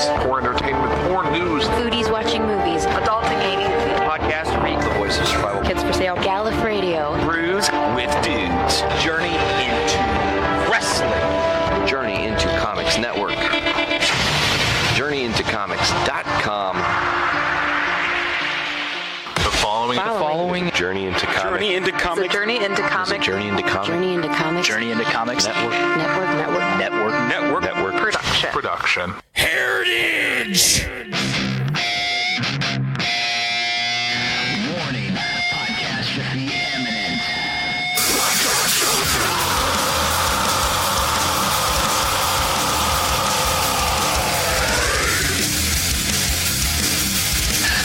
comics, for entertainment, for news, foodies watching movies, adulting 80s, Podcastrophe, the voice of survival, kids for sale, Gallif Radio, Brews with Dudes, Journey into Wrestling, Journey into Comics Network, JourneyIntoComics.com. The following Journey into Comics. Journey into Comics. Journey into Comics. Journey into Comics, Journey into Comics Network Production. Heritage. Warning, Podcastrophe imminent.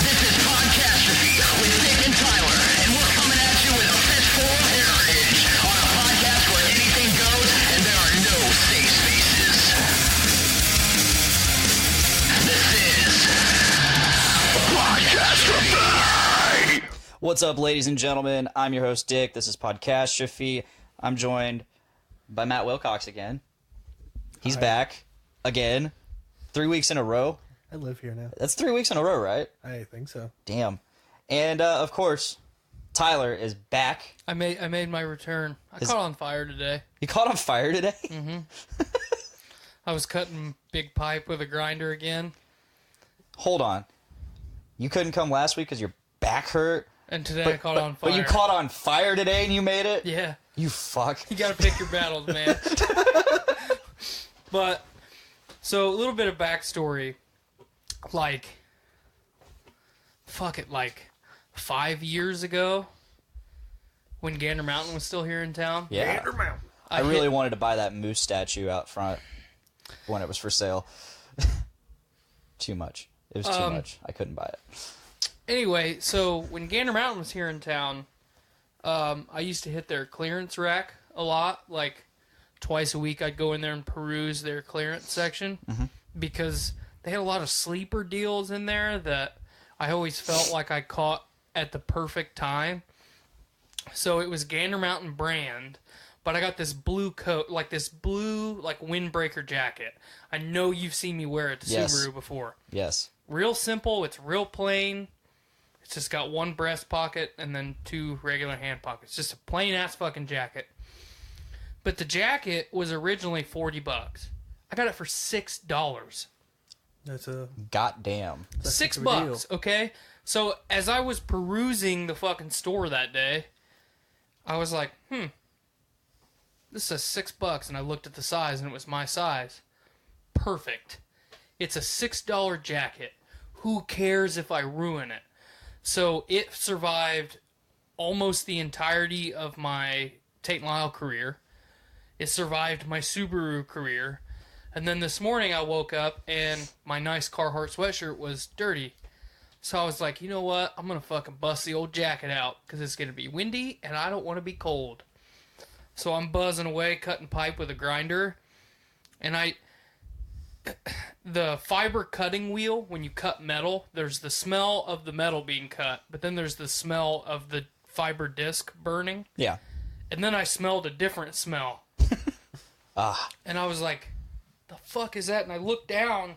This is Podcastrophe with Dick and Tyler, and we're coming at you with a fistful of heritage on a podcast where anything goes and there are no safe spaces. This is Podcastrophe. What's up, ladies and gentlemen? I'm your host, Dick. This is Podcastrophe. I'm joined by Matt Wilcox again. He's back again. 3 weeks in a row. I live here now. That's 3 weeks in a row, right? I think so. Damn. And, of course, Tyler is back. I made my return. I caught on fire today. You caught on fire today? Mm-hmm. I was cutting big pipe with a grinder again. Hold on. You couldn't come last week because your back hurt? And today I caught on fire. But you caught on fire today and you made it? Yeah. You fuck. You gotta pick your battles, man. But, so, a little bit of backstory. Like 5 years ago, when Gander Mountain was still here in town. Yeah. Gander Mountain. I really wanted to buy that moose statue out front when it was for sale. Too much. It was too much. I couldn't buy it. Anyway, so when Gander Mountain was here in town, I used to hit their clearance rack a lot. Like, twice a week I'd go in there and peruse their clearance section. Because they had a lot of sleeper deals in there that I always felt like I caught at the perfect time. So it was Gander Mountain brand, but I got this blue coat, like this blue, like windbreaker jacket. I know you've seen me wear it to Subaru before. Yes. Real simple. It's real plain. It's just got one breast pocket and then two regular hand pockets. Just a plain ass fucking jacket. But the jacket was originally $40. I got it for $6. That's a Goddamn. $6, okay? So as I was perusing the fucking store that day, I was like, this says $6, and I looked at the size, and it was my size. Perfect. It's a $6 jacket. Who cares if I ruin it? So it survived almost the entirety of my Tate & Lyle career. It survived my Subaru career. And then this morning I woke up and my nice Carhartt sweatshirt was dirty. So I was like, you know what? I'm going to fucking bust the old jacket out because it's going to be windy and I don't want to be cold. So I'm buzzing away, cutting pipe with a grinder. And the fiber cutting wheel, when you cut metal, there's the smell of the metal being cut, but then there's the smell of the fiber disc burning. Yeah. And then I smelled a different smell. And I was like, the fuck is that? And I looked down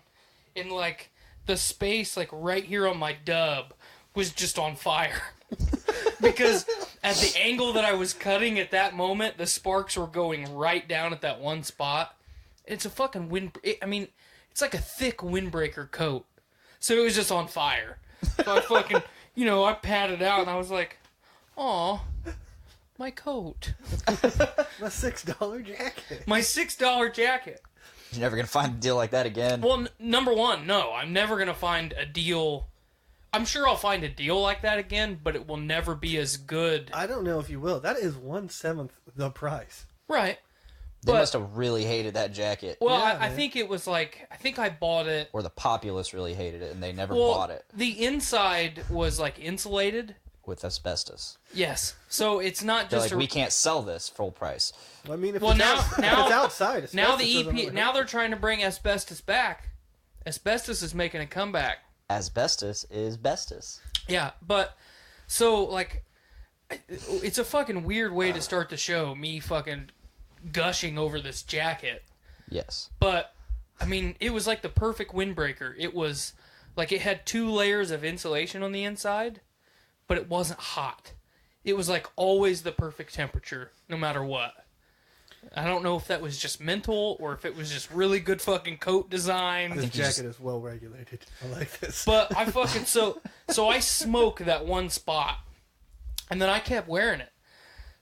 and like the space like right here on my dub was just on fire. Because at the angle that I was cutting at that moment, the sparks were going right down at that one spot. It's a fucking it's like a thick windbreaker coat. So it was just on fire. So I fucking, I patted out and I was like, aw, my coat. my $6 jacket. My $6 jacket. You're never going to find a deal like that again. Well, number one, no. I'm never going to find a deal. I'm sure I'll find a deal like that again, but it will never be as good. I don't know if you will. That is 1/7 the price. Right. They must have really hated that jacket. Well, Yeah, I think it was like, I think I bought it. Or the populace really hated it and they never bought it. The inside was like insulated. With asbestos. Yes. So it's not They're just like, we can't sell this full price. I mean, if Well, it's now- if now- it's outside. now the asbestos doesn't EP. really Now hurt. they're trying to bring asbestos back. Asbestos is making a comeback. Asbestos is bestos. Yeah, but so like, it's a fucking weird way to start the show. Me fucking gushing over this jacket. Yes. But I mean, it was like the perfect windbreaker. It was like it had 2 layers of insulation on the inside, but it wasn't hot. It was like always the perfect temperature, no matter what. I don't know if that was just mental or if it was just really good fucking coat design. This jacket is well regulated. I like this. But I fucking so I smoke that one spot, and then I kept wearing it.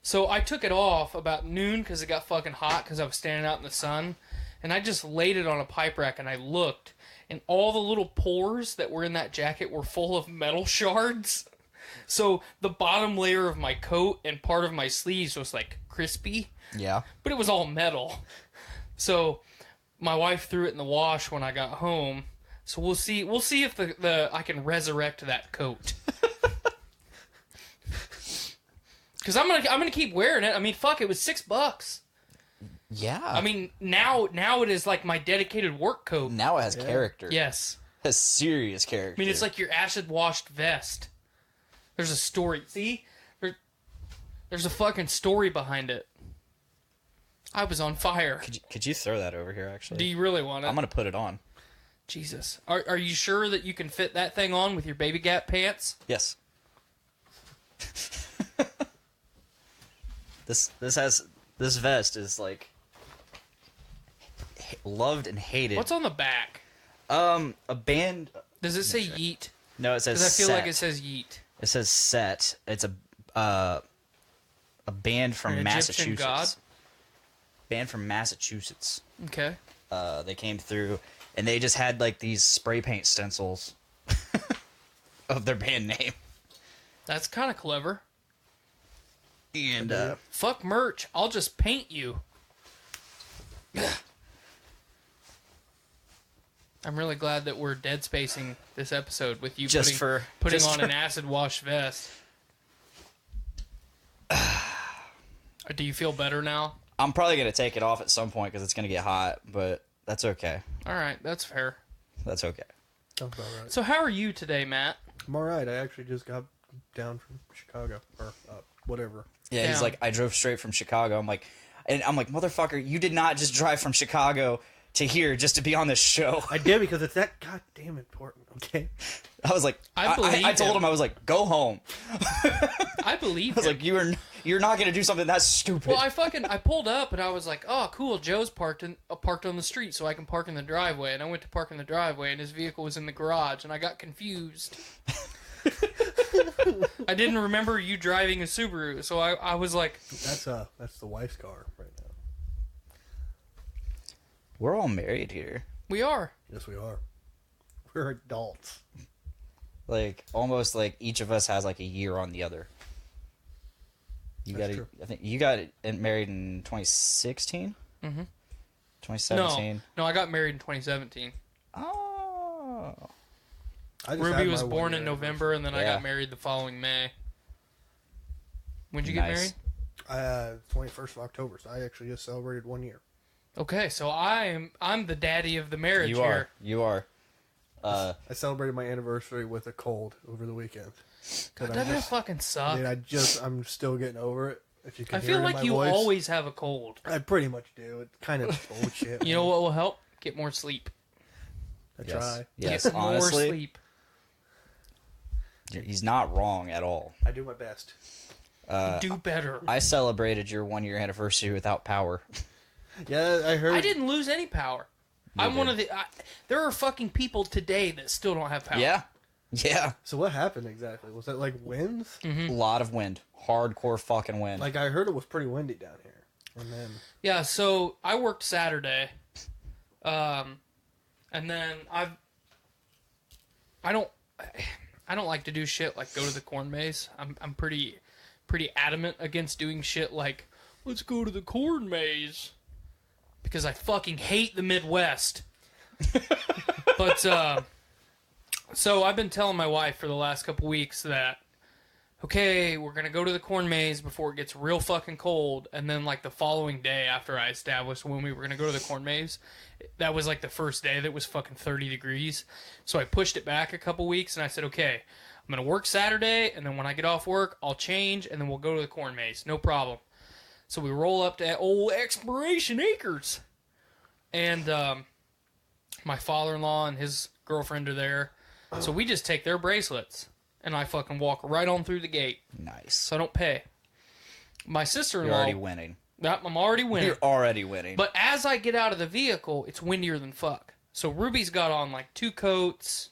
So I took it off about noon because it got fucking hot because I was standing out in the sun, and I just laid it on a pipe rack and I looked, and all the little pores that were in that jacket were full of metal shards. So the bottom layer of my coat and part of my sleeves was like crispy. Yeah. But it was all metal. So my wife threw it in the wash when I got home. So we'll see if the I can resurrect that coat. Cuz I'm going to keep wearing it. I mean, fuck, it was $6. Yeah. I mean, now it is like my dedicated work coat. Now it has character. Yes. It has serious character. I mean, it's like your acid washed vest. There's a story. See? There's a fucking story behind it. I was on fire. Could you throw that over here, actually? Do you really want it? I'm going to put it on. Jesus. Are you sure that you can fit that thing on with your Baby Gap pants? Yes. This vest is like loved and hated. What's on the back? A band. Does it say Yeet? No, it says Because I feel set. like it says Yeet. It says Set. It's a band from An Egyptian Massachusetts. god? Band from Massachusetts. Okay. They came through and they just had like these spray paint stencils of their band name. That's kind of clever. And Fuck merch. I'll just paint you. I'm really glad that we're dead spacing this episode with you putting on an acid wash vest. Do you feel better now? I'm probably gonna take it off at some point because it's gonna get hot, but that's okay. All right, that's fair. That's okay. Sounds about right. So how are you today, Matt? I'm all right. I actually just got down from Chicago or whatever. Yeah, he's Yeah. like, I drove straight from Chicago. I'm like, motherfucker, you did not just drive from Chicago to here just to be on this show. I did because it's that goddamn important. Okay. I was like, I believe I told him. him, I was like, go home. I believe I was him. like, you're not gonna do something that stupid. Well, I pulled up and I was like, oh, cool, Joe's parked on the street so I can park in the driveway. And I went to park in the driveway and his vehicle was in the garage and I got confused. I didn't remember you driving a Subaru, so I was like... That's the wife's car right now. We're all married here. We are. Yes, we are. We're adults. Like, almost like each of us has like a year on the other. That's true. I think you got married in 2016? Mm-hmm. 2017? No, I got married in 2017. Oh. I just Ruby had was my born 1 year in November, and then I Yeah. got married the following May. When'd you get Nice. married? 21st of October, so I actually just celebrated 1 year. Okay, so I'm the daddy of the marriage here. You are. I celebrated my anniversary with a cold over the weekend. God, But doesn't that fucking suck? Dude, I'm still getting over it. If you can I hear feel it in like my you voice. always have a cold. I pretty much do. It's kind of bullshit. You know what will help? Get more sleep. I Yes. try. Yes, Get more honestly, sleep. he's not wrong at all. I do my best. Do better. I celebrated your 1 year anniversary without power. Yeah, I heard. I didn't lose any power. I'm did. one of the... there are fucking people today that still don't have power. Yeah. Yeah. So what happened exactly? Was that like winds? A lot of wind. Hardcore fucking wind. Like I heard it was pretty windy down here. And then Yeah, so I worked Saturday. And then I don't like to do shit like go to the corn maze. I'm pretty adamant against doing shit like let's go to the corn maze because I fucking hate the Midwest. But so I've been telling my wife for the last couple weeks that okay, we're gonna go to the corn maze before it gets real fucking cold, and then like the following day after I established when we were gonna go to the corn maze, that was like the first day that was fucking 30 degrees. So I pushed it back a couple weeks and I said, okay, I'm gonna work Saturday, and then when I get off work, I'll change, and then we'll go to the corn maze, no problem. So we roll up to old Exploration Acres, and My father-in-law and his girlfriend are there. So we just take their bracelets. And I fucking walk right on through the gate. Nice. So I don't pay. My sister-in-law... You're already winning. Yep, I'm already winning. You're already winning. But as I get out of the vehicle, it's windier than fuck. So Ruby's got on, like, 2 coats,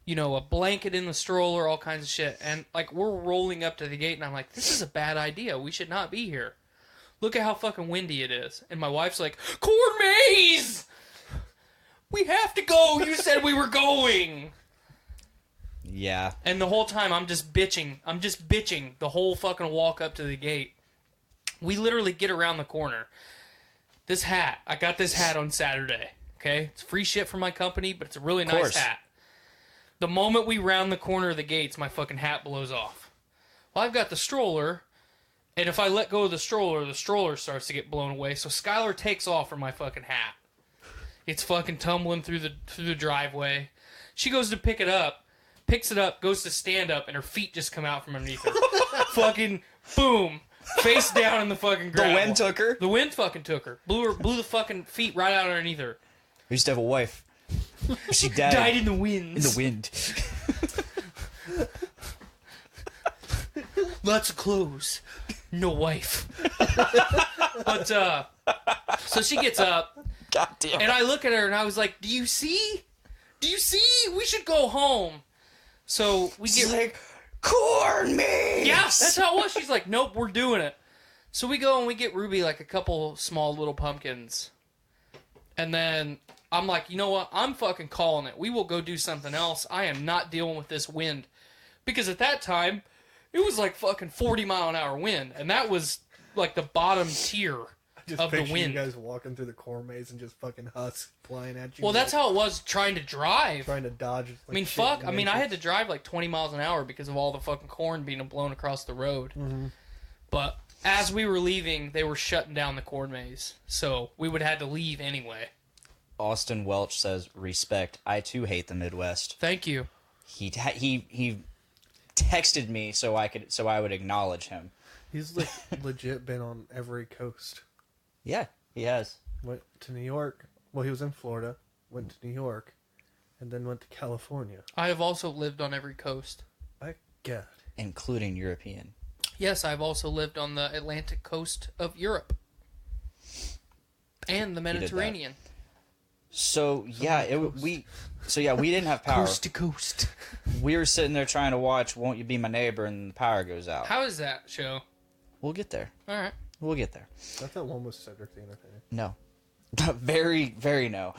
you know, a blanket in the stroller, all kinds of shit. And, like, we're rolling up to the gate, and I'm like, this is a bad idea. We should not be here. Look at how fucking windy it is. And my wife's like, corn maze! We have to go! You said we were going! Yeah. And the whole time, I'm just bitching. I'm just bitching the whole fucking walk up to the gate. We literally get around the corner. This hat, I got this hat on Saturday, okay? It's free shit from my company, but it's a really nice hat. The moment we round the corner of the gates, my fucking hat blows off. Well, I've got the stroller, and if I let go of the stroller starts to get blown away, so Skylar takes off from my fucking hat. It's fucking tumbling through the driveway. She goes to pick it up, picks it up, goes to stand up, and her feet just come out from underneath her. Fucking boom. Face down in the fucking gravel. The wind took her? The wind fucking took her. Blew the fucking feet right out underneath her. I used to have a wife. She died. Died in the wind. In the wind. Lots of clothes. No wife. But, so she gets up. God damn. And I look at her and I was like, do you see? Do you see? We should go home. So we She's get... like, corn maze! Yeah, that's how it was. She's like, nope, we're doing it. So we go and we get Ruby like a couple small little pumpkins. And then I'm like, you know what? I'm fucking calling it. We will go do something else. I am not dealing with this wind. Because at that time, it was like fucking 40-mile-an-hour wind. And that was like the bottom tier Just of the picture wind. you guys walking through the corn maze and just fucking husks flying at you. Well, that's how it was trying to drive. Trying to dodge. Like, I mean, shit fuck. in I the mean, I had to entrance. drive like 20 miles an hour because of all the fucking corn being blown across the road. Mm-hmm. But as we were leaving, they were shutting down the corn maze. So we would have had to leave anyway. Austin Welch says, respect. I too hate the Midwest. Thank you. He texted me so I would acknowledge him. He's like legit been on every coast. Yeah, he has. Went to New York. Well, he was in Florida. Went to New York, and then went to California. I have also lived on every coast. My God. Including European. Yes, I've also lived on the Atlantic coast of Europe. And the Mediterranean. So yeah, we didn't have power. Coast to coast. We were sitting there trying to watch Won't You Be My Neighbor, and the power goes out. How is that show? We'll get there. All right. We'll get there. I thought one was Cedric the Entertainer. No. Very, very no.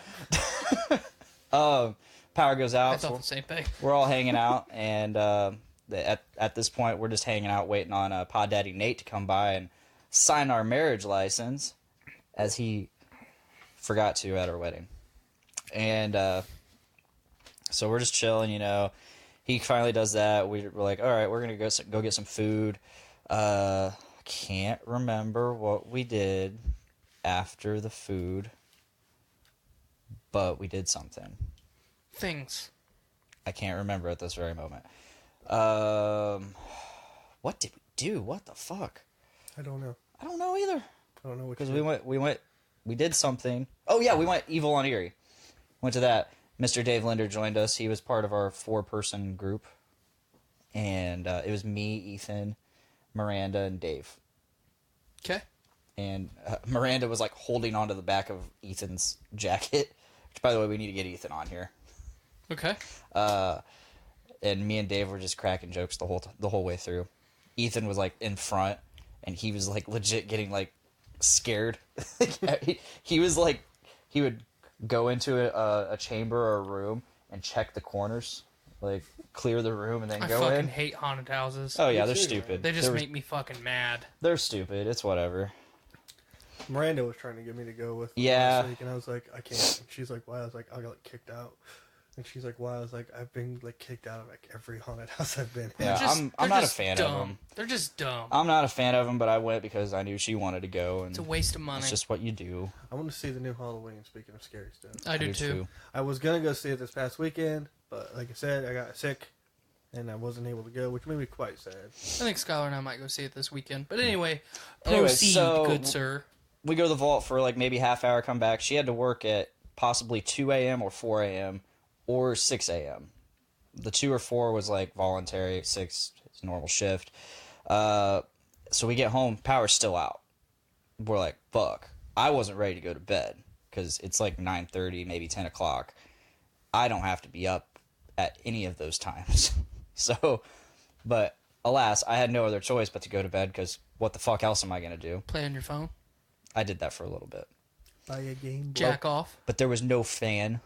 Power goes out. I thought the same thing. We're all hanging out, and at this point, we're just hanging out waiting on Pod Daddy Nate to come by and sign our marriage license, as he forgot to at our wedding. And so we're just chilling, you know. He finally does that. We're like, all right, we're going to go get some food. Can't remember what we did after the food, but we did something. Things. I can't remember at this very moment. What did we do? What the fuck? I don't know. I don't know either. I don't know what Because you we did something. Oh yeah, we went Evil on Erie. Went to that. Mr. Dave Linder joined us. He was part of our 4-person group. And it was me, Ethan, Miranda, and Dave. Okay. And Miranda was like holding onto the back of Ethan's jacket. Which, by the way, we need to get Ethan on here. Okay. And me and Dave were just cracking jokes the whole way through. Ethan was like in front, and he was like legit getting like scared. he was like, he would go into a chamber or a room and check the corners, like clear the room and then I go fucking in. hate haunted houses. Oh yeah, they're too, stupid. They just make me fucking mad. They're stupid. It's whatever. Miranda was trying to get me to go with them Yeah. last week, and I was like, I can't. And she's like, why? I was like, I got kicked out. And she's like, why? I was like, I've been like kicked out of like every haunted house I've been in. Yeah, I'm They're not a just fan dumb. of them. They're just dumb. I'm not a fan of them, but I went because I knew she wanted to go, and It's a waste of money. it's just what you do. I want to see the new Halloween. Speaking of scary stuff, I do too. I was gonna go see it this past weekend, but like I said, I got sick, and I wasn't able to go, which made me quite sad. I think Skylar and I might go see it this weekend. But anyway, Anyway, proceed, so- good sir. We go to the vault for like maybe half hour, come back. She had to work at possibly 2 a.m. or 4 a.m. or 6 a.m. The 2 or 4 was like voluntary, 6 is normal shift. So we get home, power's still out. We're like, fuck. I wasn't ready to go to bed because it's like 9:30, maybe 10 o'clock. I don't have to be up at any of those times. So, but alas, I had no other choice but to go to bed because what the fuck else am I going to do? Play on your phone. I did that for a little bit. Buy a game boy. Jack off. But there was no fan.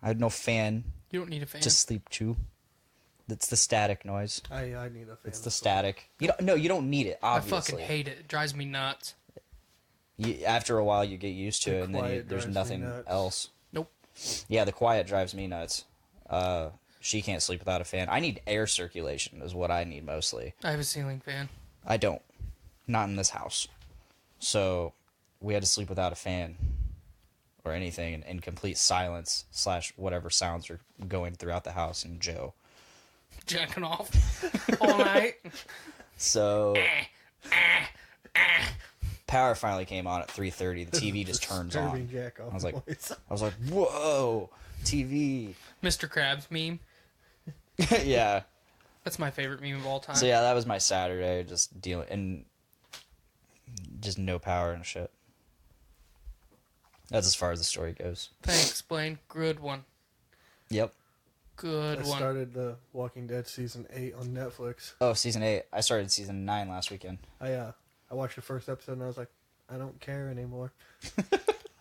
I had no fan You don't need a fan. to sleep to. It's the static noise. I need a fan. It's the static. You don't need it, I obviously. fucking hate it. It drives me nuts. After a while, you get used to The it, and then quiet there's drives me nothing nuts. else. Nope. Yeah, the quiet drives me nuts. She can't sleep without a fan. I need air circulation is what I need mostly. I have a ceiling fan. I don't. Not in this house. So we had to sleep without a fan or anything in complete silence / whatever sounds are going throughout the house and Joe. Jacking off all night. So power finally came on at 3:30. The TV just turns on. Jack off I voice. was like, whoa, TV. Mr. Krabs meme. Yeah. That's my favorite meme of all time. So yeah, that was my Saturday, just dealing and just no power and shit. That's as far as the story goes. Thanks, Blaine. Good one. Yep. Good I one. started the Walking Dead season 8 on Netflix. Oh, season 8. I started season 9 last weekend. I watched the first episode and I was like, I don't care anymore.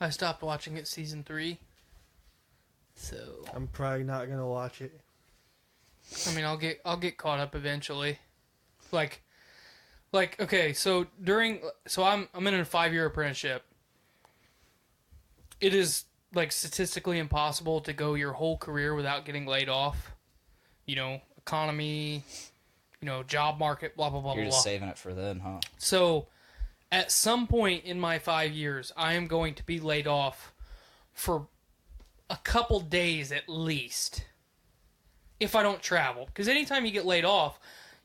I stopped watching it season 3. So I'm probably not gonna watch it. I mean, I'll get caught up eventually. Like okay, so I'm in a 5-year apprenticeship. It is like statistically impossible to go your whole career without getting laid off. You know, economy, you know, job market, blah blah blah You're blah. just saving it for then, huh? So, at some point in my 5 years, I am going to be laid off for a couple days at least. If I don't travel. Because anytime you get laid off,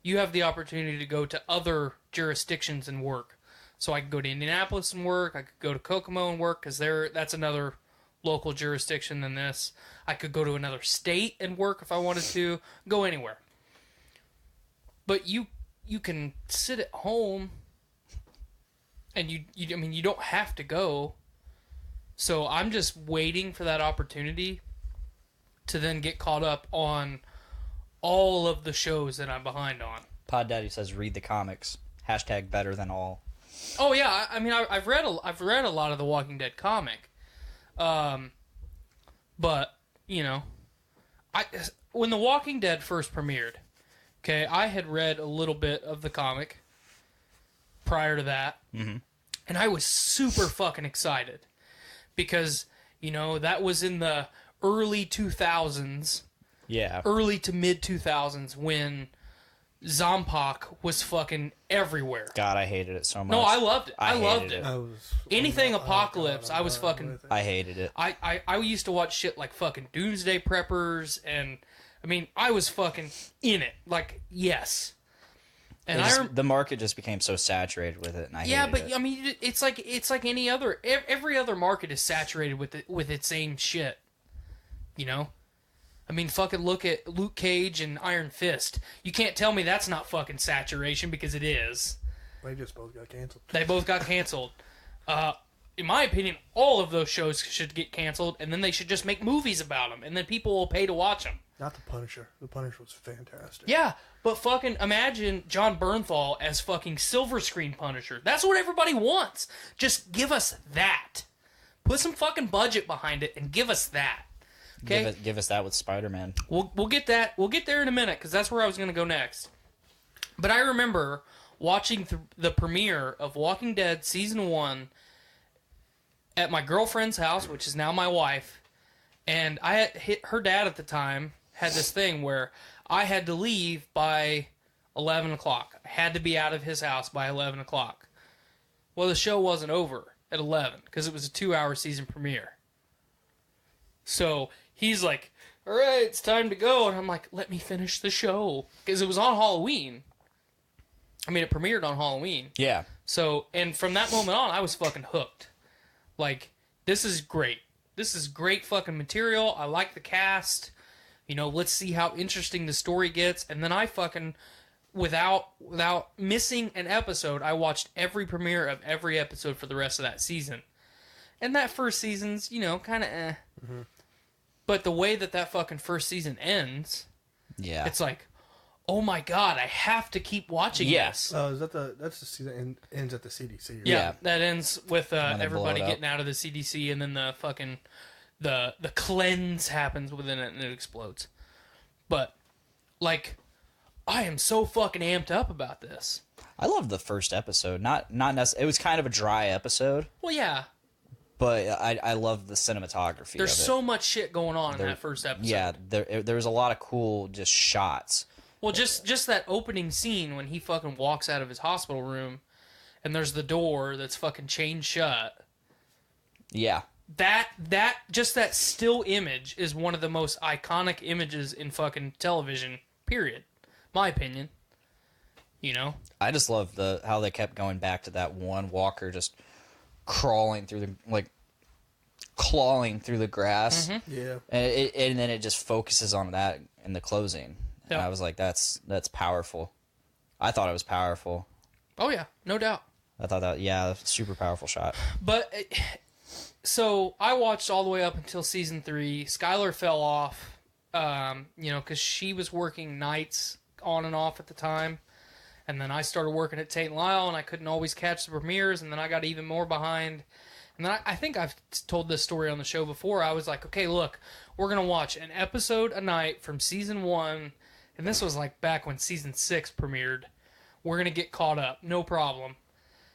you have the opportunity to go to other jurisdictions and work. So I could go to Indianapolis and work. I could go to Kokomo and work because that's another local jurisdiction than this. I could go to another state and work if I wanted to. Go anywhere. But you can sit at home and you don't have to go. So I'm just waiting for that opportunity to then get caught up on all of the shows that I'm behind on. Pod Daddy says read the comics. # better than all. Oh yeah, I mean I've read a lot of the Walking Dead comic, but you know, when the Walking Dead first premiered, okay, I had read a little bit of the comic prior to that, and I was super fucking excited because you know that was in the early 2000s, Yeah. early to mid 2000s when Zompok was fucking everywhere. God, I hated it so much. No, I loved it. I loved hated it. I was Anything oh, God, apocalypse, I'm I was done fucking- with it. I hated it. I used to watch shit like fucking Doomsday Preppers, and I mean, I was fucking in it. Like, yes. And The market just became so saturated with it, and I yeah, hated but it. I mean, it's like any other. Every other market is saturated with its same shit. You know, I mean, fucking look at Luke Cage and Iron Fist. You can't tell me that's not fucking saturation because it is. They just both got canceled. They both got canceled. In my opinion, all of those shows should get canceled, and then they should just make movies about them, and then people will pay to watch them. Not the Punisher. The Punisher was fantastic. Yeah, but fucking imagine John Bernthal as fucking Silver Screen Punisher. That's what everybody wants. Just give us that. Put some fucking budget behind it and give us that. Okay, Give us that with Spider-Man. we'll get that. We'll get there in a minute because that's where I was going to go next. But I remember watching the premiere of Walking Dead season 1 at my girlfriend's house, which is now my wife, and I had her dad at the time had this thing where I had to leave by 11 o'clock. I had to be out of his house by 11 o'clock. Well, the show wasn't over at 11 because it was a 2-hour season premiere. So he's like, all right, it's time to go. And I'm like, let me finish the show. Because it was on Halloween. I mean, it premiered on Halloween. Yeah. So, and from that moment on, I was fucking hooked. Like, this is great. this is great fucking material. I like the cast. You know, let's see how interesting the story gets. And then I fucking, without missing an episode, I watched every premiere of every episode for the rest of that season. And that first season's, you know, kind of eh. Mm-hmm. But the way that fucking first season ends, yeah, it's like, oh my god, I have to keep watching this. Oh, that's the season ends at the CDC? Right? Yeah, that ends with When they blow everybody it up. getting out of the CDC, and then the fucking the cleanse happens within it, and it explodes. But like, I am so fucking amped up about this. I loved the first episode. Not necessarily. It was kind of a dry episode, Well, yeah, but I loved the cinematography. there's of it. so much shit going on in that first episode. Yeah, there was a lot of cool just shots. Well, just that opening scene when he fucking walks out of his hospital room, and there's the door that's fucking chained shut. Yeah. That just that still image is one of the most iconic images in fucking television, period. My opinion. You know? I just love how they kept going back to that one walker just crawling through clawing through the grass. Mm-hmm. Yeah. And then it just focuses on that in the closing. And Yeah. I was like, that's powerful. I thought it was powerful. Oh yeah, no doubt. I thought that, super powerful shot. But, so, I watched all the way up until season 3. Skylar fell off, you know, because she was working nights on and off at the time. And then I started working at Tate & Lyle, and I couldn't always catch the premieres, and then I got even more behind. And then I think I've told this story on the show before. I was like, okay, look, we're going to watch an episode a night from season 1, and this was like back when season 6 premiered. We're going to get caught up, no problem.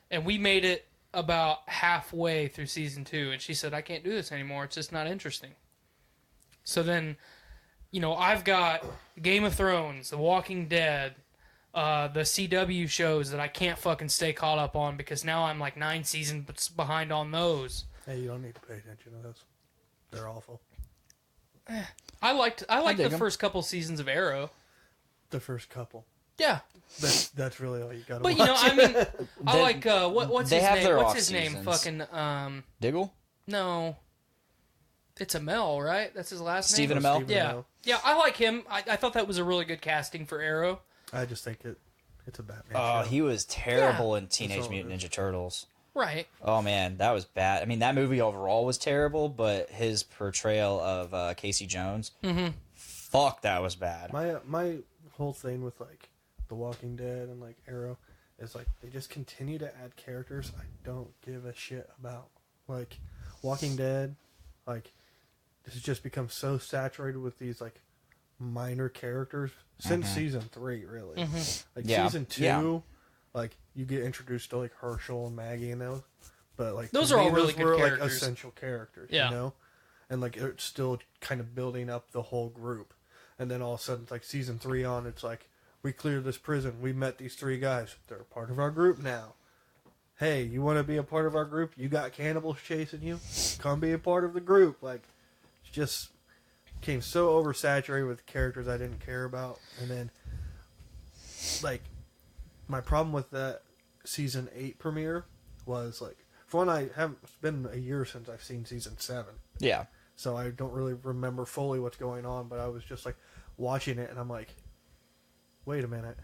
And we made it about halfway through season 2, and she said, I can't do this anymore. It's just not interesting. So then, you know, I've got Game of Thrones, The Walking Dead, the CW shows that I can't fucking stay caught up on because now I'm like 9 seasons behind on those. Hey, you don't need to pay attention to those. They're awful. I liked dig the 'em. first couple seasons of Arrow. The first couple. Yeah. That's really all you got to But watch. you know, I mean, I They- like what's they his have name? their What's off his name? seasons. Fucking Diggle? no. It's Amell, right? That's his last Stephen name. Amell? Stephen Yeah. Amell. Yeah, I like him. I thought that was a really good casting for Arrow. I just think it's a Batman Oh, show. he was terrible in That's Teenage all Mutant it Ninja Turtles. Right. Oh, man, that was bad. I mean, that movie overall was terrible, but his portrayal of Casey Jones, fuck, that was bad. My whole thing with like The Walking Dead and like Arrow is like they just continue to add characters I don't give a shit about. Like Walking Dead, like this has just become so saturated with these like minor characters since season 3, really. Like Yeah. season 2, Yeah. like you get introduced to like Herschel and Maggie and those, but like Those to are me, all really those good were characters. like essential characters, Yeah. you know, and like it's still kind of building up the whole group. And then all of a sudden, it's like season 3 on, it's like, we cleared this prison. We met these 3 guys. They're a part of our group now. Hey, you want to be a part of our group? You got cannibals chasing you? Come be a part of the group. Like, it's just became so oversaturated with characters I didn't care about. And then, like, my problem with that season 8 premiere was, like, for one, it's been a year since I've seen season 7. Yeah. So I don't really remember fully what's going on, but I was just like watching it and I'm like, wait a minute.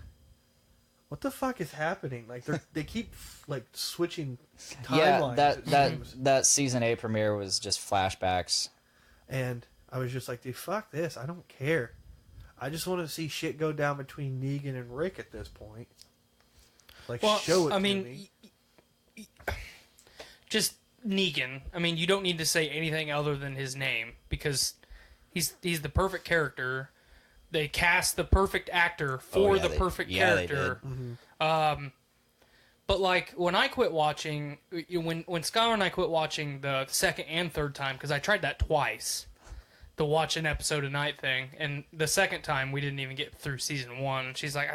What the fuck is happening? Like they keep like switching timelines. Yeah, it seems. that season 8 premiere was just flashbacks. And I was just like, dude, fuck this. I don't care. I just want to see shit go down between Negan and Rick at this point. Like, Well, show it I to mean, me. just Negan. I mean, you don't need to say anything other than his name because he's the perfect character. They cast the perfect actor for the perfect they character. did. But like when I quit watching, when Skylar and I quit watching the second and third time, because I tried that twice, the watch an episode a night thing, and the second time we didn't even get through season 1. And she's like,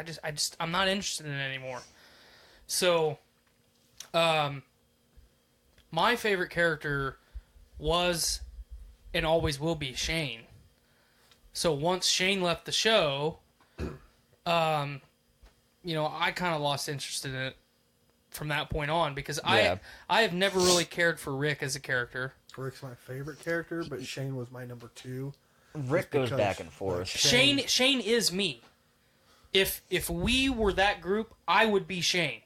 I'm not interested in it anymore. So, my favorite character was and always will be Shane. So once Shane left the show, you know, I kind of lost interest in it from that point on because Yeah. I have never really cared for Rick as a character. Rick's my favorite character, but Shane was my number 2. Rick goes because, back and forth. like, Shane is me. If we were that group, I would be Shane.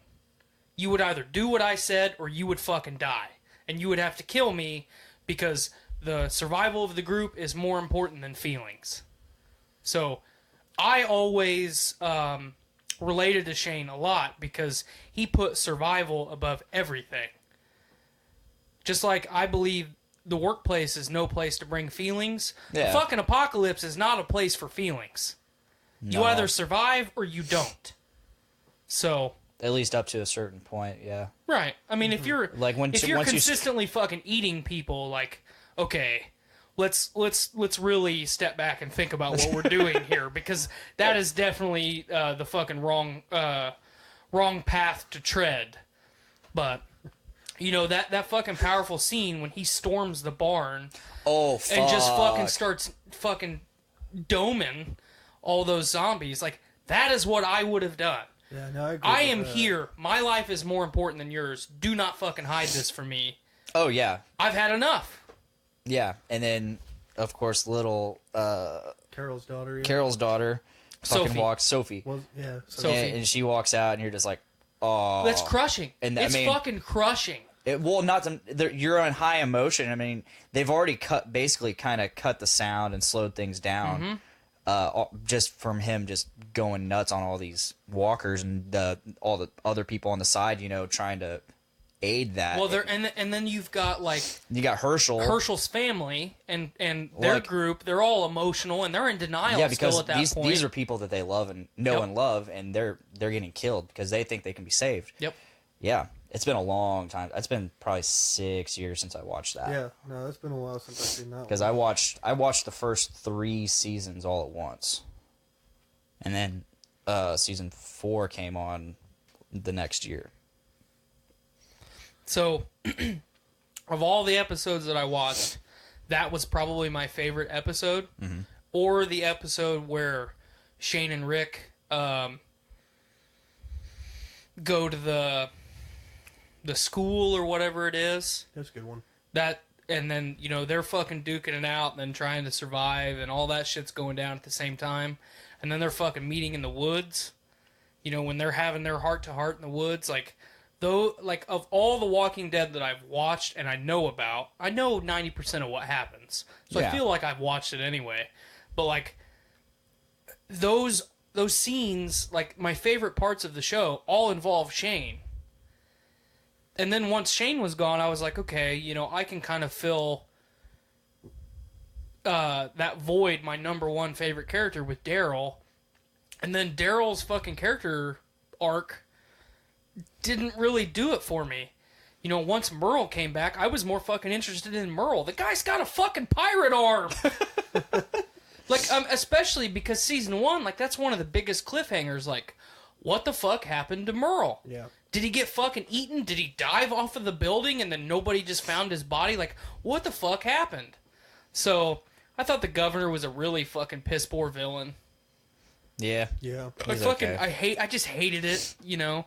You would either do what I said or you would fucking die. And you would have to kill me because the survival of the group is more important than feelings. So I always related to Shane a lot because he put survival above everything. Just like I believe the workplace is no place to bring feelings, the fucking apocalypse is not a place for feelings. No. You either survive or you don't. So at least up to a certain point, yeah. Right. I mean, if you're like if you're consistently fucking eating people, like, okay, let's really step back and think about what we're doing here, because that is definitely the fucking wrong path to tread. But you know, that fucking powerful scene when he storms the barn, and just fucking starts fucking doming all those zombies, like, that is what I would have done. Yeah, no, I agree. I am here. My life is more important than yours. Do not fucking hide this from me. Oh, yeah. I've had enough. Yeah, and then, of course, little... Carol's daughter. Yeah. Carol's daughter fucking walks... Sophie. Well, yeah, Sophie. And she walks out, and you're just like, oh... That's crushing. And it's fucking crushing. You're on high emotion. I mean, they've already basically kind of cut the sound and slowed things down. Just from him just going nuts on all these walkers and all the other people on the side, you know, trying to aid that. Well, and then you've got, like, you got Herschel's family and their group. They're all emotional and they're in denial. Yeah, because still at that point. These are people that they love and know and love, and they're getting killed because they think they can be saved. Yep. Yeah, it's been a long time. It's been probably 6 years since I watched that. Yeah, no, it's been a while since I've seen that. Because I watched the first 3 seasons all at once, and then season 4 came on the next year. So, of all the episodes that I watched, that was probably my favorite episode, or the episode where Shane and Rick go to the school or whatever it is. That's a good one. And then, you know, they're fucking duking it out and then trying to survive, and all that shit's going down at the same time. And then they're fucking meeting in the woods. You know, when they're having their heart-to-heart in the woods, like, of all the Walking Dead that I've watched and I know about, I know 90% of what happens. So I feel like I've watched it anyway. But, like, those scenes, like, my favorite parts of the show all involve Shane. And then once Shane was gone, I was like, okay, you know, I can kind of fill that void, my number one favorite character, with Daryl. And then Daryl's fucking character arc didn't really do it for me. You know, once Merle came back, I was more fucking interested in Merle. The guy's got a fucking pirate arm! Like, especially because season 1, like, that's one of the biggest cliffhangers. Like, what the fuck happened to Merle? Yeah. Did he get fucking eaten? Did he dive off of the building and then nobody just found his body? Like, what the fuck happened? So, I thought the governor was a really fucking piss poor villain. Yeah. Yeah. I just hated it, you know?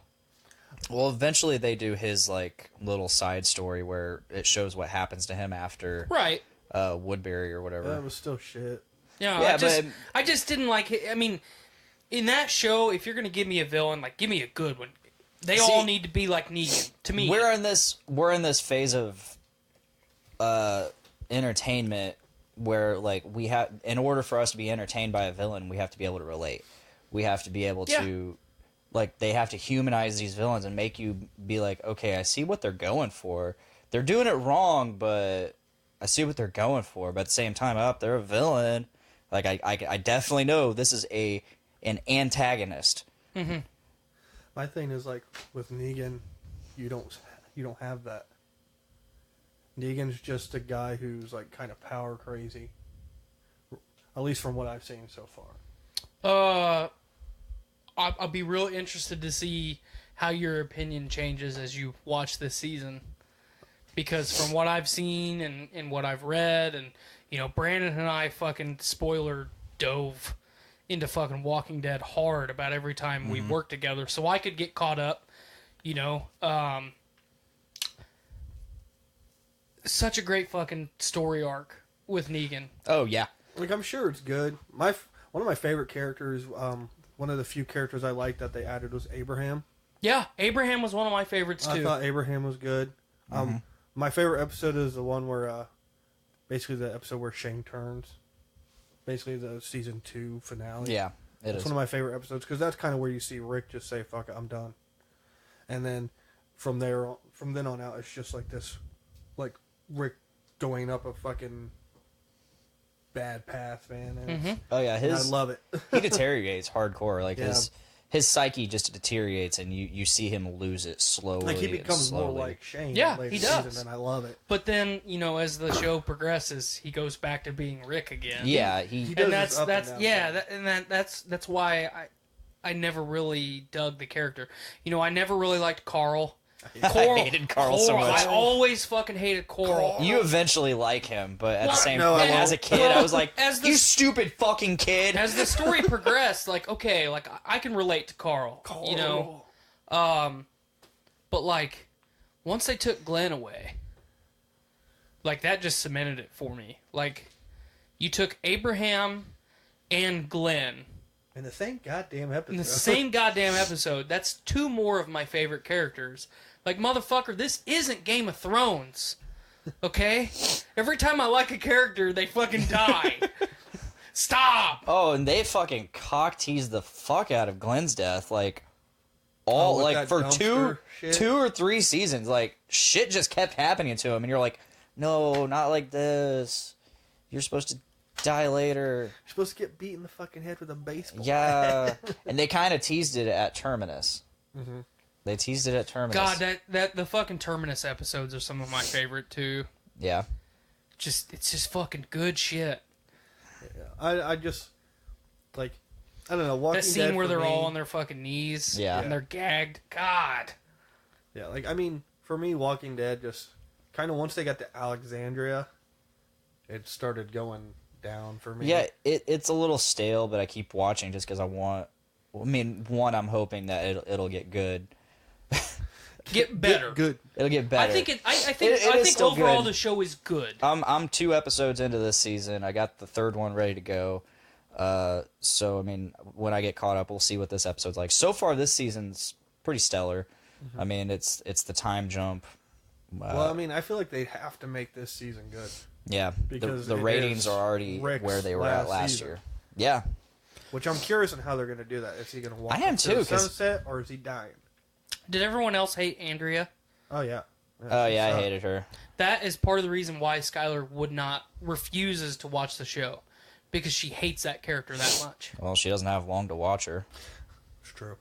Well, eventually they do his, like, little side story where it shows what happens to him after Woodbury or whatever. That was still shit. Yeah, I just didn't like it. I mean, in that show, if you're going to give me a villain, like, give me a good one. They all need to be like Negan, to me. We're in this phase of entertainment where, like, we have, in order for us to be entertained by a villain, we have to be able to relate. We have to be able to, like, they have to humanize these villains and make you be like, okay, I see what they're going for. They're doing it wrong, but I see what they're going for. But at the same time, they're a villain. Like, I definitely know this is an antagonist. Mm-hmm. My thing is, like, with Negan, you don't have that. Negan's just a guy who's, like, kind of power crazy. At least from what I've seen so far. I'll be real interested to see how your opinion changes as you watch this season. Because from what I've seen and what I've read, and, you know, Brandon and I fucking spoiler dove into fucking Walking Dead hard about every time we worked together, so I could get caught up, you know. such a great fucking story arc with Negan. Oh yeah. Like, I'm sure it's good. One of my favorite characters, one of the few characters I liked that they added was Abraham. Yeah, Abraham was one of my favorites too. I thought Abraham was good. My favorite episode is the one where, basically the episode where Shane turns. Basically the season 2 finale. Yeah, It's one of my favorite episodes because that's kind of where you see Rick just say, "Fuck it, I'm done," and then from then on out, it's just like this, like Rick going up a fucking bad path, man. And Oh yeah, and I love it. he deteriorates hardcore. Like Yeah. his psyche just deteriorates, and you see him lose it slowly. Like he becomes slowly. more like Shane. Yeah, later he in the season, does. and I love it. But then, as the show progresses, he goes back to being Rick again. Yeah, He And does that's this up and down thing. that's why I never really dug the character. I never really liked Carl. I hated Carl so much. I always fucking hated Coral. You eventually like him, but at the same no, I time, as a won't. kid, I was like, As the- "You stupid fucking kid!" As the story progressed, like, okay, like I can relate to Carl. But like once they took Glenn away, like that just cemented it for me. Like you took Abraham and Glenn In the same goddamn episode. in the same goddamn episode. That's 2 more of my favorite characters. Like, motherfucker, this isn't Game of Thrones. Okay? Every time I like a character, they fucking die. Stop! Oh, and they fucking cock teased the fuck out of Glenn's death, like all with like that for dumpster shit? 2 or 3 seasons. Like shit just kept happening to him, and you're like, "No, not like this. You're supposed to die later." You're supposed to get beat in the fucking head with a baseball. Yeah, and they kind of teased it at Terminus. Mm-hmm. They teased it at Terminus. God, that the fucking Terminus episodes are some of my favorite, too. Yeah. It's just fucking good shit. I just, like, I don't know. Walking That scene Dead where for they're me- all on their fucking knees. Yeah. And they're gagged. God. Yeah, like, I mean, for me, Walking Dead just kind of once they got to Alexandria, it started going down for me. Yeah, it's a little stale, but I keep watching just because I'm hoping that it'll get good. Get better. Good. It'll get better. I think It I is think still overall good. the show is good. I'm 2 episodes into this season. I got the 3rd one ready to go. So I mean, when I get caught up, we'll see what this episode's like. So far, this season's pretty stellar. I mean, it's the time jump. Well, I mean, I feel like they have to make this season good. Yeah, Because the it ratings is are already Rick's where they were at last last season. year. Yeah, Which I'm curious on how they're going to do that. Is he going to walk I am up to too, the 'cause- sunset, or is he dying? Did everyone else hate Andrea? Oh, yeah. oh she yeah, I sucked. hated her. That is part of the reason why Skylar refuses to watch the show. Because she hates that character that much. Well, she doesn't have long to watch her. It's true.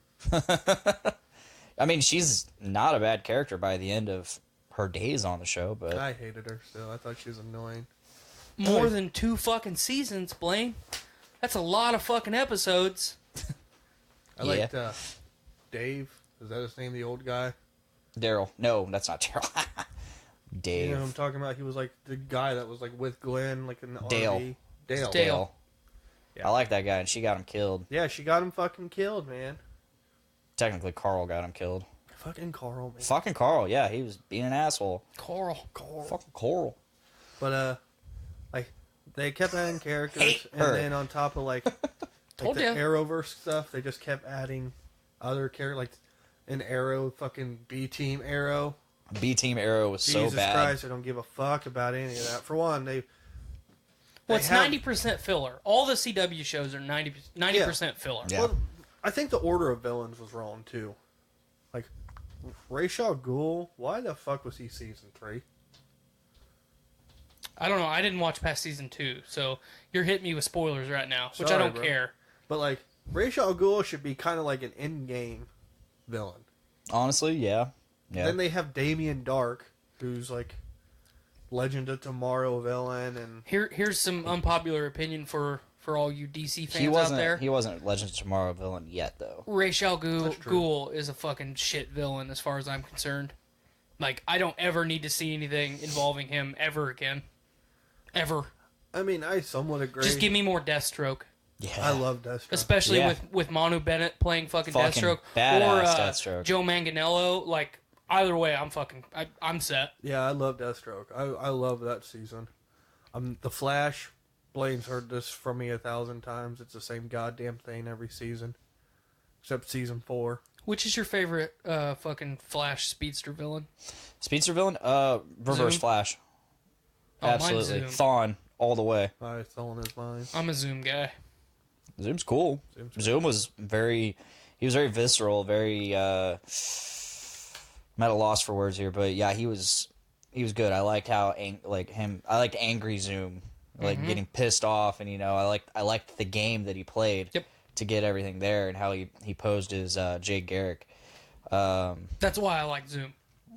I mean, she's not a bad character by the end of her days on the show, but I hated her still. I thought she was annoying. More than 2 fucking seasons, Blaine. That's a lot of fucking episodes. I Yeah. liked Dave. Is that his name, the old guy? Daryl. No, that's not Daryl. Dave. You know who I'm talking about? He was like the guy that was like with Glenn, like in the Dale. RV. Dale. Dale. Yeah. I like that guy, and she got him killed. Yeah, she got him fucking killed, man. Technically, Carl got him killed. Fucking Carl, man. Fucking Carl, yeah, he was being an asshole. Coral. Fucking Carl. But like they kept adding characters, Hate and her. then on top of like Told the ya. Arrowverse stuff, they just kept adding other characters, like an Arrow, fucking B Team Arrow. B Team Arrow was so Jesus bad. Christ, I don't give a fuck about any of that. For one, Well, it's have- 90% filler. All the CW shows are 90% filler. Yeah. Well, I think the order of villains was wrong too. Like Ra's al Ghul, why the fuck was he season 3? I don't know. I didn't watch past season 2, so you're hitting me with spoilers right now, which I Sorry, don't bro. care. But like Ra's al Ghul should be kind of like an in-game villain. Honestly, yeah. Yeah. Then they have Damien Dark, who's like Legend of Tomorrow villain, and Here's some unpopular opinion for all you DC fans out there. He wasn't Legends of Tomorrow villain yet, though. Ra's al That's true. Ghul is a fucking shit villain as far as I'm concerned. Like, I don't ever need to see anything involving him ever again. Ever. I mean, I somewhat agree. Just give me more Deathstroke. Yeah. I love Deathstroke. Especially Yeah. with Manu Bennett playing fucking Fucking Deathstroke. badass Or Deathstroke. Joe Manganiello. Like, either way, I'm set. Yeah, I love Deathstroke. I love that season. The Flash, Blaine's heard this from me 1,000 times. It's the same goddamn thing every season. Except season 4. Which is your favorite fucking Flash speedster villain? Speedster villain? Reverse Zoom? Flash. Oh, mine's Absolutely. Zoom. Thawne, all the way. Thawne is mine. I'm a Zoom guy. Zoom's cool. Zoom was very visceral, very, I'm at a loss for words here, but yeah, he was good. I liked how, I liked angry Zoom, like getting pissed off, and, I liked the game that he played. Yep. To get everything there, and how he posed as Jay Garrick. That's why I like Zoom.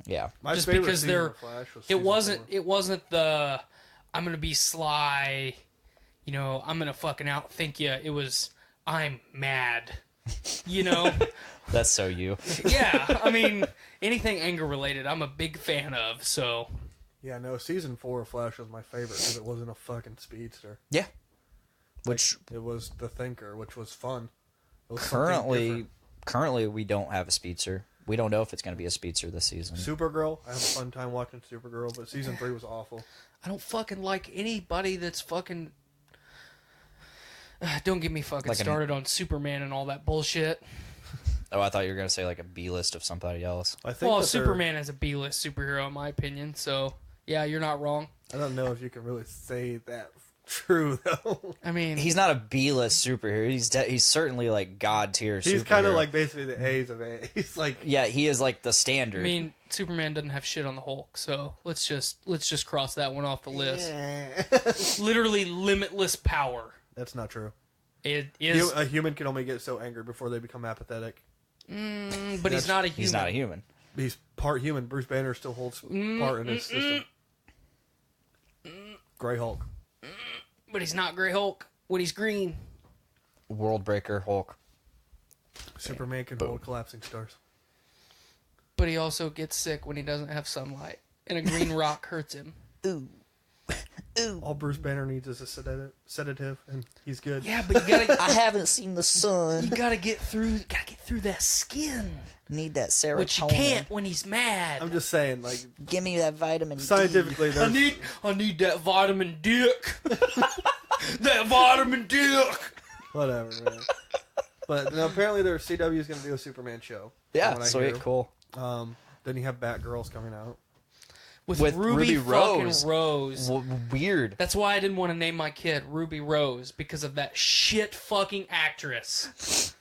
Yeah. My Just favorite because season of Flash was season 4. it wasn't the I'm gonna be sly, I'm gonna fucking outthink you. It was I'm mad. That's so you. Yeah, I mean anything anger related I'm a big fan of, so Yeah, no, season 4 of Flash was my favorite because it wasn't a fucking speedster. Yeah. Which It was the Thinker, which was fun. It was currently we don't have a speedster. We don't know if it's going to be a speedster this season. Supergirl, I have a fun time watching Supergirl, but season 3 was awful. I don't fucking like anybody that's fucking don't get me fucking Like started on Superman and all that bullshit. Oh, I thought you were going to say like a B-list of somebody else. I think Well, that they're- Superman is a B-list superhero in my opinion, so yeah, you're not wrong. I don't know if you can really say that true though. I mean, He's not a B-list superhero. He's certainly like god tier. He's kind of like basically the A's of A's. Like yeah, he is like the standard. I mean, Superman doesn't have shit on the Hulk, so let's just cross that one off the list. Literally limitless power. that's not true. It is, A human can only get so angry before they become apathetic. but he's not a human. he's not a human. He's part human. Bruce Banner still holds part in his system. Grey Hulk. But he's not Grey Hulk when he's green. World Breaker Hulk. Superman can hold collapsing stars. But he also gets sick when he doesn't have sunlight, and a green rock hurts him. Ooh. All Bruce Banner needs is a sedative, and he's good. Yeah, but you gotta I haven't seen the sun. you gotta get through that skin, Need that serotonin. which you can't when he's mad. I'm just saying, like Give me that vitamin scientifically, I need that vitamin dick. That vitamin dick. whatever, man. But no, apparently their CW is going to do a Superman show. from Yeah, what I sweet, hear. cool. Then you have Batgirls coming out. With Ruby fucking Rose. Rose. Weird. That's why I didn't want to name my kid Ruby Rose, because of that shit fucking actress.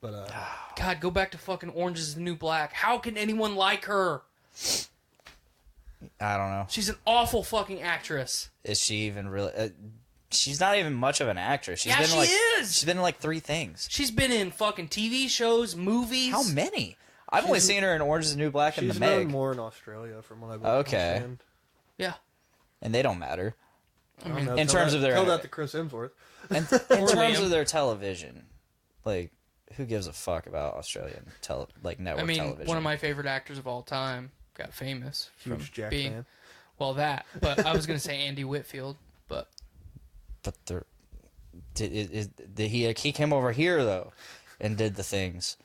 But God, go back to fucking Orange is the New Black. How can anyone like her? I don't know. She's an awful fucking actress. Is she even really? She's not even much of an actress. She's Yeah, been she like, is! She's been in like 3 things. She's been in fucking TV shows, movies. How many? I've only seen her in Orange is the New Black and she's The known Meg. more in Australia, from what I've Okay. understand. Yeah. And they don't matter. I don't know, In tell terms that- of their- tell that to Chris Hemsworth. And in terms Liam. of their television, like, who gives a fuck about Australian network I mean, television? one of my favorite actors of all time got famous from Huge Jack being fan. well that. But I was gonna say Andy Whitfield, but But he came over here though, and did the things.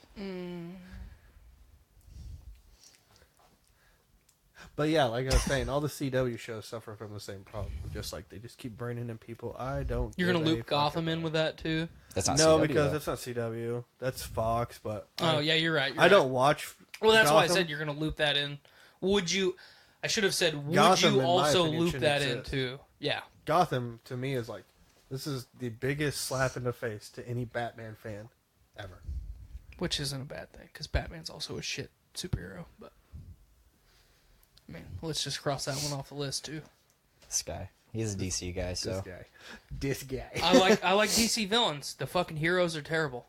But yeah, like I was saying, all the CW shows suffer from the same problem. Just like they just keep bringing in people. I don't. you're gonna give a loop fuck Gotham in about. with that too. That's not No, CW, because though. that's not CW. That's Fox. But Oh yeah, you're right. I don't watch. Well, that's why I Gotham. said you're gonna loop that in. Would you? I should have said, would Gotham, you in my also opinion, loop shouldn't that exist. in too? Yeah. Gotham to me is like this is the biggest slap in the face to any Batman fan ever. Which isn't a bad thing, because Batman's also a shit superhero. But I mean, let's just cross that one off the list too. This guy. He's a DC guy, so. This guy. I like DC villains. The fucking heroes are terrible.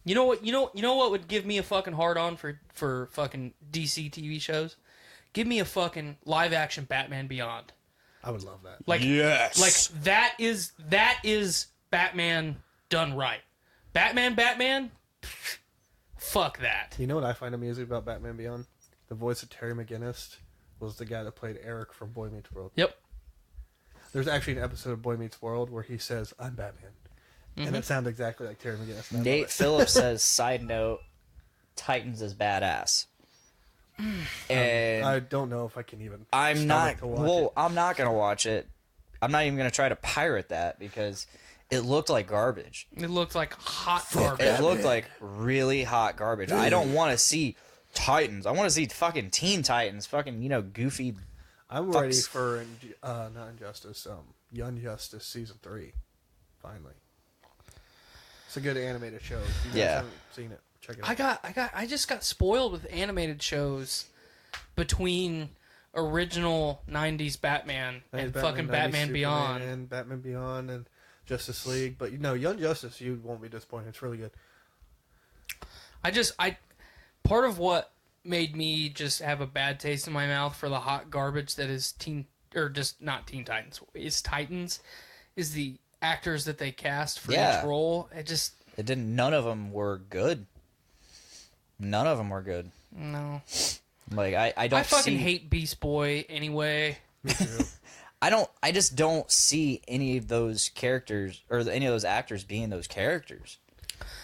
You know what? You know what would give me a fucking hard on for fucking DC TV shows? Give me a fucking live action Batman Beyond. I would love that. Like Yes. Like that is Batman done right. Batman. Fuck that. You know what I find amusing about Batman Beyond? The voice of Terry McGinnis was the guy that played Eric from Boy Meets World. Yep. There's actually an episode of Boy Meets World where he says, "I'm Batman," and it sounds exactly like Terry McGinnis. and I love Nate it. Phillips says, side note, Titans is badass. And I don't know if I can even. I'm stomach not. to watch Well, it. I'm not gonna watch it. I'm not even gonna try to pirate that because it looked like garbage. It looked like hot garbage. It looked like really hot garbage. I don't want to see Titans. I want to see fucking Teen Titans. Fucking goofy. I'm fucks. ready for not Injustice. Young Justice season 3. Finally, it's a good animated show. If you guys Yeah. haven't seen it, check it out. I just got spoiled with animated shows between original 90s Batman and fucking 90s Batman Beyond. Superman, Batman Beyond, and Justice League. But Young Justice, you won't be disappointed. It's really good. Part of what made me just have a bad taste in my mouth for the hot garbage that is not Teen Titans, is Titans, is the actors that they cast for Yeah. each role. None of them were good. None of them were good. No. Like I don't. I fucking see, hate Beast Boy anyway. Me too. I just don't see any of those characters or any of those actors being those characters.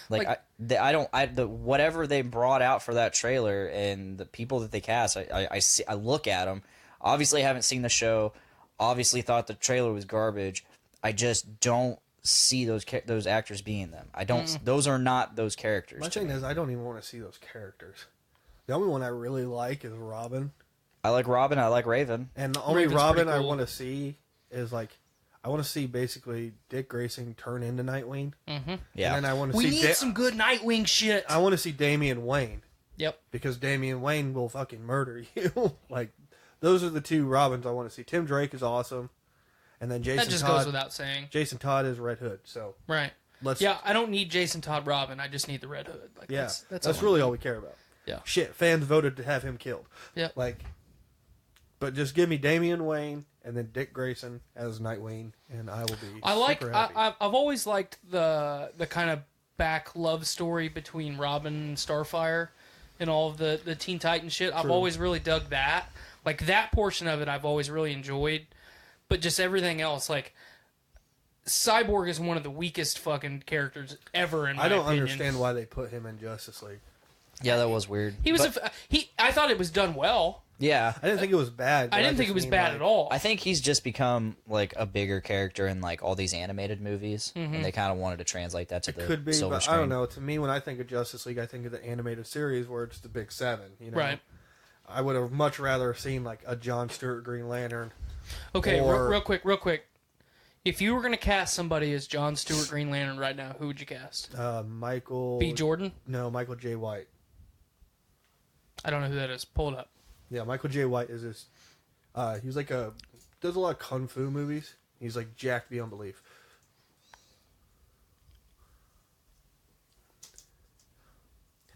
Whatever they brought out for that trailer and the people that they cast, I look at them. Obviously, I haven't seen the show. Obviously, thought the trailer was garbage. I just don't see those actors being them. I don't. Those are not those characters. My thing is, I don't even want to see those characters. The only one I really like is Robin. I like Robin. I like Raven. And the only Raven's Robin pretty I cool. want to see is I want to see basically Dick Grayson turn into Nightwing. Yeah. And then I want to We see need some good Nightwing shit. I want to see Damian Wayne Yep. because Damian Wayne will fucking murder you. Those are the two Robins I want to see. Tim Drake is awesome, and then Jason That just Todd. goes without saying. Jason Todd is Red Hood. So Right. let's I don't need Jason Todd Robin. I just need the Red Hood. that's really all we care about. Yeah. Shit, fans voted to have him killed. Yeah. But just give me Damian Wayne and then Dick Grayson as Nightwing, and I will be. super happy. I've always liked the kind of back love story between Robin and Starfire and all of the Teen Titans shit. I've True. always really dug that. That portion of it I've always really enjoyed. But just everything else, Cyborg is one of the weakest fucking characters ever in my I don't opinion. understand why they put him in Justice League. Yeah, that was weird. He was But- I thought it was done well. Yeah. I didn't think it was bad. I didn't think it was bad at all. I think he's just become a bigger character in all these animated movies, and they kind of wanted to translate that to It the could be, silver but screen. I don't know. To me, when I think of Justice League, I think of the animated series where it's the big seven. Right. I would have much rather seen a Jon Stewart Green Lantern. Okay, Or- real quick. If you were going to cast somebody as Jon Stewart Green Lantern right now, who would you cast? Michael B. Jordan? No, Michael J. White. I don't know who that is. Pull it up. Yeah, Michael J. White is this. He's does a lot of kung fu movies. He's jacked beyond belief.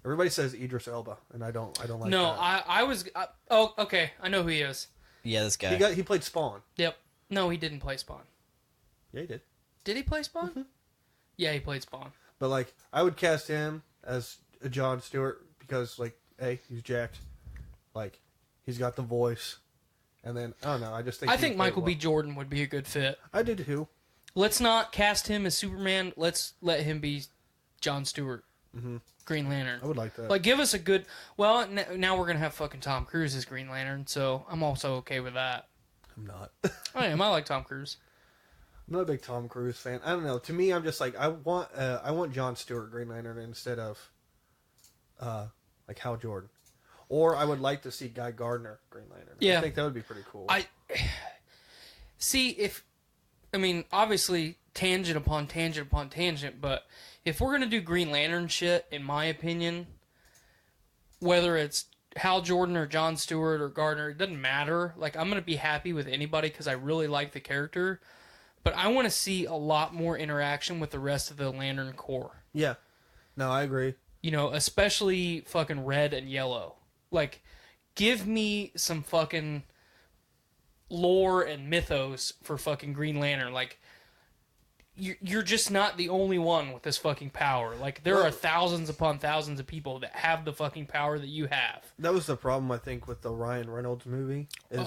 Everybody says Idris Elba, and I don't like No, that. I was... oh, okay. I know who he is. Yeah, this guy. He played Spawn. Yep. No, he didn't play Spawn. Yeah, he did. Did he play Spawn? Mm-hmm. Yeah, he played Spawn. But I would cast him as a Jon Stewart because hey, he's jacked. He's got the voice. And then I don't know, I just think I he think played Michael B. well. Jordan would be a good fit. I did too. Let's not cast him as Superman. Let's let him be Jon Stewart, Green Lantern. I would like that. Give us a good... Well, now we're going to have fucking Tom Cruise as Green Lantern, so I'm also okay with that. I'm not. I am. I like Tom Cruise. I'm not a big Tom Cruise fan. I don't know. To me, I'm just I want Jon Stewart Green Lantern instead of Hal Jordan. Or I would like to see Guy Gardner Green Lantern. Yeah. I think that would be pretty cool. Obviously, tangent upon tangent upon tangent, but if we're going to do Green Lantern shit, in my opinion, whether it's Hal Jordan or Jon Stewart or Gardner, it doesn't matter. I'm going to be happy with anybody because I really like the character, but I want to see a lot more interaction with the rest of the Lantern Corps. Yeah. No, I agree. Especially fucking Red and Yellow. Give me some fucking lore and mythos for fucking Green Lantern. You're just not the only one with this fucking power. There are thousands upon thousands of people that have the fucking power that you have. That was the problem, I think, with the Ryan Reynolds movie. Is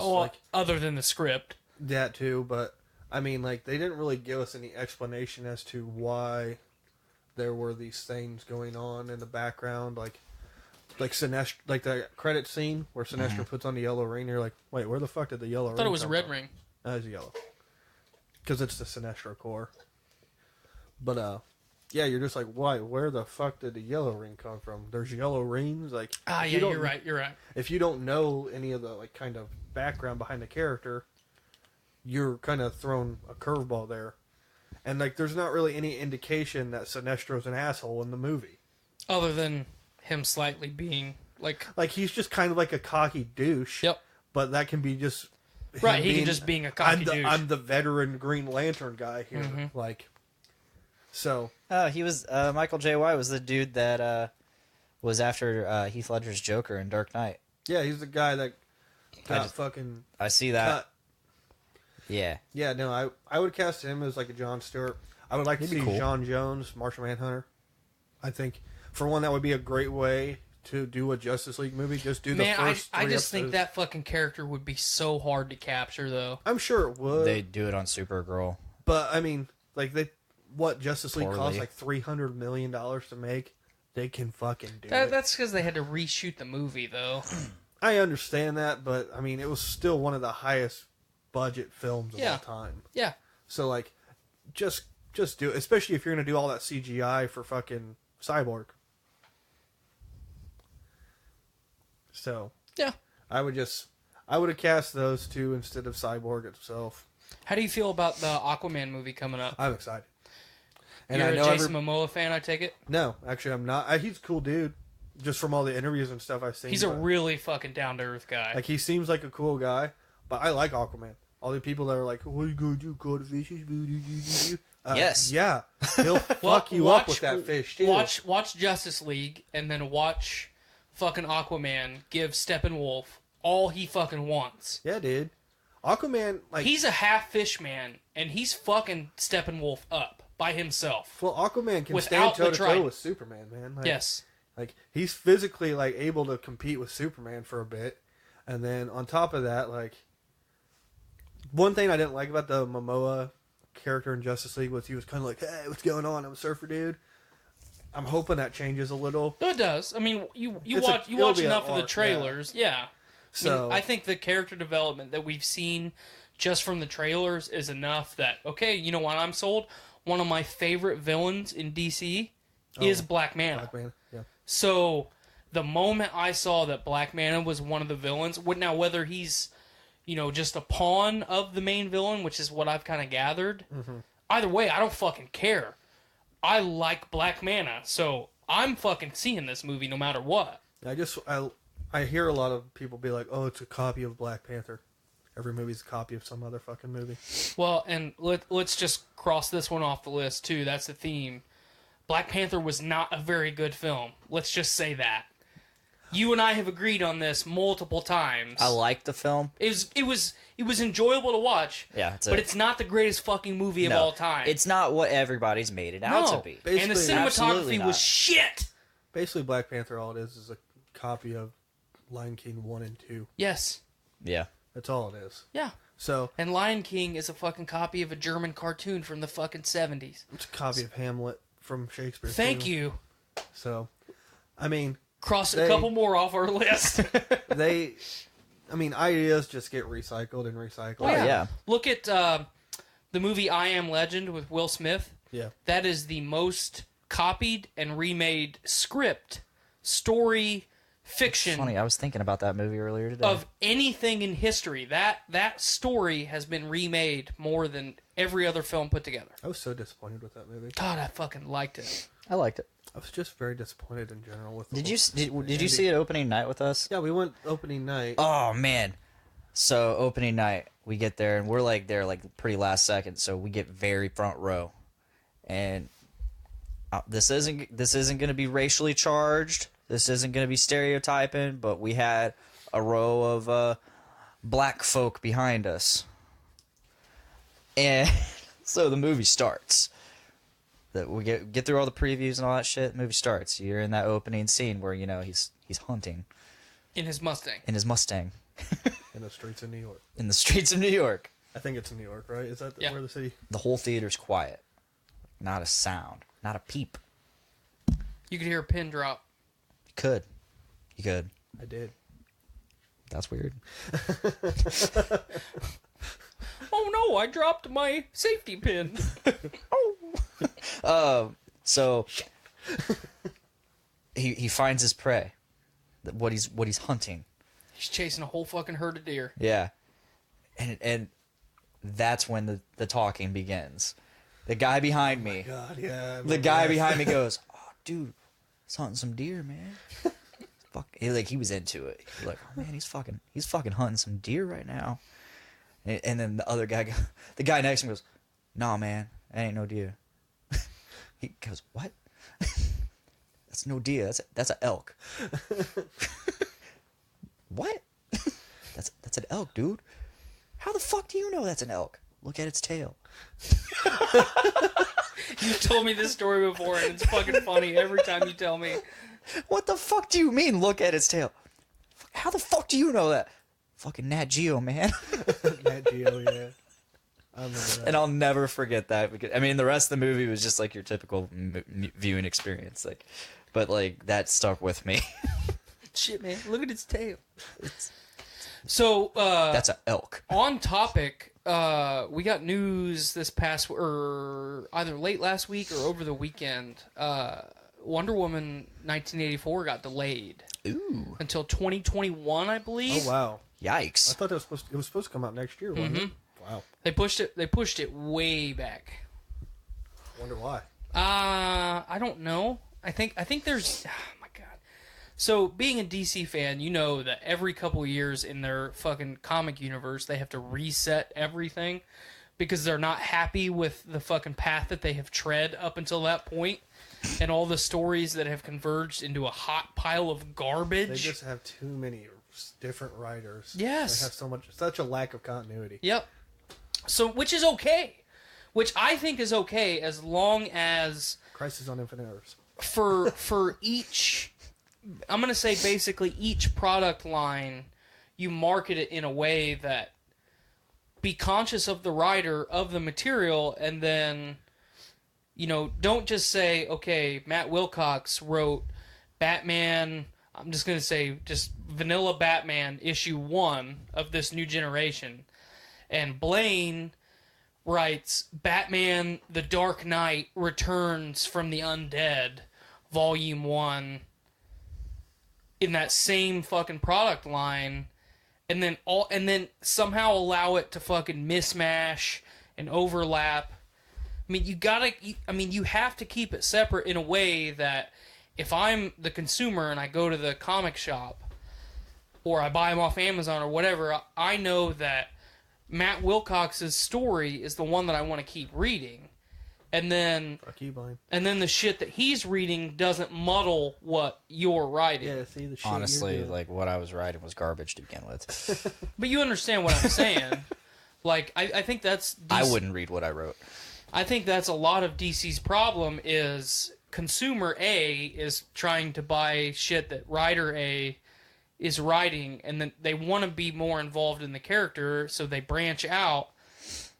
Other than the script. that too, but they didn't really give us any explanation as to why there were these things going on in the background. like Sinestro, like the credit scene where Sinestro puts on the yellow ring. You're like, wait, where the fuck did the yellow ring? I thought it was a come red from? ring. No, it's yellow. Because it's the Sinestro core. But yeah, you're just like, why? Where the fuck did the yellow ring come from? There's yellow rings, like. Ah, yeah, you're right. You're right. If you don't know any of the like kind of background behind the character, you're kind of thrown a curveball there, and like there's not really any indication that Sinestro's an asshole in the movie. Other than him slightly being like he's just kind of like a cocky douche. Yep. But that can be just right. He can just being a cocky douche. I'm the veteran Green Lantern guy here. Like, so. He was Michael J. White was the dude that was after Heath Ledger's Joker in Dark Knight. Yeah, he's the guy that got fucking. I see that. Cut. Yeah. Yeah, no, I would cast him as like a Jon Stewart. I would like to see John Jones, Martian Manhunter. I think for one that would be a great way to do a Justice League movie. Just do the first I three just think episodes. that fucking character would be so hard to capture, though. I'm sure it would. They do it on Supergirl. But I mean, like what Justice League Poorly. cost like $300 million to make. They can fucking do it. That's because they had to reshoot the movie, though. I understand that, but I mean, it was still one of the highest budget films of all time. Yeah. So like, just do it, especially if you're gonna do all that CGI for fucking Cyborg. So Yeah. I would have cast those two instead of Cyborg itself. How do you feel about the Aquaman movie coming up? I'm excited. And You're I know a Jason Momoa fan, I take it? No, actually, I'm not. He's a cool dude, just from all the interviews and stuff I've seen. He's a really fucking down-to-earth guy. like he seems like a cool guy, but I like Aquaman. All the people that are like, "What are you gonna do? Caught a fish? Yes. Yeah, he'll Well, fuck you up with that fish too. Watch Justice League, and then watch fucking Aquaman give Steppenwolf all he fucking wants. Yeah, dude. Aquaman, like He's a half fish man, and he's fucking Steppenwolf up by himself. well, Aquaman can without stand the toe to toe trident. with Superman, man. Like, Yes. like he's physically like able to compete with Superman for a bit, and then on top of that, like one thing I didn't like about the Momoa character in Justice League was he was kind of like, "Hey, what's going on? I'm a surfer dude." I'm hoping that changes a little. No, it does. I mean, you It's watch it'll watch be an enough of the arc, trailers, yeah. So I think the character development that we've seen just from the trailers is enough that, okay, you know what, I'm sold. One of my favorite villains in DC is Black Manta. Black Man, yeah. So the moment I saw that Black Manta was one of the villains, now whether he's, just a pawn of the main villain, which is what I've kind of gathered, either way, I don't fucking care. I like Black Manta, so I'm fucking seeing this movie no matter what. I hear a lot of people be like, "Oh, it's a copy of Black Panther." Every movie's a copy of some other fucking movie. Well, and let's just cross this one off the list, too. That's the theme. Black Panther was not a very good film. Let's just say that. You and I have agreed on this multiple times. I liked the film. It was enjoyable to watch. Yeah, it's not the greatest fucking movie of all time. It's not what everybody's made it out to be. And the Basically, cinematography not. was shit. Basically, Black Panther, all it is a copy of Lion King 1 and 2. Yes. Yeah. That's all it is. Yeah. So And Lion King is a fucking copy of a German cartoon from the fucking 70s. it's a copy of Hamlet from Shakespeare. Thank too. you. So, I mean, Cross a They- couple more off our list. ideas just get recycled and recycled. Oh, yeah. Look at the movie I Am Legend with Will Smith. Yeah. That is the most copied and remade script, story, fiction Funny, I was thinking about that movie earlier today. of anything in history. That story has been remade more than every other film put together. I was so disappointed with that movie. God, I fucking liked it. I liked it. I was just very disappointed in general with. Did you see it opening night with us? Yeah, we went opening night. Oh man. So opening night, we get there and we're like there like pretty last second, so we get very front row. And this isn't going to be racially charged. This isn't going to be stereotyping, but we had a row of black folk behind us. And so the movie starts. That we get through all the previews and all that shit. The movie starts. You're in that opening scene where he's hunting In his Mustang. in his Mustang In the streets of New York. in the streets of New York. I think it's in New York, right? Is that Yeah. where the city? The whole theater's quiet. Not a sound. Not a peep. You could hear a pin drop. You could. You could. I did. That's weird. Oh no, I dropped my safety pin. So he finds his prey. What he's hunting. He's chasing a whole fucking herd of deer. Yeah. And that's when the talking begins. The guy behind me. God, yeah. The guy behind me goes, "Oh, dude, he's hunting some deer, man." Fuck, he was into it. He's like, "Oh man, he's fucking hunting some deer right now." And then the other guy, the guy next to him goes, "Nah, man, that ain't no deer." He goes, "What?" "That's no deer. That's an elk." "What?" That's an elk, dude." "How the fuck do you know that's an elk?" "Look at its tail." You told me this story before, and it's fucking funny every time you tell me. "What the fuck do you mean, look at its tail?" "How the fuck do you know that?" "Fucking Nat Geo, man." Nat Geo, yeah. I remember that. And I'll never forget that, because I mean the rest of the movie was just like your typical viewing experience, like, but like that stuck with me. Shit, man, look at its tail. So That's an elk. on topic, we got news this past, or either late last week or over the weekend. Wonder Woman 1984 got delayed Ooh, until 2021, I believe. Oh, wow. I yikes! thought it was supposed to come out next year, wasn't it? Wow. They pushed it way back. Wonder why. I don't know. I think there's. Oh my god. So being a DC fan, you know that every couple of years in their fucking comic universe, they have to reset everything because they're not happy with the fucking path that they have tread up until that point, and all the stories that have converged into a hot pile of garbage. They just have too many different writers. Yes. They have such a lack of continuity. Yep. So, which is okay. Which I think is okay as long as Crisis on Infinite Earths. for each, I'm going to say basically each product line, you market it in a way that be conscious of the writer, of the material, and then, you know, don't just say, okay, Matt Wilcox wrote Batman, I'm just going to say just vanilla Batman issue 1 of this new generation. And Blaine writes Batman The Dark Knight Returns from the Undead, Volume 1, in that same fucking product line, and then somehow allow it to fucking mismatch and overlap. I mean, you have to keep it separate in a way that if I'm the consumer and I go to the comic shop or I buy them off Amazon or whatever, I know that Matt Wilcox's story is the one that I want to keep reading. And then Fuck you, Blaine. and then the shit that he's reading doesn't muddle what you're writing. Yeah, see the shit Honestly, you're doing. like what I was writing was garbage to begin with. But you understand what I'm saying. Like, I think that's I wouldn't read what I wrote. I think that's a lot of DC's problem is consumer A is trying to buy shit that writer A is writing, and then they want to be more involved in the character, so they branch out,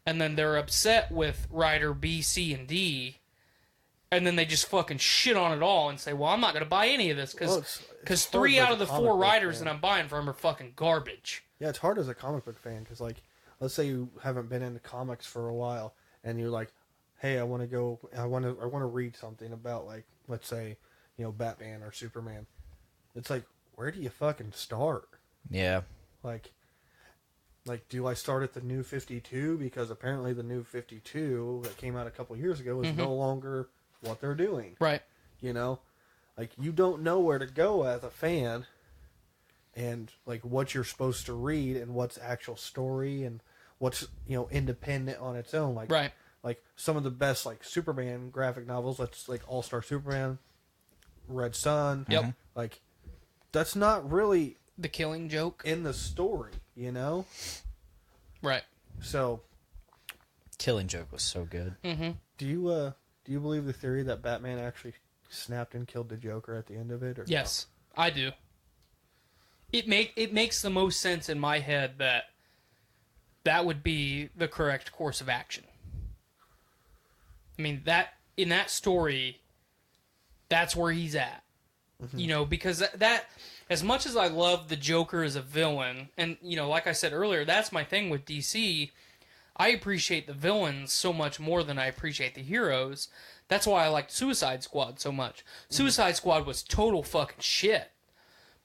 and then they're upset with writer B, C, and D, and then they just fucking shit on it all and say, well, I'm not going to buy any of this Well, because it's 3 hard out as of a the comic 4 book writers fan. that I'm buying from are fucking garbage. Yeah, it's hard as a comic book fan because, like, let's say you haven't been into comics for a while, and you're like, "Hey, I want to read something about, like, let's say, you know, Batman or Superman." It's like, where do you fucking start? Yeah. Like, do I start at the New 52 because apparently the New 52 that came out a couple years ago is no longer what they're doing? Right. You know, like you don't know where to go as a fan, and like what you're supposed to read and what's actual story and what's, you know, independent on its own. Like, Right. like some of the best like Superman graphic novels. That's like All Star Superman, Red Sun. Yep. Like that's not really The Killing Joke. in the story, you know. Right. So, Killing Joke was so good. do you believe the theory that Batman actually snapped and killed the Joker at the end of it? Or Yes, I do. It makes the most sense in my head that would be the correct course of action. I mean, that in that story, that's where he's at. You know, because that as much as I love the Joker as a villain, and, you know, like I said earlier, that's my thing with DC. I appreciate the villains so much more than I appreciate the heroes. That's why I liked Suicide Squad so much. Suicide Squad was total fucking shit.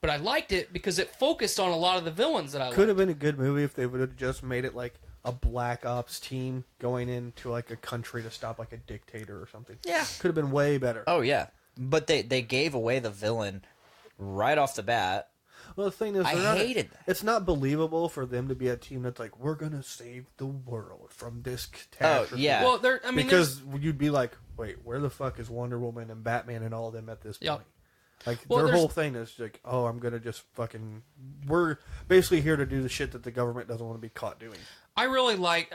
But I liked it because it focused on a lot of the villains that I liked. Could have been a good movie if they would have just made it like a black ops team going into like a country to stop like a dictator or something. Yeah. Could have been way better. Oh, yeah. But they gave away the villain right off the bat. Well, the thing is, I hated that. It's not believable for them to be a team that's like, we're going to save the world from this catastrophe. Oh, yeah. Well, because you'd be like, wait, where the fuck is Wonder Woman and Batman and all of them at this point? Yep. Like, Well, their whole thing is like, oh, I'm going to just fucking... We're basically here to do the shit that the government doesn't want to be caught doing. I really like...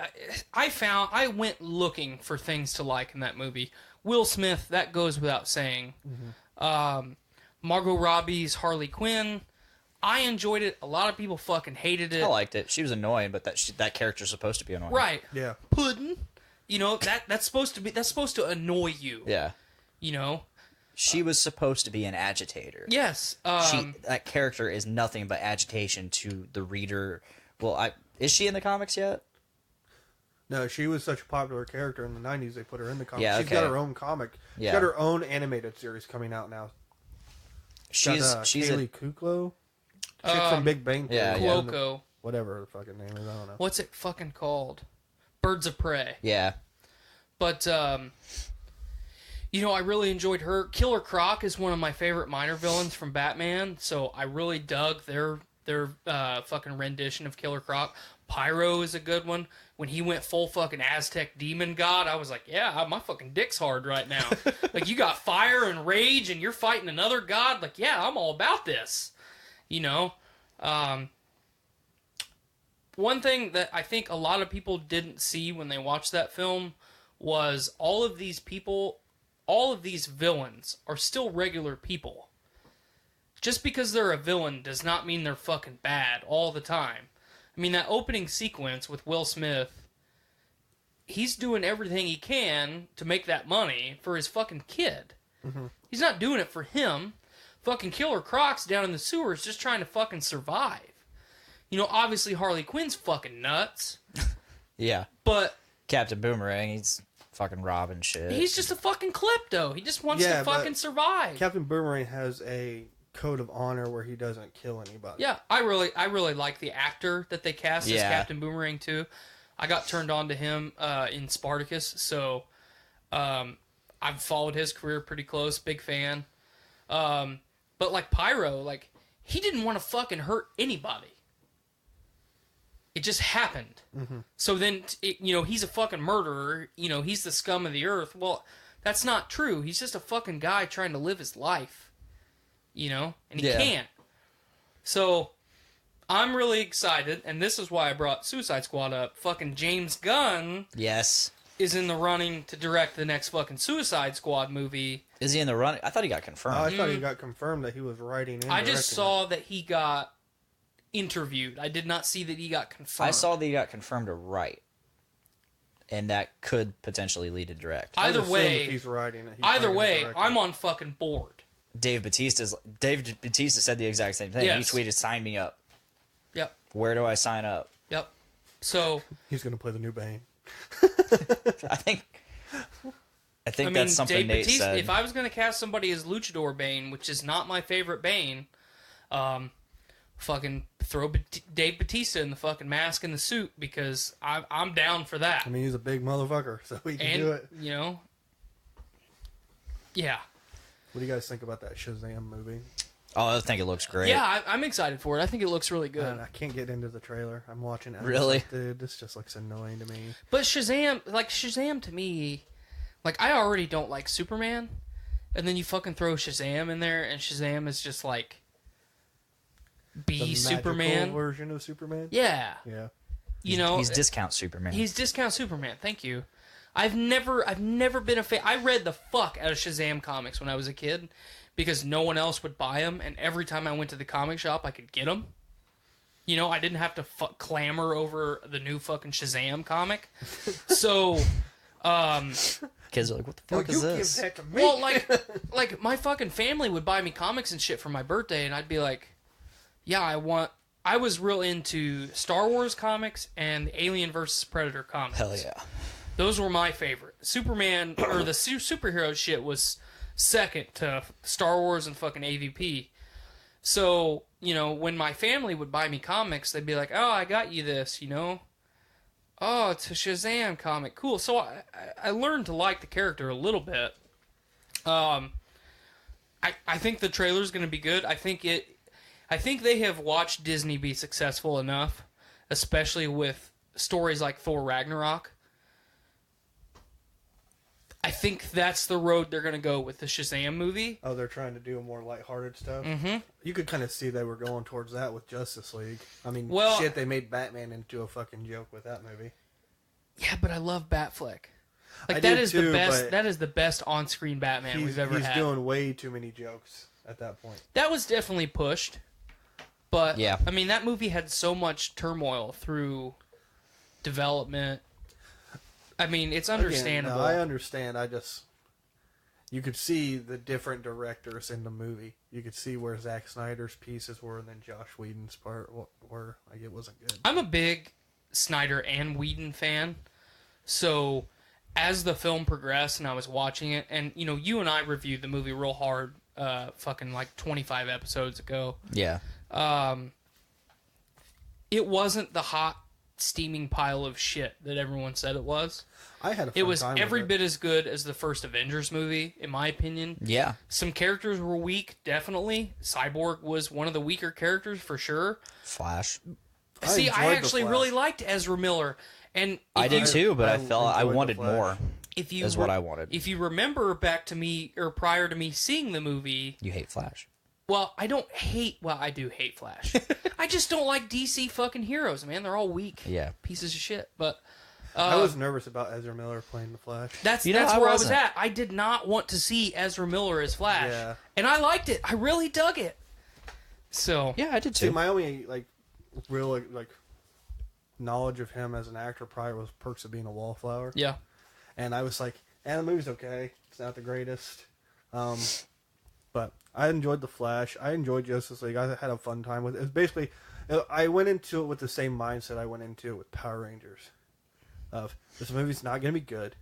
I went looking for things to like in that movie. Will Smith, that goes without saying. Margot Robbie's Harley Quinn, I enjoyed it. A lot of people fucking hated it. I liked it. She was annoying, but that character's supposed to be annoying. Right. Yeah. Puddin'. You know, that's supposed to annoy you. Yeah. You know? She was supposed to be an agitator. Yes. That character is nothing but agitation to the reader. Well, is she in the comics yet? No, she was such a popular character in the 90s, they put her in the comics. Yeah, She's got her own comic. Yeah. She's got her own animated series coming out now. She's Kaylee Kuko? Chick from Big Bang Theory. Yeah, Cuoco. Whatever her fucking name is, I don't know. What's it fucking called? Birds of Prey. Yeah. But, you know, I really enjoyed her. Killer Croc is one of my favorite minor villains from Batman, so I really dug their fucking rendition of Killer Croc. Pyro is a good one. When he went full fucking Aztec demon god, I was like, yeah, my fucking dick's hard right now. Like, you got fire and rage and you're fighting another god. Like, yeah, I'm all about this. You know? One thing that I think a lot of people didn't see when they watched that film was all of these villains are still regular people. Just because they're a villain does not mean they're fucking bad all the time. I mean, that opening sequence with Will Smith, he's doing everything he can to make that money for his fucking kid. Mm-hmm. He's not doing it for him. Fucking Killer Croc's down in the sewers just trying to fucking survive. You know, obviously Harley Quinn's fucking nuts. Yeah. But Captain Boomerang, he's fucking robbing shit. he's just a fucking klepto. He just wants to fucking survive. Captain Boomerang has a code of honor where he doesn't kill anybody. Yeah, I really like the actor that they cast as Captain Boomerang too. I got turned on to him in Spartacus, so I've followed his career pretty close. Big fan. But like Pyro, like he didn't want to fucking hurt anybody. It just happened. Mm-hmm. So then, you know, he's a fucking murderer. You know, he's the scum of the earth. Well, that's not true. He's just a fucking guy trying to live his life. You know? And he can't. So, I'm really excited, and this is why I brought Suicide Squad up. Fucking James Gunn Yes. is in the running to direct the next fucking Suicide Squad movie. Is he in the running? I thought he got confirmed. I thought he got confirmed that he was writing and I just directing saw that he got interviewed. I did not see that he got confirmed. I saw that he got confirmed to write. And that could potentially lead to direct. I'd Either assume way, if he's writing it, he's either writing way, and directing. I'm on fucking board. Dave Bautista said the exact same thing. Yes. He tweeted, "Sign me up." Yep. Where do I sign up? Yep. So He's going to play the new Bane. I think I mean, that's something Dave Nate Bautista, said. if I was going to cast somebody as Luchador Bane, which is not my favorite Bane, fucking throw Dave Bautista in the fucking mask and the suit because I'm down for that. I mean, he's a big motherfucker, so he can And, do it. you know, yeah. What do you guys think about that Shazam movie? Oh, I think it looks great. Yeah, I'm excited for it. I think it looks really good. I can't get into the trailer. I'm watching it. I'm Really? just like, dude, this just looks annoying to me. But Shazam to me, like, I already don't like Superman, and then you fucking throw Shazam in there, and Shazam is just like The Superman magical version of Superman? Yeah, Yeah. you know, He's discount Superman. He's discount Superman. Thank you. I've never been a fan. I read the fuck out of Shazam comics when I was a kid because no one else would buy them, and every time I went to the comic shop, I could get them. You know, I didn't have to clamor over the new fucking Shazam comic. So, Kids are like, what the Oh, fuck you is this? give that to me. Well, like my fucking family would buy me comics and shit for my birthday, and I'd be like, yeah, I was real into Star Wars comics and the Alien vs. Predator comics. Hell yeah. Those were my favorite. Superman, or the superhero shit was second to Star Wars and fucking AVP. So, you know, when my family would buy me comics, they'd be like, oh, I got you this, you know? Oh, it's a Shazam comic. Cool. So I learned to like the character a little bit. I think the trailer's going to be good. I think they have watched Disney be successful enough, especially with stories like Thor Ragnarok. I think that's the road they're going to go with the Shazam movie. Oh, they're trying to do more lighthearted stuff? Mm-hmm. You could kind of see they were going towards that with Justice League. I mean, shit, they made Batman into a fucking joke with that movie. Yeah, but I love Batfleck. Like, I that do is too, the best. but That is the best on-screen Batman we've ever had. He's doing way too many jokes at that point. That was definitely pushed. But, Yeah. I mean, that movie had so much turmoil through development. I mean, it's understandable. Again, no, I understand. You could see the different directors in the movie. You could see where Zack Snyder's pieces were, and then Josh Whedon's part were. Like, it wasn't good. I'm a big Snyder and Whedon fan. So, as the film progressed and I was watching it, and, you know, you and I reviewed the movie real hard fucking like 25 episodes ago. Yeah. It wasn't the hot, steaming pile of shit that everyone said it was. I had a fun It was time every with bit as good as the first Avengers movie, in my opinion. Yeah. Some characters were weak, definitely. Cyborg was one of the weaker characters, for sure. Flash. See, I enjoyed the actually Flash. really liked Ezra Miller. And I did too, but I felt I enjoyed the wanted Flash. more. if you Is what I wanted. If you remember back to me, or prior to me seeing the movie, You hate Flash. well, I do hate Flash. I just don't like DC fucking heroes, man. They're all weak. Yeah. Pieces of shit. But I was nervous about Ezra Miller playing the Flash. That's You know, I where I was wasn't. at. I did not want to see Ezra Miller as Flash. Yeah. And I liked it. I really dug it. So, Yeah, I did See, too. my only real knowledge of him as an actor prior was Perks of Being a Wallflower. yeah. And I was like, the movie's okay. It's not the greatest. But I enjoyed The Flash. I enjoyed Justice League. I had a fun time with it. It was basically, I went into it with the same mindset I went into it with Power Rangers. Of, this movie's not going to be good,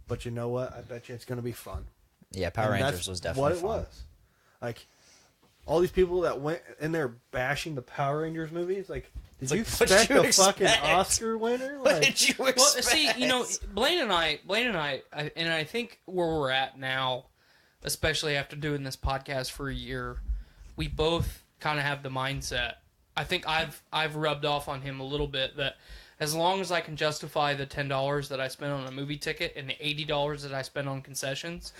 but you know what? I bet you it's going to be fun. Yeah, Power And Rangers that's was definitely what it fun. was. Like, all these people that went in there bashing the Power Rangers movies, like, did you what'd expect you a fucking expect? Oscar winner? What Like, did you expect? Well, see, you know, Blaine and I, and I think where we're at now, especially after doing this podcast for a year, we both kind of have the mindset. I think I've rubbed off on him a little bit that as long as I can justify the $10 that I spent on a movie ticket and the $80 that I spent on concessions,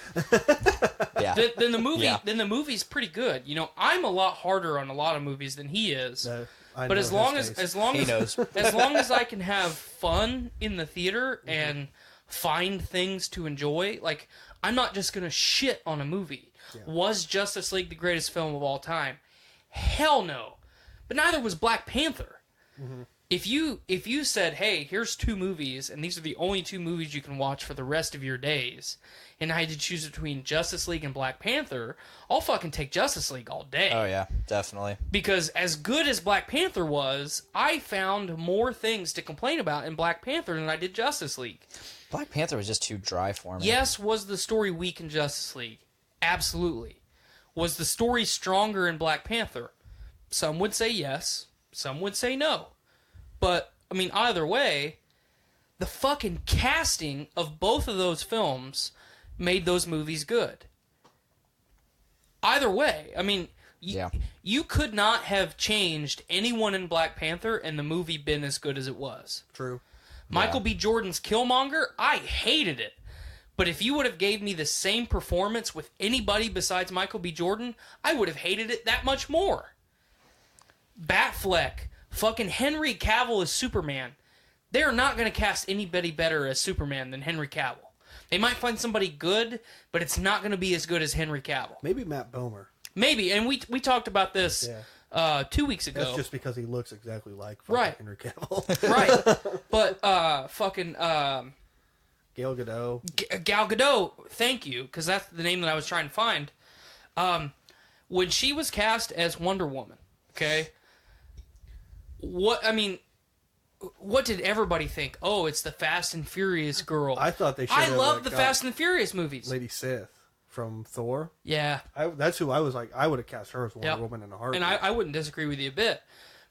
Yeah. then the Yeah. movie's pretty good. You know, I'm a lot harder on a lot of movies than he is. I But know as long his as taste. as long He as knows. as long as I can have fun in the theater and find things to enjoy, like I'm not just gonna shit on a movie. Was Justice League the greatest film of all time? Hell no. But neither was Black Panther. If you said, hey, here's two movies, and these are the only two movies you can watch for the rest of your days, and I had to choose between Justice League and Black Panther, I'll fucking take Justice League all day. Oh yeah, definitely. Because as good as Black Panther was, I found more things to complain about in Black Panther than I did Justice League. Black Panther was just too dry for me. Yes, was the story weak in Justice League? Absolutely. Was the story stronger in Black Panther? Some would say yes, some would say no. But, I mean, either way, the fucking casting of both of those films made those movies good. Either way, I mean, you could not have changed anyone in Black Panther and the movie been as good as it was. True. Michael B. Jordan's Killmonger, I hated it. But if you would have gave me the same performance with anybody besides Michael B. Jordan, I would have hated it that much more. Batfleck, fucking Henry Cavill as Superman. They're not going to cast anybody better as Superman than Henry Cavill. They might find somebody good, but it's not going to be as good as Henry Cavill. Maybe Matt Bomer. Maybe, and we talked about this 2 weeks ago. That's just because he looks exactly like Right. Henry Cavill. Right. But Gal Gadot. Gal Gadot, thank you, because that's the name that I was trying to find. When she was cast as Wonder Woman, okay, what did everybody think? Oh, it's the Fast and Furious girl. I thought they should. I love the Fast and Furious movies. Lady Sith from Thor. Yeah, that's who I was like. I would have cast her as Wonder Woman in a heartbeat. And I wouldn't disagree with you a bit.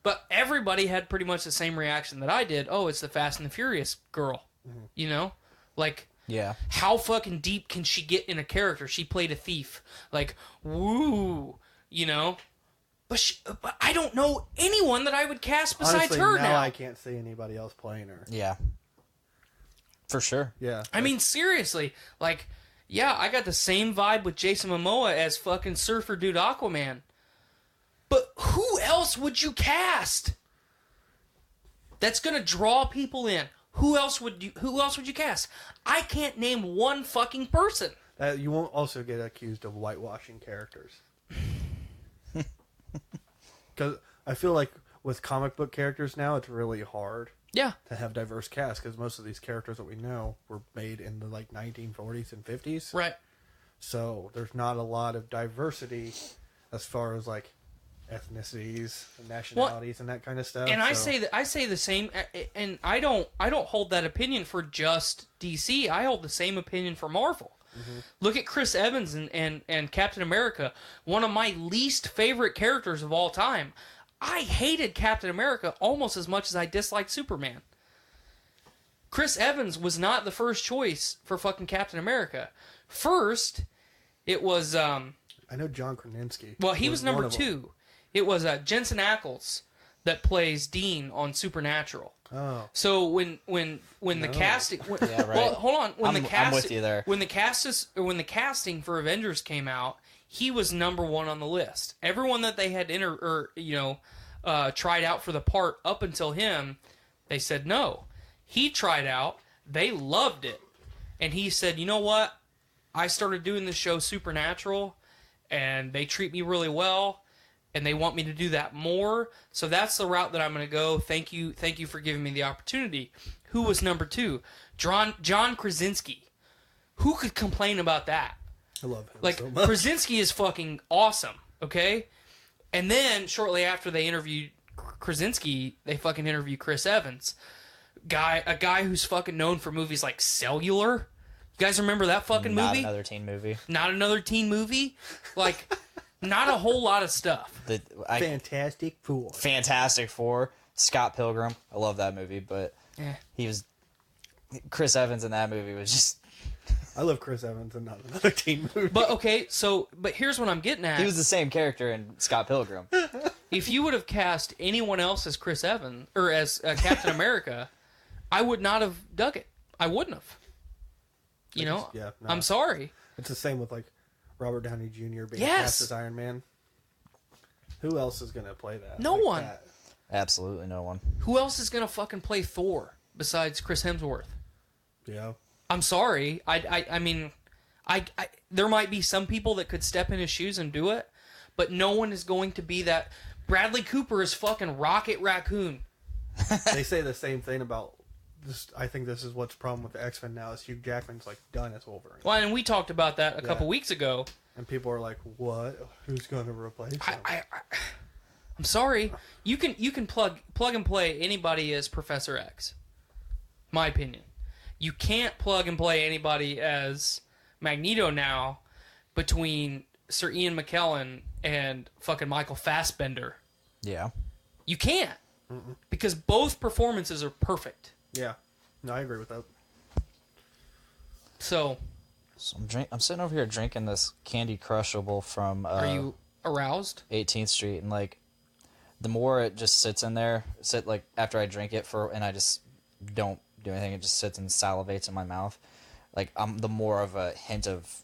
But everybody had pretty much the same reaction that I did. Oh, it's the Fast and the Furious girl. Mm-hmm. You know? Like, yeah. How fucking deep can she get in a character? She played a thief. Like, woo. You know? But I don't know anyone that I would cast besides Honestly, her now. I can't see anybody else playing her. Yeah. For sure. Yeah. I mean, seriously. Like, yeah, I got the same vibe with Jason Momoa as fucking Surfer Dude Aquaman. But who else would you cast that's gonna draw people in? Who else would you cast? I can't name one fucking person. You won't also get accused of whitewashing characters. Because I feel like with comic book characters now, it's really hard. Yeah. To have diverse cast, because most of these characters that we know were made in the 1940s and 50s. Right. So there's not a lot of diversity as far as ethnicities and nationalities and that kind of stuff. And I say the same, and I don't hold that opinion for just DC. I hold the same opinion for Marvel. Mm-hmm. Look at Chris Evans and Captain America, one of my least favorite characters of all time. I hated Captain America almost as much as I disliked Superman. Chris Evans was not the first choice for fucking Captain America. First, it was I know John Krasinski. Well, he was number 2. It was Jensen Ackles that plays Dean on Supernatural. Oh. So when the casting, yeah, right. Well, hold on. I'm with you there. When the casting for Avengers came out, he was number 1 on the list. Everyone that they had tried out for the part up until him, they said no. He tried out. They loved it, and he said, "You know what? I started doing this show Supernatural, and they treat me really well." And they want me to do that more, so that's the route that I'm going to go. Thank you for giving me the opportunity. Who was number 2? John Krasinski. Who could complain about that? I love him so much. Krasinski is fucking awesome, okay? And then, shortly after they interviewed Krasinski, they fucking interviewed Chris Evans. A guy who's fucking known for movies like Cellular. You guys remember that fucking movie? Not another teen movie. Not another teen movie? Not a whole lot of stuff. Fantastic Four. Fantastic Four. Scott Pilgrim. I love that movie, but Chris Evans in that movie was just... I love Chris Evans and not another teen movie. But here's what I'm getting at. He was the same character in Scott Pilgrim. If you would have cast anyone else as Chris Evans, or as Captain America, I would not have dug it. I wouldn't have. I'm sorry. It's the same with Robert Downey Jr. being Yes. cast as Iron Man. Who else is going to play that? No one. That? Absolutely no one. Who else is going to fucking play Thor besides Chris Hemsworth? Yeah. I'm sorry. I mean, there might be some people that could step in his shoes and do it, but no one is going to be that. Bradley Cooper is fucking Rocket Raccoon. They say the same thing about this. I think this is what's the problem with the X-Men now is Hugh Jackman's done as Wolverine. Well, and we talked about that a couple weeks ago. And people are like, "What? Who's going to replace him?" I'm sorry. You can plug and play anybody as Professor X. My opinion. You can't plug and play anybody as Magneto now between Sir Ian McKellen and fucking Michael Fassbender. Yeah. You can't. Because both performances are perfect. Yeah. No, I agree with that. So I'm sitting over here drinking this Candy Crushable from are you aroused? 18th Street, and the more it just sits in there, after I drink it and I just don't do anything, it just sits and salivates in my mouth. The more of a hint of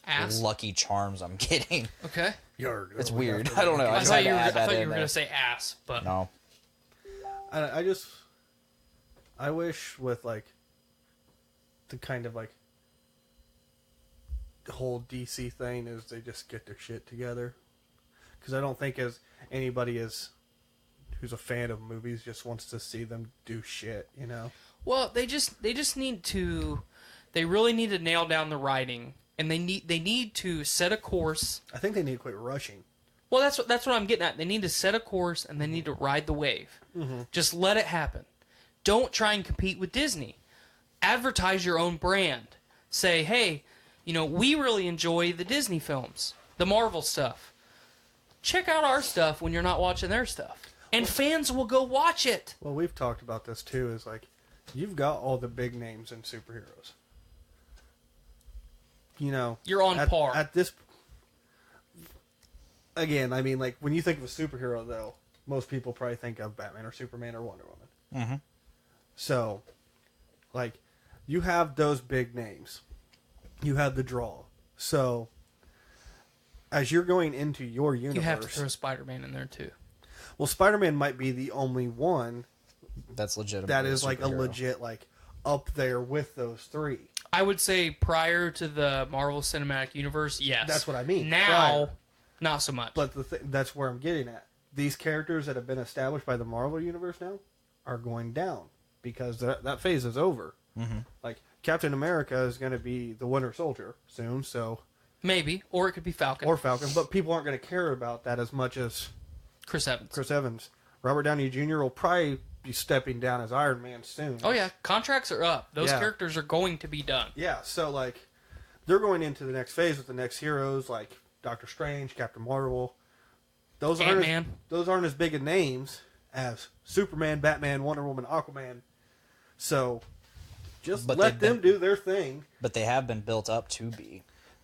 Ass? Lucky Charms I'm getting. Okay. It's weird. I don't know. I thought you were going to say ass, but no. I wish with the kind of the whole DC thing is they just get their shit together, because I don't think as anybody who's a fan of movies just wants to see them do shit, Well, they just need to They really need to nail down the writing, and they need to set a course. I think they need to quit rushing. Well, that's what I'm getting at. They need to set a course, and they need to ride the wave. Mm-hmm. Just let it happen. Don't try and compete with Disney. Advertise your own brand. Say, hey, we really enjoy the Disney films, the Marvel stuff. Check out our stuff when you're not watching their stuff. And fans will go watch it. Well, we've talked about this too, is like, you've got all the big names in superheroes. You're on par. At this, again, I mean, like, when you think of a superhero, though, most people probably think of Batman or Superman or Wonder Woman. Mm-hmm. So, like, you have those big names. You have the draw. So, as you're going into your universe... You have to throw Spider-Man in there, too. Well, Spider-Man might be the only one... That's legitimate. That is, like, a legit, like, up there with those three. I would say prior to the Marvel Cinematic Universe, yes. That's what I mean. Now, prior. Not so much. But that's where I'm getting at. These characters that have been established by the Marvel Universe now are going down because that phase is over. Mm-hmm. Like, Captain America is going to be the Winter Soldier soon, so... Maybe. Or it could be Falcon. Or Falcon, but people aren't going to care about that as much as... Chris Evans. Robert Downey Jr. will probably be stepping down as Iron Man soon. Oh, yeah. Contracts are up. Those characters are going to be done. Yeah, so, like, they're going into the next phase with the next heroes, like Doctor Strange, Captain Marvel. Those aren't as big of names as Superman, Batman, Wonder Woman, Aquaman. So, just let them do their thing. But they have been built up to be.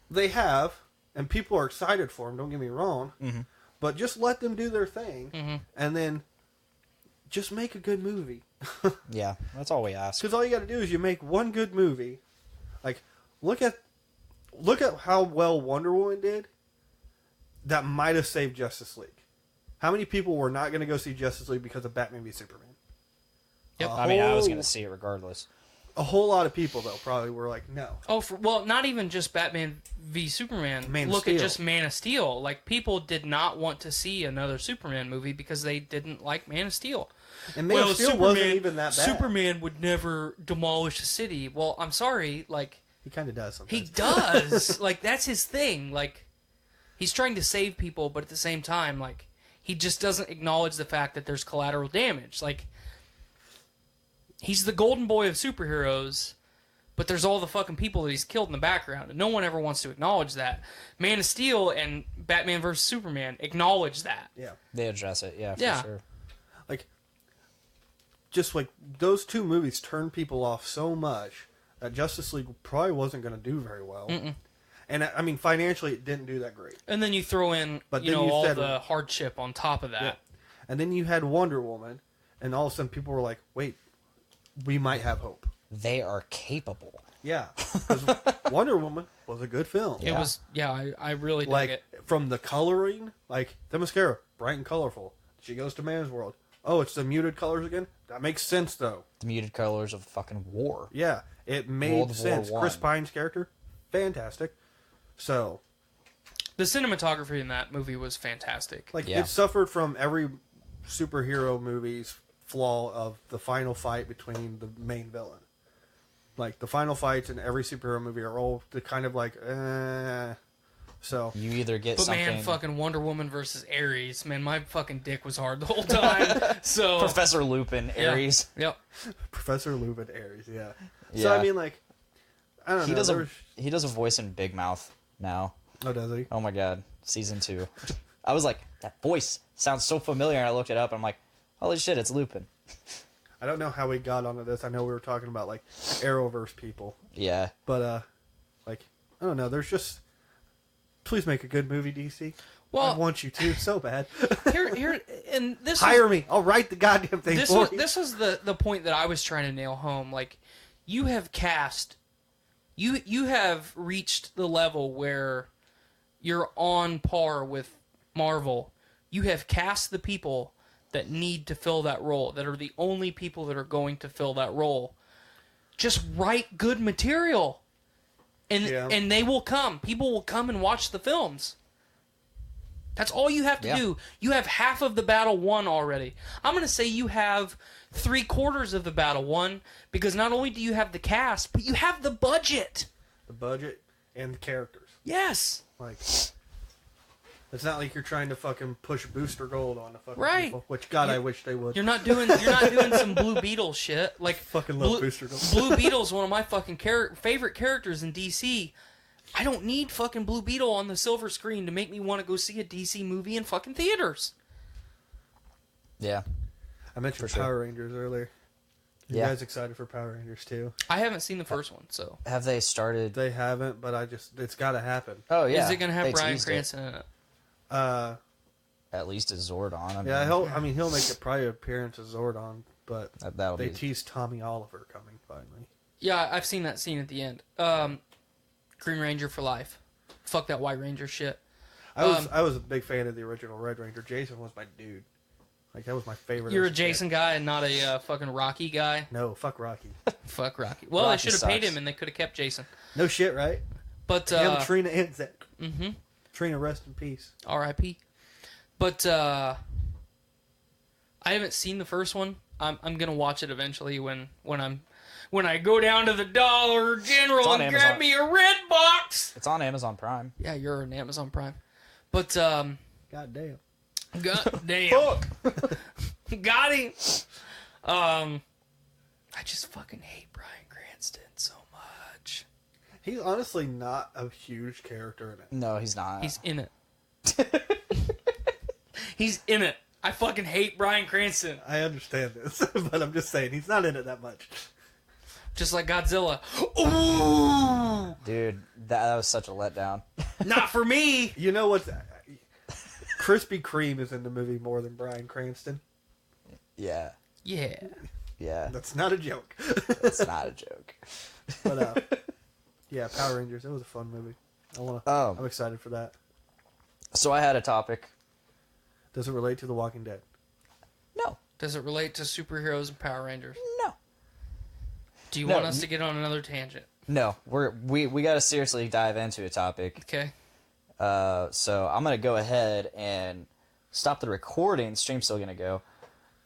They have, and people are excited for them, don't get me wrong. Mm-hmm. But just let them do their thing, and then just make a good movie. Yeah, that's all we ask. Because all you got to do is you make one good movie. Like, look at how well Wonder Woman did. That might have saved Justice League. How many people were not going to go see Justice League because of Batman v Superman? Yep. I was going to see it regardless. A whole lot of people, though, probably were like, no. Oh, well, not even just Batman v Superman. Look at just Man of Steel. Like, people did not want to see another Superman movie because they didn't like Man of Steel. And Man of Steel wasn't even that bad. Superman would never demolish a city. Well, I'm sorry, like... He kind of does sometimes. He does! Like, that's his thing. Like, he's trying to save people, but at the same time, like, he just doesn't acknowledge the fact that there's collateral damage. Like... He's the golden boy of superheroes, but there's all the fucking people that he's killed in the background, and no one ever wants to acknowledge that. Man of Steel and Batman vs. Superman acknowledge that. Yeah. They address it, for sure. Like, just like, those two movies turned people off so much that Justice League probably wasn't going to do very well. Mm-mm. And, I mean, financially, it didn't do that great. And then you throw in, all the hardship on top of that. Yeah. And then you had Wonder Woman, and all of a sudden people were like, wait, we might have hope. They are capable. Yeah. Because Wonder Woman was a good film. It was, I really like, dig it. From the coloring, like, the mascara, bright and colorful. She goes to Man's World. Oh, it's the muted colors again? That makes sense, though. The muted colors of fucking war. Yeah, it made sense. Chris Pine's character, fantastic. So... The cinematography in that movie was fantastic. Like, it suffered from every superhero movie's flaw of the final fight between the main villain. Like, the final fights in every superhero movie are all the kind of like, So you either get something. But man, fucking Wonder Woman versus Ares, man, my fucking dick was hard the whole time. So Professor Lupin, Ares. Yep. Professor Lupin, Ares. Yeah. So I mean, like, I don't know. He does a voice in Big Mouth now. Oh, does he? Oh my god, season 2. I was like, that voice sounds so familiar. And I looked it up. And I'm like, holy shit, it's Lupin. I don't know how we got onto this. I know we were talking about, like, Arrowverse people. Yeah. But, like, I don't know. There's just... Please make a good movie, DC. Well, I want you to so bad. here, and this hire me. I'll write the goddamn thing for you. This was the point that I was trying to nail home. Like, you have cast... You have reached the level where you're on par with Marvel. You have cast the people that need to fill that role, that are the only people that are going to fill that role. Just write good material. And they will come. People will come and watch the films. That's all you have to do. You have half of the battle won already. I'm going to say you have 3/4 of the battle won, because not only do you have the cast, but you have the budget. The budget and the characters. Yes. Like, it's not like you're trying to fucking push booster gold on the fucking Right. people. Which, God, I wish they would. You're not doing some Blue Beetle shit. Like, Fucking love booster gold. Blue Beetle's one of my fucking favorite characters in DC. I don't need fucking Blue Beetle on the silver screen to make me want to go see a DC movie in fucking theaters. Yeah. I mentioned Power Rangers earlier. You guys excited for Power Rangers too? I haven't seen the first one, so. Have they started? They haven't, but it's got to happen. Oh, yeah. Is it going to have They Bryan teased it. Cranston in it? At least a Zordon. He'll make a probably appearance as Zordon, but That'll they be... teased Tommy Oliver coming finally. Yeah, I've seen that scene at the end. Green Ranger for life. Fuck that White Ranger shit. I was a big fan of the original Red Ranger. Jason was my dude. Like, that was my favorite. You're a Jason guy and not a fucking Rocky guy? No, fuck Rocky. Fuck Rocky. Well, Rocky they should have paid sucks. him and they could have kept Jason. No shit, right? But, Him, Trina, and Zach. Mm-hmm. Trina, rest in peace. R.I.P. But, I haven't seen the first one. I'm gonna watch it eventually when I go down to the Dollar General and grab me a red box. It's on Amazon Prime. Yeah, you're an Amazon Prime. But, God damn. God damn. Got him. I just fucking hate Bryan Cranston so much. He's honestly not a huge character in it. No, he's not. He's in it. He's in it. I fucking hate Bryan Cranston. I understand this, but I'm just saying, he's not in it that much. Just like Godzilla. Ooh! Dude, that was such a letdown. Not for me! You know what? Krispy Kreme is in the movie more than Bryan Cranston. Yeah. Yeah. Yeah. That's not a joke. It's not a joke. But, yeah, Power Rangers. It was a fun movie. I'm excited for that. So I had a topic. Does it relate to The Walking Dead? No. Does it relate to superheroes and Power Rangers? No. Do you No. want us to get on another tangent? No. We got to seriously dive into a topic. Okay. So I'm going to go ahead and stop the recording. The stream's still going to go.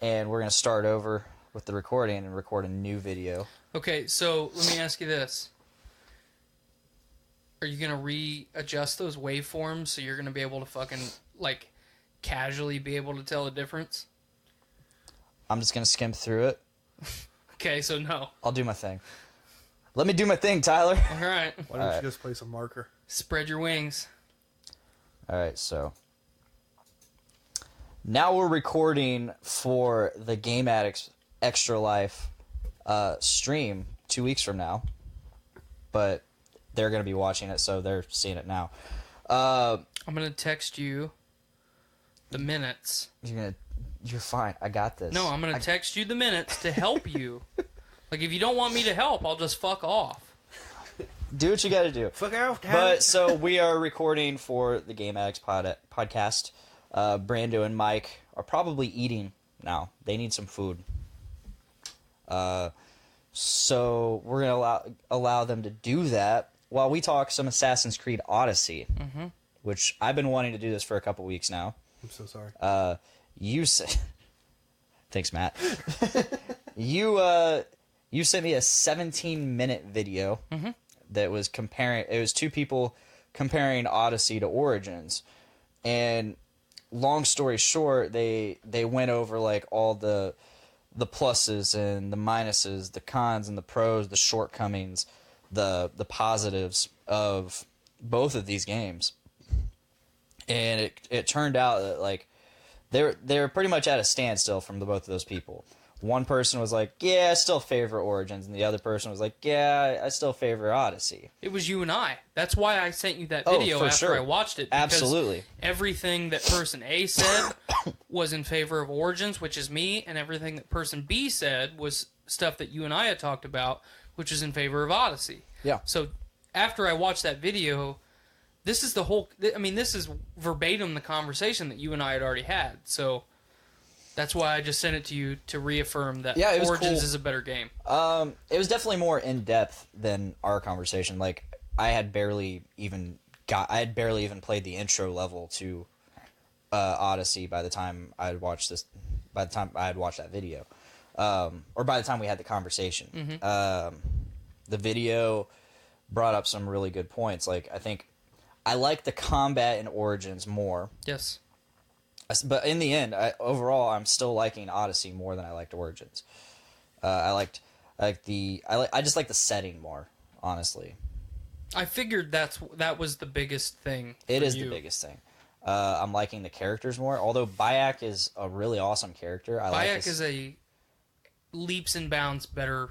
And we're going to start over with the recording and record a new video. Okay, so let me ask you this. Are you going to readjust those waveforms so you're going to be able to fucking, like, casually be able to tell the difference? I'm just going to skim through it. Okay, so no. I'll do my thing. Let me do my thing, Tyler. All right. Why don't you just place a marker? Spread your wings. All right, so now we're recording for the Game Addicts Extra Life stream 2 weeks from now, but they're going to be watching it, so they're seeing it now. I'm going to text you the minutes. You're fine. I got this. No, I'm going to text you the minutes to help you. Like, if you don't want me to help, I'll just fuck off. Do what you got to do. Fuck off, But so we are recording for the Game Addicts podcast. Brando and Mike are probably eating now. They need some food. So we're gonna allow them to do that while we talk some Assassin's Creed Odyssey, which I've been wanting to do this for a couple weeks now. I'm so sorry. You said, thanks, Matt. You sent me a 17-minute video that was comparing. It was two people comparing Odyssey to Origins, and long story short, they went over like all the pluses and the minuses, the cons and the pros, the shortcomings, the positives of both of these games. And it turned out that like they were pretty much at a standstill from both of those people. One person was like, yeah, I still favor Origins, and the other person was like, yeah, I still favor Odyssey. It was you and I. That's why I sent you that video after sure. I watched it. Because Absolutely. Everything that person A said was in favor of Origins, which is me, and everything that person B said was stuff that you and I had talked about, which is in favor of Odyssey. Yeah. So after I watched that video, this is this is verbatim the conversation that you and I had already had. So that's why I just sent it to you to reaffirm that Yeah, it was Origins cool. is a better game. It was definitely more in depth than our conversation. Like I had barely even played the intro level to Odyssey by the time I had watched this. By the time I had watched that video, or by the time we had the conversation, the video brought up some really good points. Like, I think I like the combat in Origins more. Yes. But in the end, overall, I'm still liking Odyssey more than I liked Origins. I just like the setting more, honestly. I figured that was the biggest thing. It for is you. the biggest thing. I'm liking the characters more, although Bayek is a really awesome character. Bayek is a leaps and bounds better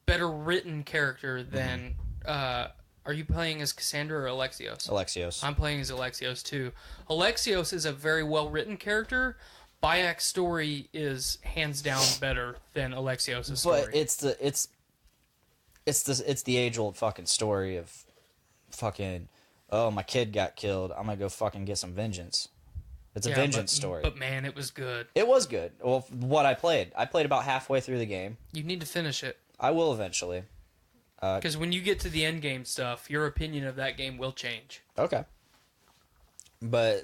written character than. Are you playing as Cassandra or Alexios? Alexios. I'm playing as Alexios too. Alexios is a very well written character. Bayek's story is hands down better than Alexios' story. But it's the age old fucking story of fucking, oh, my kid got killed, I'm gonna go fucking get some vengeance. It's a vengeance story. But man, it was good. It was good. Well, what I played about halfway through the game. You need to finish it. I will eventually. Because when you get to the end game stuff, your opinion of that game will change. Okay. But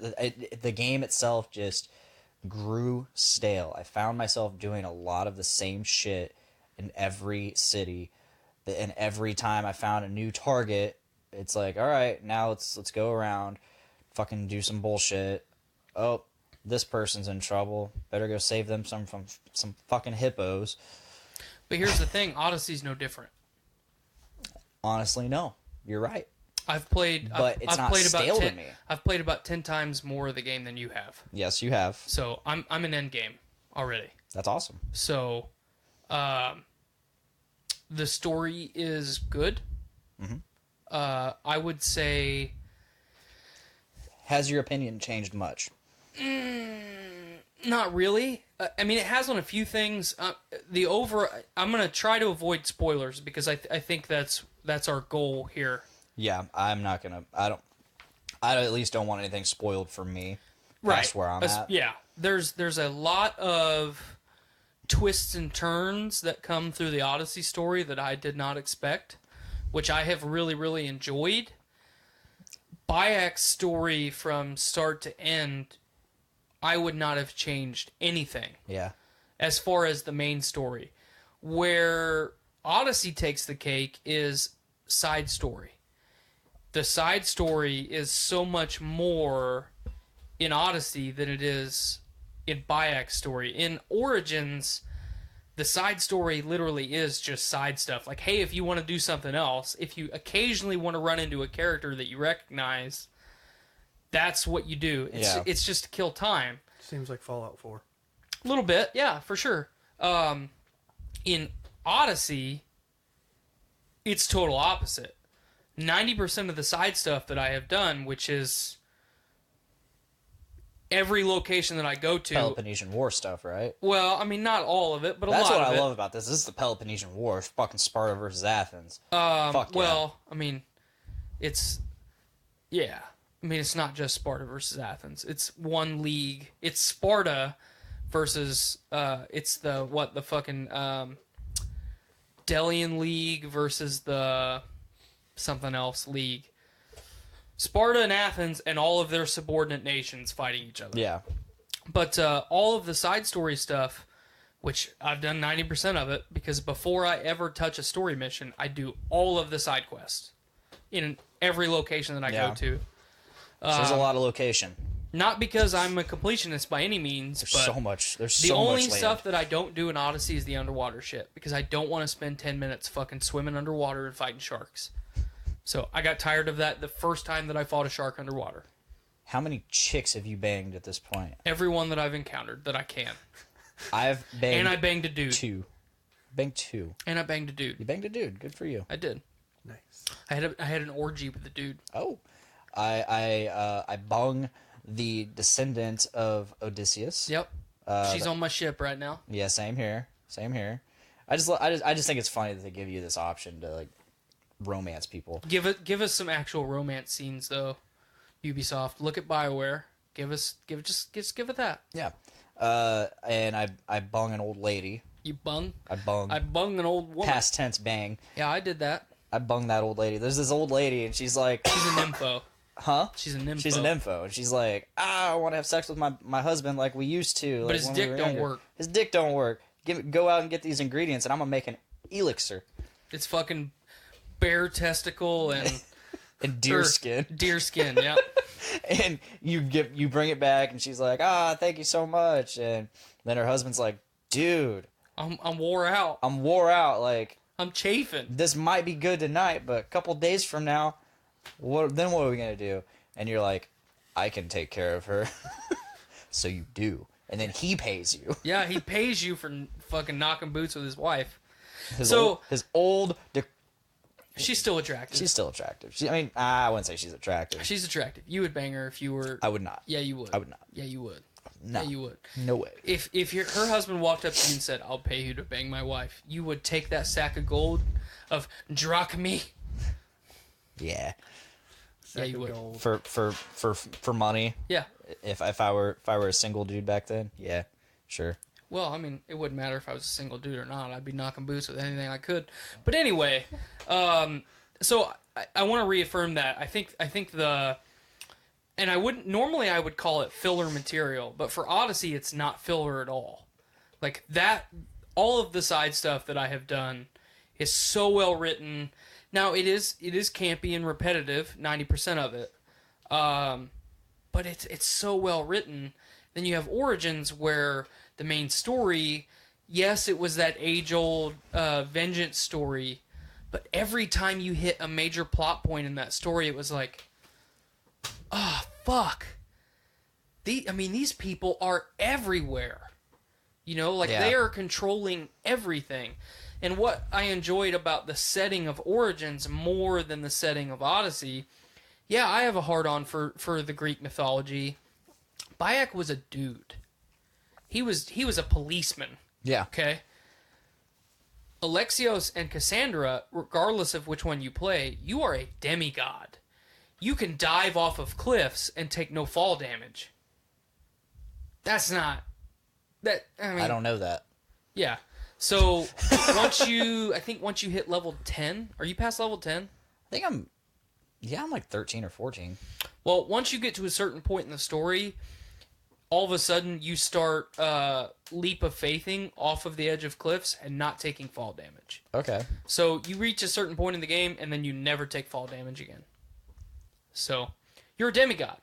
the game itself just grew stale. I found myself doing a lot of the same shit in every city. And every time I found a new target, it's like, all right, now let's go around, fucking do some bullshit. Oh, this person's in trouble. Better go save them from some fucking hippos. But here's the thing, Odyssey's no different. Honestly, no. You're right. I've played stale to me. I've played about 10 times more of the game than you have. Yes, you have. So I'm in end game already. That's awesome. So the story is good. Mm-hmm. I would say... Has your opinion changed much? Not really. I mean, it has on a few things. I'm going to try to avoid spoilers because I think that's our goal here. Yeah, I'm not gonna. I at least don't want anything spoiled for me. Right. That's where I'm at. Yeah. There's a lot of twists and turns that come through the Odyssey story that I did not expect, which I have really, really enjoyed. Bayek's story from start to end, I would not have changed anything. Yeah. As far as the main story. Where Odyssey takes the cake is side story. The side story is so much more in Odyssey than it is in Bayek's story. In Origins, the side story literally is just side stuff. Like, hey, if you want to do something else, if you occasionally want to run into a character that you recognize, that's what you do. It's just to kill time. Seems like Fallout 4. A little bit, yeah, for sure. In Odyssey, it's total opposite. 90% of the side stuff that I have done, which is every location that I go to... Peloponnesian War stuff, right? Well, I mean, not all of it, but a lot of it. That's what I love about this. This is the Peloponnesian War. It's fucking Sparta versus Athens. Fuck yeah. Well, I mean, it's... Yeah. I mean, it's not just Sparta versus Athens. It's one league. It's Sparta versus... it's the fucking... Delian League versus the... something else league. Sparta and Athens and all of their subordinate nations fighting each other. Yeah. But all of the side story stuff, which I've done 90% of it, because before I ever touch a story mission, I do all of the side quests in every location that I go to. So there's a lot of location. Not because I'm a completionist by any means, There's but so much. There's the so much only land. stuff that I don't do in Odyssey is the underwater shit, because I don't want to spend 10 minutes fucking swimming underwater and fighting sharks. So I got tired of that the first time that I fought a shark underwater. How many chicks have you banged at this point? Everyone that I've encountered that I can. I've banged... And I banged a dude. 2. Banged 2. And I banged a dude. You banged a dude. Good for you. I did. Nice. I had an orgy with a dude. Oh. I bung the descendant of Odysseus. Yep. She's on my ship right now. Yeah, same here. Same here. I just think it's funny that they give you this option to like romance people. Give us some actual romance scenes though. Ubisoft, look at BioWare. Give it that. Yeah. And I bung an old lady. You bung? I bung an old woman. past tense bang. Yeah, I did that. I bunged that old lady. There's this old lady and she's like She's an info. huh? She's an nympho. She's an nympho, and she's like, I want to have sex with my husband like we used to. But like, his when dick we were don't younger. work. His dick don't work. Go out and get these ingredients, and I'm gonna make an elixir It's fucking bear testicle and and deer skin. Deer skin, yeah. And you bring it back, and she's like, thank you so much. And then her husband's like, dude, I'm wore out. I'm wore out. Like, I'm chafing. this might be good tonight, but a couple days from now, what are we gonna do? And you're like, I can take care of her. So you do, and then he pays you. Yeah, he pays you for fucking knocking boots with his wife. His old. She's still attractive. She's still attractive. I wouldn't say she's attractive. She's attractive. You would bang her if you were. I would not. Yeah, you would. I would not. Yeah, you would. No. Yeah, you would. No way. If her husband walked up to you and said, "I'll pay you to bang my wife," you would take that sack of gold of drachmi. Yeah. Yeah, you would. Gold. For money. Yeah. If I were a single dude back then, yeah, sure. Well, I mean, it wouldn't matter if I was a single dude or not. I'd be knocking boots with anything I could. But anyway, so I want to reaffirm that. I think and I would call it filler material, but for Odyssey, it's not filler at all. Like that, all of the side stuff that I have done is so well written. Now it is campy and repetitive, 90% of it, but it's so well written. Then you have Origins where the main story, yes, it was that age-old vengeance story, but every time you hit a major plot point in that story, it was like, fuck. These people are everywhere. You know, like they are controlling everything. And what I enjoyed about the setting of Origins more than the setting of Odyssey, yeah, I have a hard-on for the Greek mythology. Bayek was a dude. He was a policeman. Yeah. Okay? Alexios and Cassandra, regardless of which one you play, you are a demigod. You can dive off of cliffs and take no fall damage. That's not... I don't know that. Yeah. So, once you hit level 10... Are you past level 10? I think I'm like 13 or 14. Well, once you get to a certain point in the story, all of a sudden you start leap of faithing off of the edge of cliffs and not taking fall damage. Okay. So you reach a certain point in the game and then you never take fall damage again. So you're a demigod.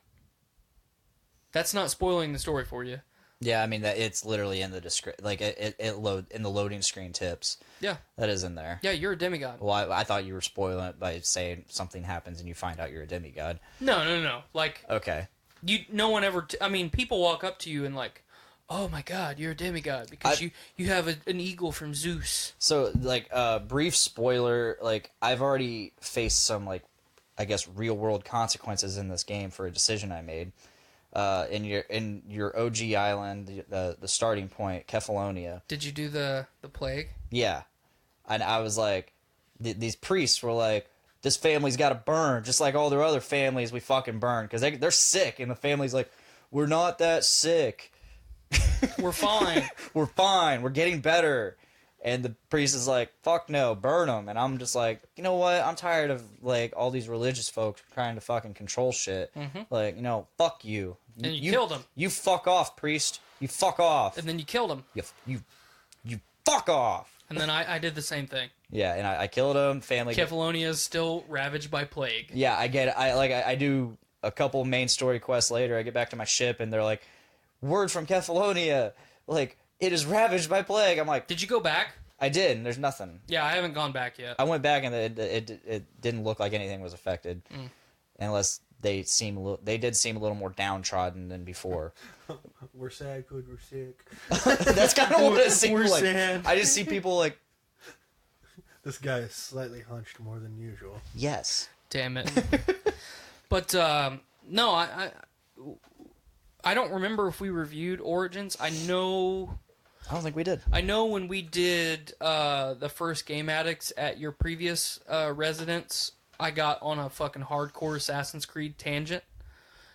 That's not spoiling the story for you. Yeah, I mean that it's literally in the description. Like it load in the loading screen tips. Yeah. That is in there. Yeah, you're a demigod. Well, I thought you were spoiling it by saying something happens and you find out you're a demigod. No. Like, okay. No one ever... people walk up to you and like, oh my god, you're a demigod because you have an eagle from Zeus. So, like, brief spoiler, like, I've already faced some, like, I guess, real-world consequences in this game for a decision I made. In your OG island, the starting point, Kefalonia. Did you do the plague? Yeah. And I was like, these priests were like, this family's got to burn, just like all their other families we fucking burn, because they're sick, and the family's like, we're not that sick. We're fine. We're fine. We're getting better. And the priest is like, fuck no, burn them. And I'm just like, you know what? I'm tired of, like, all these religious folks trying to fucking control shit. Mm-hmm. Like, fuck you. And you killed him. You fuck off, priest. You fuck off. And then you killed him. You fuck off. And then I did the same thing. Yeah, and I killed him. Family. Kefalonia is still ravaged by plague. Yeah, I get it. I do a couple main story quests later. I get back to my ship, and they're like, word from Kefalonia. Like, it is ravaged by plague. I'm like... Did you go back? I did, and there's nothing. Yeah, I haven't gone back yet. I went back, and it didn't look like anything was affected. Unless they did seem a little more downtrodden than before. We're sad because we're sick. That's kind of what it seemed We're like. sad. I just see people like... This guy is slightly hunched more than usual. Yes. Damn it. But, no, I don't remember if we reviewed Origins. I don't think we did. I know when we did the first Game Addicts at your previous residence, I got on a fucking hardcore Assassin's Creed tangent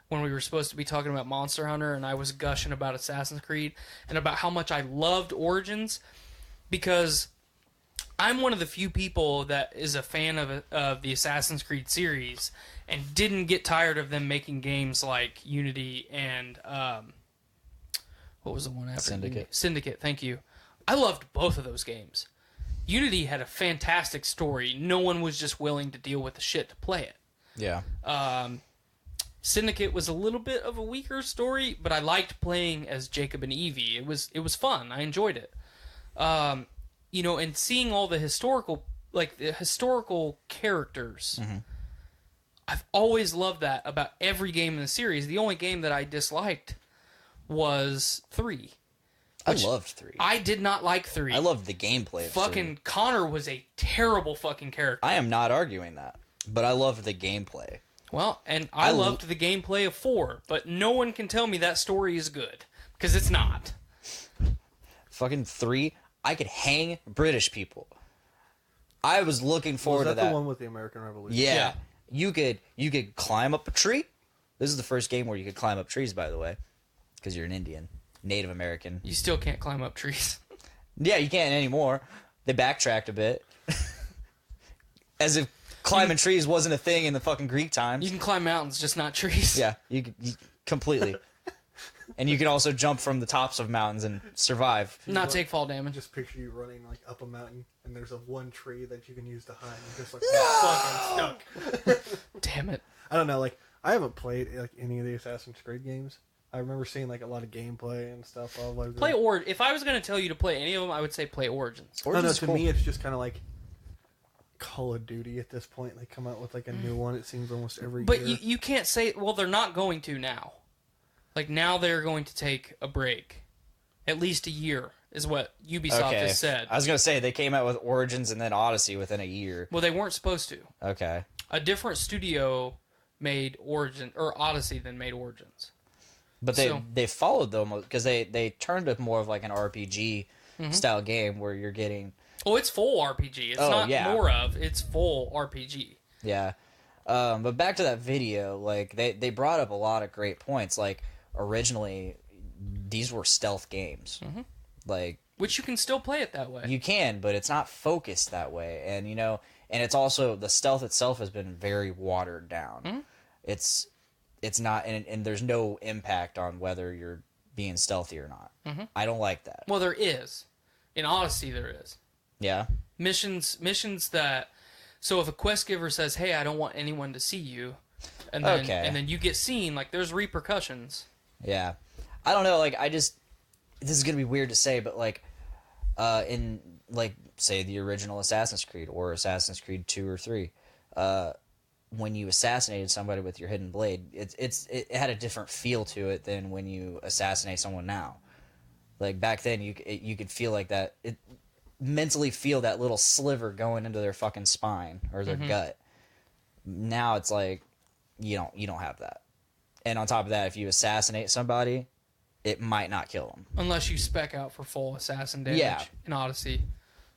when we were supposed to be talking about Monster Hunter, and I was gushing about Assassin's Creed and about how much I loved Origins because I'm one of the few people that is a fan of the Assassin's Creed series and didn't get tired of them making games like Unity and what was the one after Syndicate. Unity? Syndicate, thank you. I loved both of those games. Unity had a fantastic story. No one was just willing to deal with the shit to play it. Yeah. Syndicate was a little bit of a weaker story, but I liked playing as Jacob and Evie. It was fun. I enjoyed it. You know, and seeing all the historical characters. Mm-hmm. I've always loved that about every game in the series. The only game that I disliked was 3. I loved 3. I did not like 3. I loved the gameplay of 3. Fucking Connor was a terrible fucking character. I am not arguing that, but I loved the gameplay. Well, and I loved the gameplay of 4, but no one can tell me that story is good, because it's not. Fucking 3, I could hang British people. I was looking forward to that. Was that the one with the American Revolution? Yeah. You could climb up a tree. This is the first game where you could climb up trees, by the way, because you're an Indian, Native American. You still can't climb up trees. Yeah, you can't anymore. They backtracked a bit. As if climbing trees wasn't a thing in the fucking Greek times. You can climb mountains, just not trees. Yeah, you completely. And you can also jump from the tops of mountains and survive. Not take fall damage. Just picture you running like up a mountain, and there's a one tree that you can use to hide. And just like fucking stuck. Damn it. I don't know. Like I haven't played like any of the Assassin's Creed games. I remember seeing like a lot of gameplay and stuff. All over Play If I was going to tell you to play any of them, I would say play Origins. I don't know, to me, it's just kind of like Call of Duty at this point. They come out with like a new one. It seems almost every year. But you can't say... Well, they're not going to now. Like, now they're going to take a break. At least a year, is what Ubisoft has said. I was going to say, they came out with Origins and then Odyssey within a year. Well, they weren't supposed to. Okay. A different studio made Odyssey than made Origins. But they followed them, because they turned it more of like an RPG style game where you're getting... Oh, it's full RPG. It's not more of. It's full RPG. Yeah. But back to that video, like, they brought up a lot of great points. Like, originally, these were stealth games. Mm-hmm. Like... Which you can still play it that way. You can, but it's not focused that way. And, you know... And it's also... The stealth itself has been very watered down. Mm-hmm. It's not... And there's no impact on whether you're being stealthy or not. Mm-hmm. I don't like that. Well, there is. In Odyssey, there is. Yeah. Missions that... So if a quest giver says, hey, I don't want anyone to see you, and then you get seen, like, there's repercussions. Yeah. I don't know, like, this is going to be weird to say, but, like, in, like, say, the original Assassin's Creed, or Assassin's Creed 2 or 3, when you assassinated somebody with your hidden blade, it had a different feel to it than when you assassinate someone now. Like, back then, you could feel like that... mentally feel that little sliver going into their fucking spine or their gut. Now it's like you don't have that. And on top of that, if you assassinate somebody, it might not kill them unless you spec out for full assassin damage in Odyssey,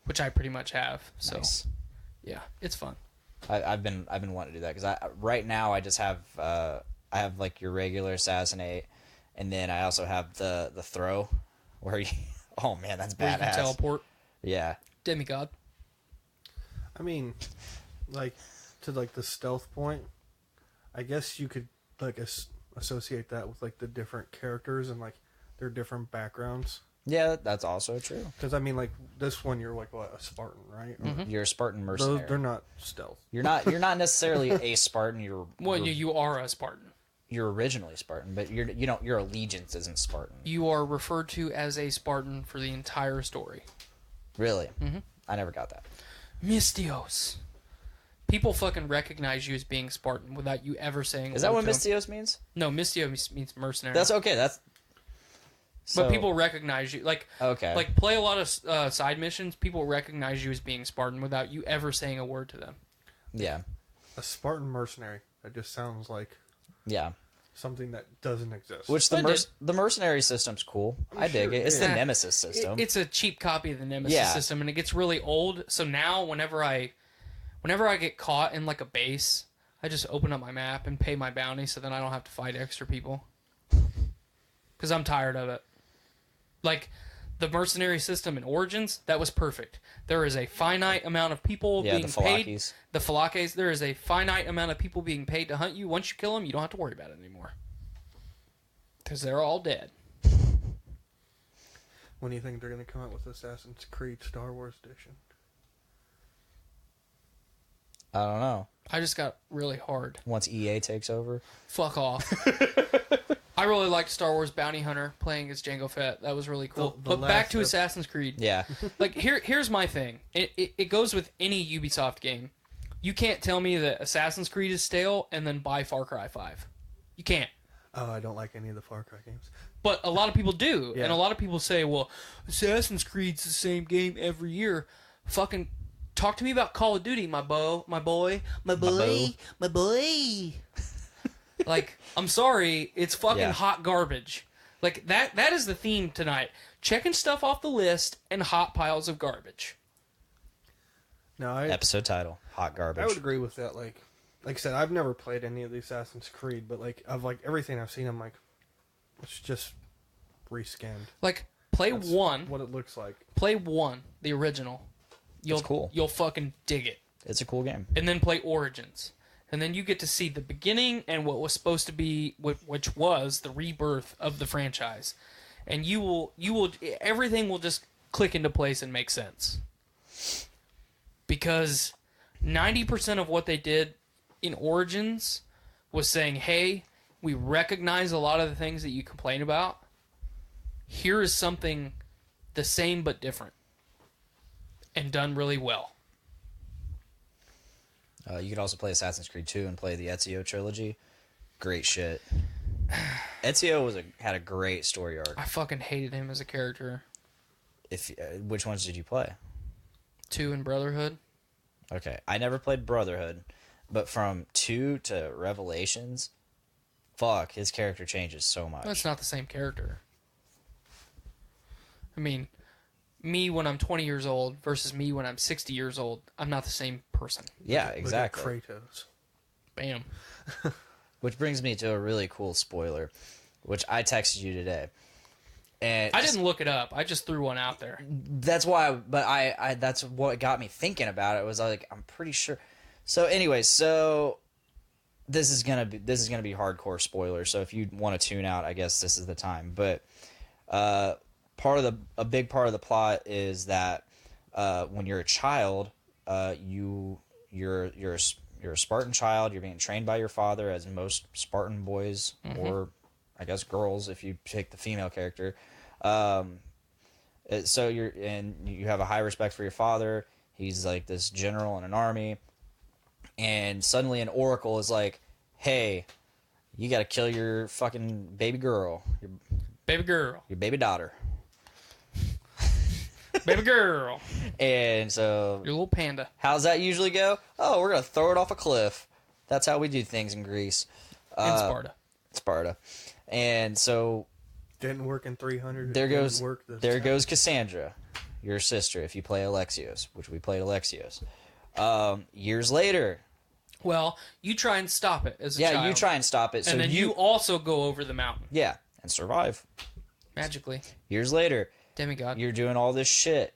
which I pretty much have. So nice. Yeah, it's fun. I've been wanting to do that because right now I just have I have like your regular assassinate, and then I also have the throw where you oh man, that's where badass. You can teleport. Yeah. Demigod. I mean, like, to, like, the stealth point, I guess you could, like, associate that with, like, the different characters and, like, their different backgrounds. Yeah, that's also true. Because, I mean, like, this one, you're, like, what, a Spartan, right? Mm-hmm. You're a Spartan mercenary. They're not stealth. You're not necessarily a Spartan. You are a Spartan. You're originally Spartan, but your allegiance isn't Spartan. You are referred to as a Spartan for the entire story. Really? Mm-hmm. I never got that. Mystios. People fucking recognize you as being Spartan without you ever saying. Is that what Mystios means? No, Mystios means mercenary. That's okay. But people recognize you. Like, okay. Like, play a lot of side missions. People recognize you as being Spartan without you ever saying a word to them. Yeah. A Spartan mercenary. That just sounds like... Yeah. Something that doesn't exist. Which the mercenary system's cool. I dig it. It's the Nemesis system. It's a cheap copy of the Nemesis system, and it gets really old. So now, whenever I get caught in like a base, I just open up my map and pay my bounty, so then I don't have to fight extra people. Because I'm tired of it. Like, the mercenary system in Origins, that was perfect. There is a finite amount of people being the paid. Falakes. The Falakes, there is a finite amount of people being paid to hunt you. Once you kill them, you don't have to worry about it anymore. Because they're all dead. When do you think they're going to come out with Assassin's Creed Star Wars Edition? I don't know. I just got really hard. Once EA takes over. Fuck off. I really liked Star Wars Bounty Hunter playing as Jango Fett. That was really cool. The But back last to Assassin's Creed. Yeah. Like, here's my thing. It goes with any Ubisoft game. You can't tell me that Assassin's Creed is stale and then buy Far Cry 5. You can't. Oh, I don't like any of the Far Cry games. But a lot of people do. Yeah. And a lot of people say, well, Assassin's Creed's the same game every year. Fucking talk to me about Call of Duty, my boy. Like, I'm sorry, it's fucking hot garbage. Like, that is the theme tonight. Checking stuff off the list and hot piles of garbage. No, Episode title: Hot Garbage. I would agree with that. Like I said, I've never played any of the Assassin's Creed, but like of like everything I've seen, I'm like, it's just rescanned. Like, play That's one. what it looks like. Play one, the original. It's cool. You'll fucking dig it. It's a cool game. And then play Origins. And then you get to see the beginning and what was supposed to be, which was the rebirth of the franchise. And you will, everything will just click into place and make sense. Because 90% of what they did in Origins was saying, hey, we recognize a lot of the things that you complain about. Here is something the same but different. And done really well. You could also play Assassin's Creed 2 and play the Ezio trilogy. Great shit. Ezio had a great story arc. I fucking hated him as a character. Which ones did you play? 2 in Brotherhood. Okay, I never played Brotherhood, but from 2 to Revelations, fuck, his character changes so much. That's not the same character. I mean, me when I'm 20 years old versus me when I'm 60 years old, I'm not the same person. Yeah, Look at exactly. Kratos. Bam. Which brings me to a really cool spoiler, which I texted you today. And I didn't look it up. I just threw one out there. That's why, but I that's what got me thinking about it. Was like, I'm pretty sure. So anyway, this is gonna be hardcore spoiler. So if you want to tune out, I guess this is the time. But a big part of the plot is that when you're a child, you're a Spartan child. You're being trained by your father, as most Spartan boys or I guess girls, if you pick the female character. So you have a high respect for your father. He's like this general in an army, and suddenly an oracle is like, "Hey, you got to kill your fucking baby girl, your baby daughter." Baby girl. And so, Your little panda. how's that usually go? Oh, we're gonna throw it off a cliff. That's how we do things in Greece. In Sparta. Sparta. And so Didn't work in 300. there it didn't goes work this there time. goes Cassandra, your sister, if you play Alexios, which we played Alexios. Years later. Well, you try and stop it as a child. Yeah, you try and stop it. So And then you also go over the mountain. Yeah, and survive. Magically. Years later, Demigod. you're doing all this shit,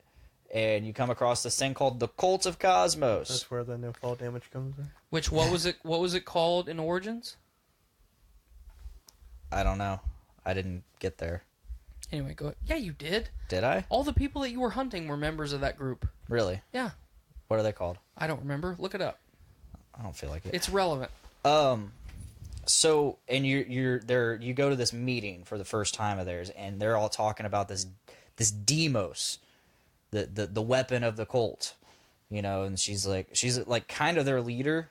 and you come across this thing called the Cult of Cosmos. That's where the no fall damage comes in. Which, what was it called in Origins? I don't know. I didn't get there. Anyway, go. Yeah, you did. Did I? All the people that you were hunting were members of that group. Really? Yeah. What are they called? I don't remember. Look it up. I don't feel like it. It's relevant. So, and you're there. You go to this meeting for the first time of theirs, and they're all talking about this Demos, the weapon of the cult, you know. And she's like kind of their leader,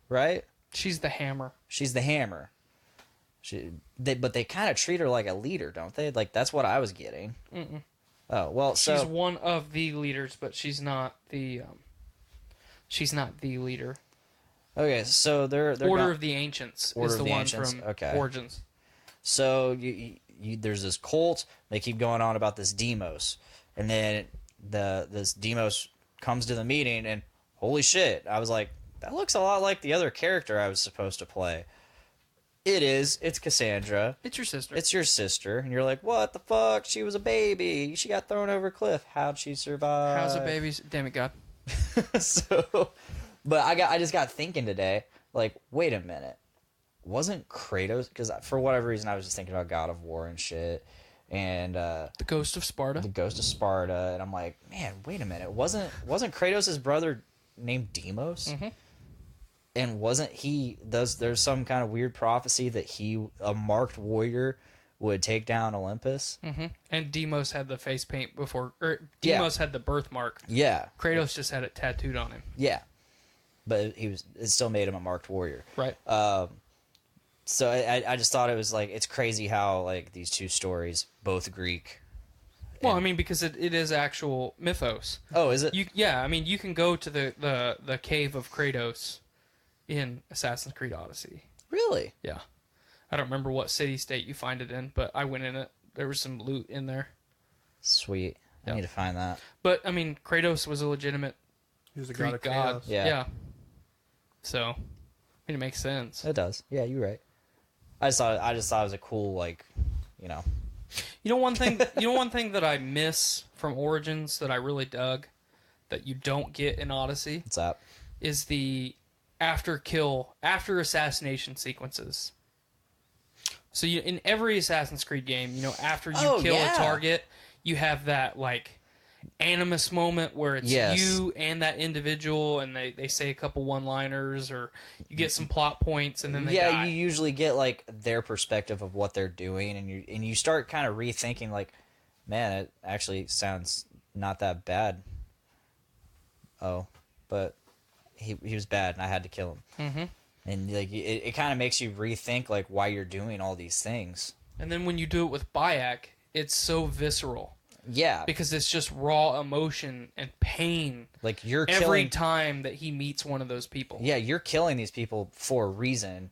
right? She's the hammer. She's the hammer. But they kind of treat her like a leader, don't they? Like that's what I was getting. Mm-mm. Oh well, She's one of the leaders, but she's not the. She's not the leader. Okay, so they're Order of the Ancients Order is of the the one Ancients, from okay. Origins. So there's this cult. They keep going on about this Demos, and then this Demos comes to the meeting, and holy shit! I was like, that looks a lot like the other character I was supposed to play. It is. It's Cassandra. It's your sister. It's your sister. And you're like, what the fuck? She was a baby. She got thrown over a cliff. How'd she survive? How's a baby? Damn it, God. But I just got thinking today, like, wait a minute. Wasn't Kratos, because for whatever reason I was just thinking about God of War and shit, and The Ghost of Sparta. the Ghost of Sparta, and I'm like, man, wait a minute, wasn't Kratos' brother named Deimos? Mm-hmm. And wasn't he, there's some kind of weird prophecy that a marked warrior would take down Olympus? Mm-hmm. And Deimos had the face paint before, or Yeah. Deimos had the birthmark. Yeah, Kratos just had it tattooed on him. yeah, but it still made him a marked warrior. Right. So I just thought it was like, it's crazy how like these two stories, both Greek. Well, I mean, because it is actual mythos. Oh, is it? I mean, you can go to the cave of Kratos in Assassin's Creed Odyssey. Really? Yeah. I don't remember what city-state you find it in, but I went in it. There was some loot in there. Sweet. I Yeah. need to find that. But, I mean, Kratos was a legitimate He was the Greek god of god. chaos. Yeah. So, I mean, it makes sense. It does. Yeah, you're right. I just thought it was a cool, like, you know. You know one thing that I miss from Origins that I really dug that you don't get in Odyssey What's up? is the after assassination sequences. So in every Assassin's Creed game, after you kill yeah. a target, you have that like animus moment where it's Yes. you and that individual, and they say a couple one-liners, or you get some plot points, and then they die. You usually get like their perspective of what they're doing, and you start kind of rethinking, like, man, it actually sounds not that bad. Oh, but he was bad, and I had to kill him. Mm-hmm. And like it kind of makes you rethink like why you're doing all these things. And then when you do it with Bayek, it's so visceral. Yeah, Because it's just raw emotion and pain like you're every killing. time that he meets one of those people. Yeah, you're killing these people for a reason,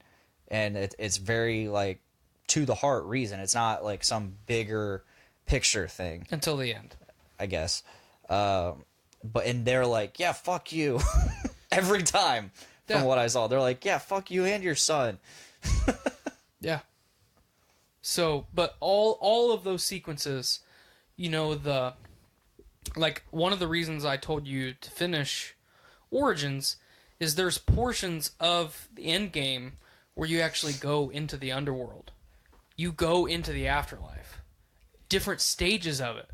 and it's very like to the heart reason. It's not like some bigger picture thing, Until the end. I guess. And they're like, yeah, fuck you, every time. From Yeah. what I saw, they're like, yeah, fuck you and your son. Yeah. So, but all of those sequences, one of the reasons I told you to finish Origins is there's portions of the end game where you actually go into the underworld. You go into the afterlife. Different stages of it.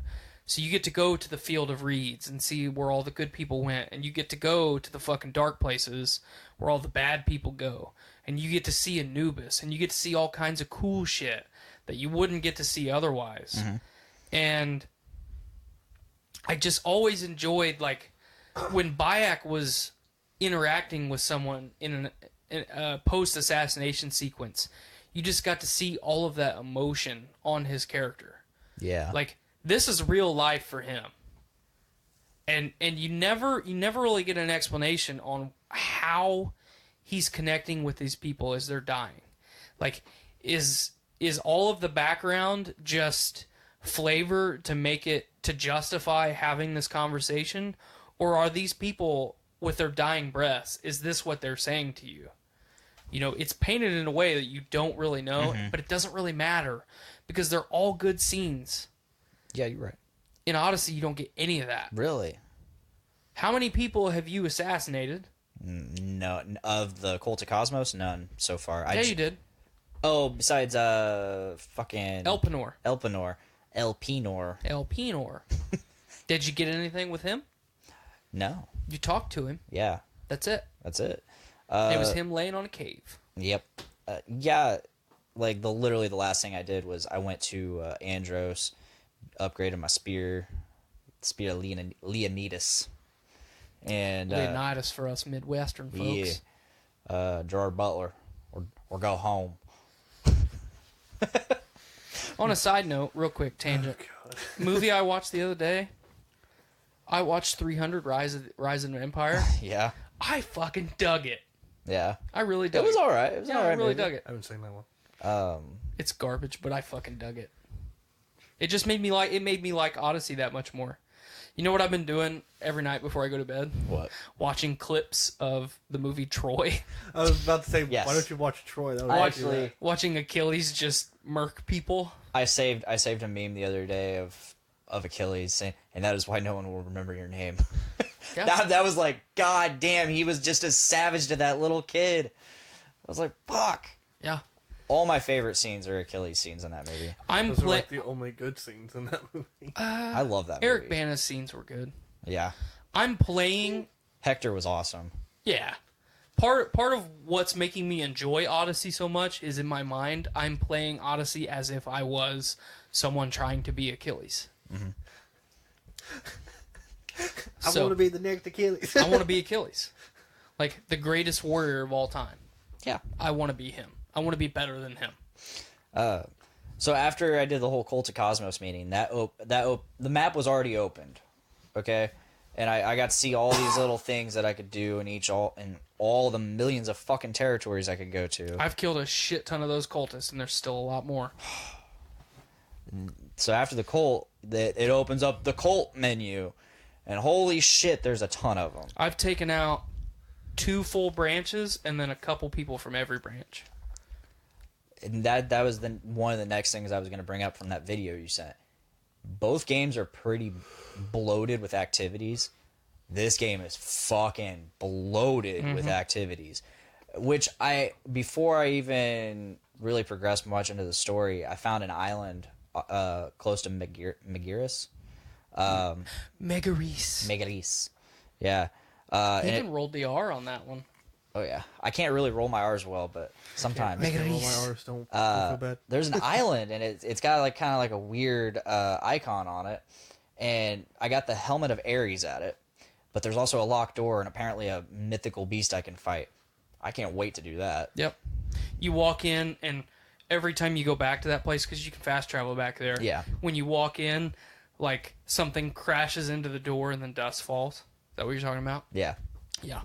So you get to go to the Field of Reeds and see where all the good people went, and you get to go to the fucking dark places where all the bad people go, and you get to see Anubis, and you get to see all kinds of cool shit that you wouldn't get to see otherwise. Mm-hmm. And I just always enjoyed, like, when Bayek was interacting with someone in a post-assassination sequence, you just got to see all of that emotion on his character. Yeah, Like, this is real life for him. And you never really get an explanation on how he's connecting with these people as they're dying. Like, is all of the background just flavor to justify having this conversation, or are these people with their dying breaths, is this what they're saying to you? It's painted in a way that you don't really know, but it doesn't really matter because they're all good scenes. yeah, you're right. In Odyssey, you don't get any of that. Really? How many people have you assassinated? No, of the Cult of Cosmos, none so far. Yeah, you did. Oh, besides fucking Elpenor. Elpenor. Did you get anything with him? No. You talked to him. Yeah, That's it. that's it. It was him laying on a cave. Yep. Yeah, like literally the last thing I did was I went to Andros, upgraded my spear of Leonidas, and Leonidas for us Midwestern folks. Gerard Butler, or go home. On a side note, real quick tangent. Movie I watched the other day. I watched 300 Rise of an Empire. Yeah, I fucking dug it. yeah. I really dug it. It was all right. It was Yeah, all right. I really movie. dug it. I haven't seen that one. It's garbage, but I fucking dug it. It just made me like Odyssey that much more. You know what I've been doing every night before I go to bed? What? Watching clips of the movie Troy. I was about to say, Yes. why don't you watch Troy? That I would actually, Watching Achilles just murk people. I saved a meme the other day of Achilles saying, and that is why no one will remember your name. Yeah. that was like, God damn, he was just as savage to that little kid. I was like, fuck. Yeah. All my favorite scenes are Achilles scenes in that movie. those are like the only good scenes in that movie. I love that Eric movie. Bana's scenes were good. Yeah. I'm playing. Hector was awesome. Yeah. Part of what's making me enjoy Odyssey so much is in my mind, I'm playing Odyssey as if I was someone trying to be Achilles. Mm-hmm. I want to be the next Achilles. I want to be Achilles. Like, the greatest warrior of all time. Yeah. I want to be him. I want to be better than him. So after I did the whole Cult of Cosmos meeting, the map was already opened, okay, and I got to see all these little things that I could do in all the millions of fucking territories I could go to. I've killed a shit ton of those cultists, and there's still a lot more. So after the cult, it opens up the cult menu, and holy shit, there's a ton of them. I've taken out 2 full branches and then a couple people from every branch. And that was one of the next things I was going to bring up from that video you sent. Both games are pretty bloated with activities. This game is fucking bloated with activities. Which before I even really progressed much into the story, I found an island close to Megaris. Megaris. Yeah. You And even rolled the R on that one. oh yeah. I can't really roll my R's well, but sometimes. All my R's don't feel bad. There's an island, and it's got like kind of like a weird icon on it, and I got the helmet of Ares at it, but there's also a locked door and apparently a mythical beast I can fight. I can't wait to do that. Yep. You walk in, and every time you go back to that place, because you can fast travel back there. Yeah. When you walk in, like something crashes into the door and then dust falls. Is that what you're talking about? Yeah. Yeah.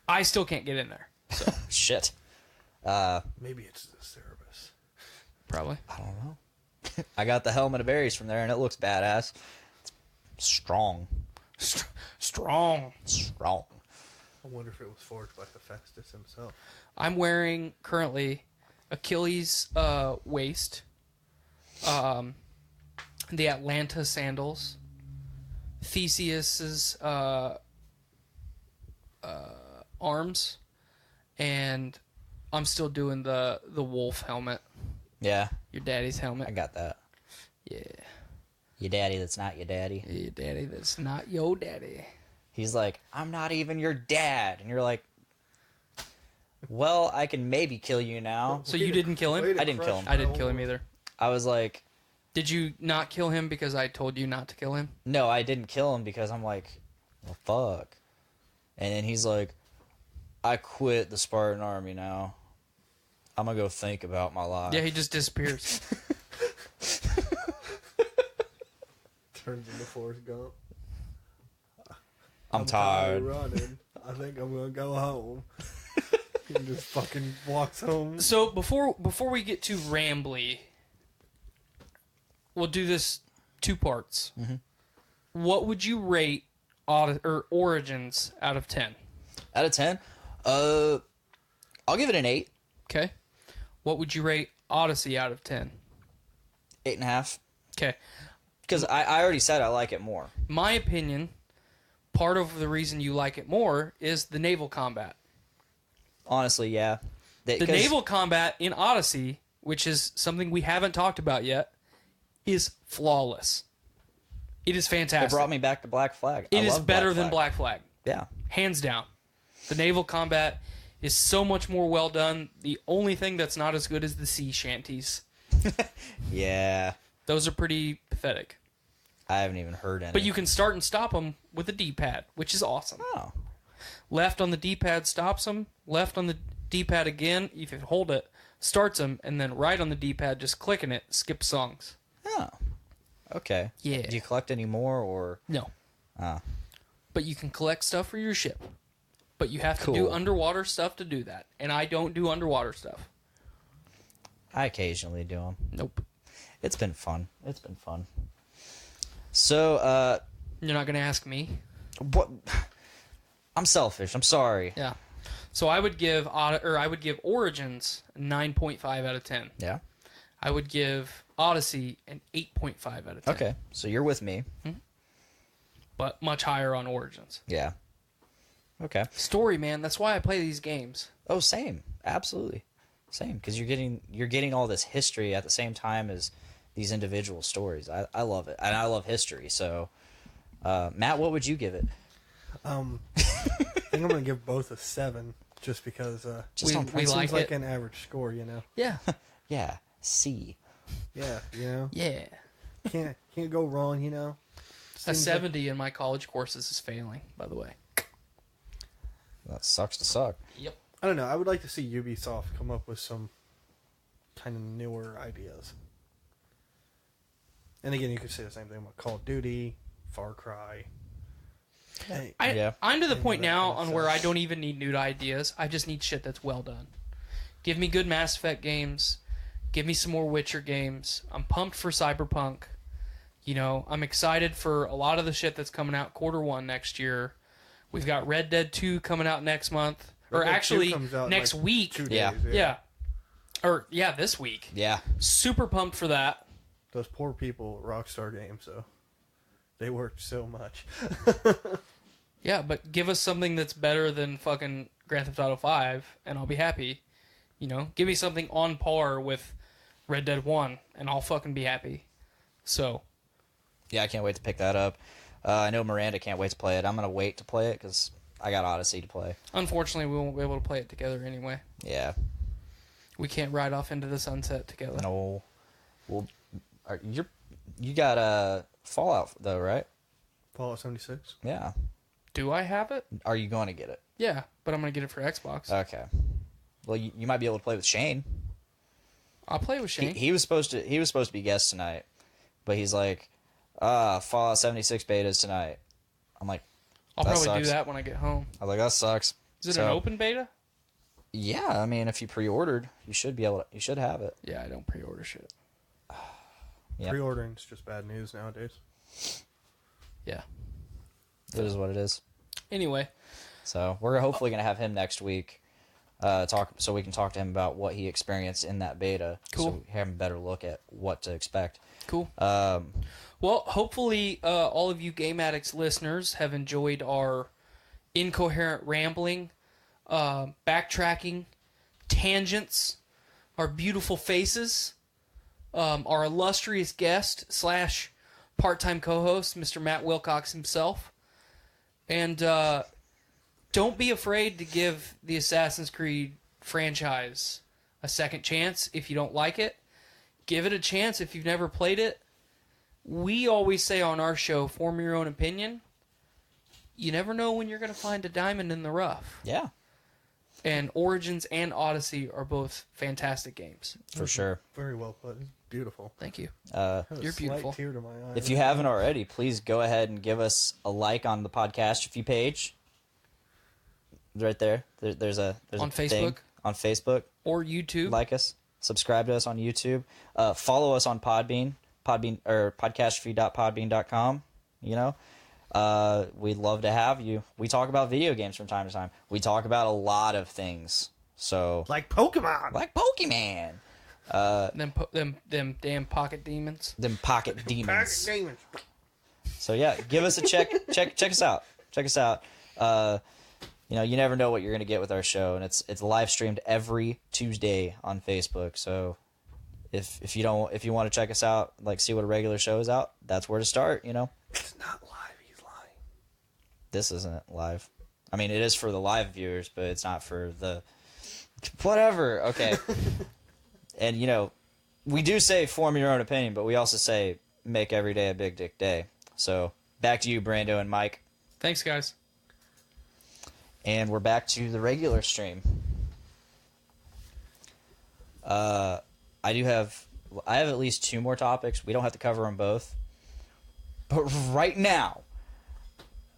I still can't get in there. Shit. Maybe it's the Cerebus. Probably. I don't know. I got the helmet of Ares from there, and it looks badass. It's strong. Strong. Strong. I wonder if it was forged by Hephaestus himself. I'm wearing currently Achilles' waist, the Atlanta sandals, Theseus's arms, and I'm still doing the wolf helmet. Yeah. Your daddy's helmet. I got that. Yeah. Your daddy that's not your daddy. Your daddy that's not your daddy. He's like, I'm not even your dad. And you're like, well, I can maybe kill you now. So you didn't kill him? I didn't kill him. I didn't kill him either. I was like, Did you not kill him because I told you not to kill him? no, I didn't kill him because I'm like, well, fuck. And then he's like, I quit the Spartan army now. I'm going to go think about my life. Yeah, he just disappears. Turns into Forrest Gump. I'm tired. of running. I think I'm gonna go home. He just fucking walks home. So before we get too rambly, we'll do this 2 parts. Mm-hmm. What would you rate Origins out of 10? Out of 10? I'll give it an 8. Okay. What would you rate Odyssey out of 10? 8.5. Okay. Because I already said I like it more. My opinion, part of the reason you like it more is the naval combat. Honestly, yeah. The naval combat in Odyssey, which is something we haven't talked about yet, is flawless. It is It fantastic. brought me back to Black Flag. It I is love better than Flag. Black Flag. Yeah. Hands down. The naval combat is so much more well done. The only thing that's not as good is the sea shanties. Yeah. Those are pretty pathetic. I haven't even heard any. But you can start and stop them with a D-pad, which is awesome. Oh. Left on the D-pad stops them. Left on the D-pad again, if you hold it, starts them. And then right on the D-pad, just clicking it, skips songs. Oh. Okay. Yeah. Do you collect any more, or? No. Ah. But you can collect stuff for your ship. But you have to do Cool. underwater stuff to do that. And I don't do underwater stuff. I occasionally do them. Nope. It's been fun. So, You're not gonna ask me? What? I'm selfish. I'm sorry. Yeah. So I would give Origins a 9.5 out of 10. Yeah. I would give Odyssey an 8.5 out of 10. Okay. So you're with me. But much higher on Origins. Yeah. Okay. Story, man. That's why I play these games. Oh, same. Absolutely. Same. Because you're getting all this history at the same time as these individual stories. I love it. And I love history. So, Matt, what would you give it? I think I'm going to give both a 7 just because Just on we it like seems like it. an average score, you know? Yeah. Yeah. C. Yeah, you know? Yeah. Can't go wrong, you know? A 70 in my college courses is failing, by the way. That sucks to suck. Yep. I don't know. I would like to see Ubisoft come up with some kind of newer ideas. And again, you could say the same thing about Call of Duty, Far Cry. Hey, Yeah. I'm to the And point that now kind of on where I stuff. don't even need new ideas. I just need shit that's well done. Give me good Mass Effect games. Give me some more Witcher games. I'm pumped for Cyberpunk. You know, I'm excited for a lot of the shit that's coming out Q1 next year. We've got Red Dead 2 coming out next month. Or Red Dead 2 actually, comes out in, next like, week. 2 Yeah. days, Yeah. Or, yeah, this week. Yeah. Super pumped for that. Those poor people at Rockstar Games, though. They worked so much. Yeah, but give us something that's better than fucking Grand Theft Auto 5, and I'll be happy. You know, give me something on par with Red Dead 1, and I'll fucking be happy. So, Yeah, I can't wait to pick that up. I know Miranda can't wait to play it. I'm going to wait to play it because I got Odyssey to play. unfortunately, we won't be able to play it together anyway. Yeah. We can't ride off into the sunset together. No. Well, you got Fallout, though, right? Fallout 76. Yeah. Do I have it? Are you going to get it? Yeah, but I'm going to get it for Xbox. Okay. Well, you might be able to play with Shane. I'll play with Shane. He was supposed to be guest tonight, but he's like, Fallout 76 betas tonight. I'm like, I'll that probably sucks. do that when I get home. I was like, that sucks. Is it So, an open beta? Yeah, I mean, if you pre-ordered, you should have it. Yeah, I don't pre-order shit. Yeah. Pre-ordering's just bad news nowadays. Yeah. It is what it is. Anyway, So we're hopefully gonna have him next week, so we can talk to him about what he experienced in that beta. Cool. So we have a better look at what to expect. cool. Um, Well, hopefully all of you Game Addicts listeners have enjoyed our incoherent rambling, backtracking, tangents, our beautiful faces, our illustrious guest / part-time co-host, Mr. Matt Wilcox himself. And don't be afraid to give the Assassin's Creed franchise a second chance if you don't like it. Give it a chance if you've never played it. We always say on our show, form your own opinion. You never know when you're going to find a diamond in the rough. yeah, And Origins and Odyssey are both fantastic games. for sure. Very well put. It's beautiful. Thank you. Had a You're slight beautiful. tear to my eye. If you haven't already, please go ahead and give us a like on the Podcastrophe page. Right there. There's a On thing Facebook? on Facebook. Or YouTube. Like us, subscribe to us on YouTube, follow us on Podbean or podcastrophe.podbean.com. You know, we'd love to have you. We talk about video games from time to time. We talk about a lot of things. So Like Pokemon! like Pokemon, Them damn pocket demons. them pocket demons. Demons. So yeah, give us a check us out. Check us out. You know, you never know what you're gonna get with our show, and it's live streamed every Tuesday on Facebook. So if you want to check us out, like see what a regular show is out, that's where to start. You know, It's not live, he's lying. this isn't live. I mean, it is for the live viewers, but it's not for the whatever. Okay, and you know, we do say form your own opinion, but we also say make every day a big dick day. So back to you, Brando and Mike. Thanks, guys. And we're back to the regular stream. I have at least 2 more topics. We don't have to cover them both. But right now,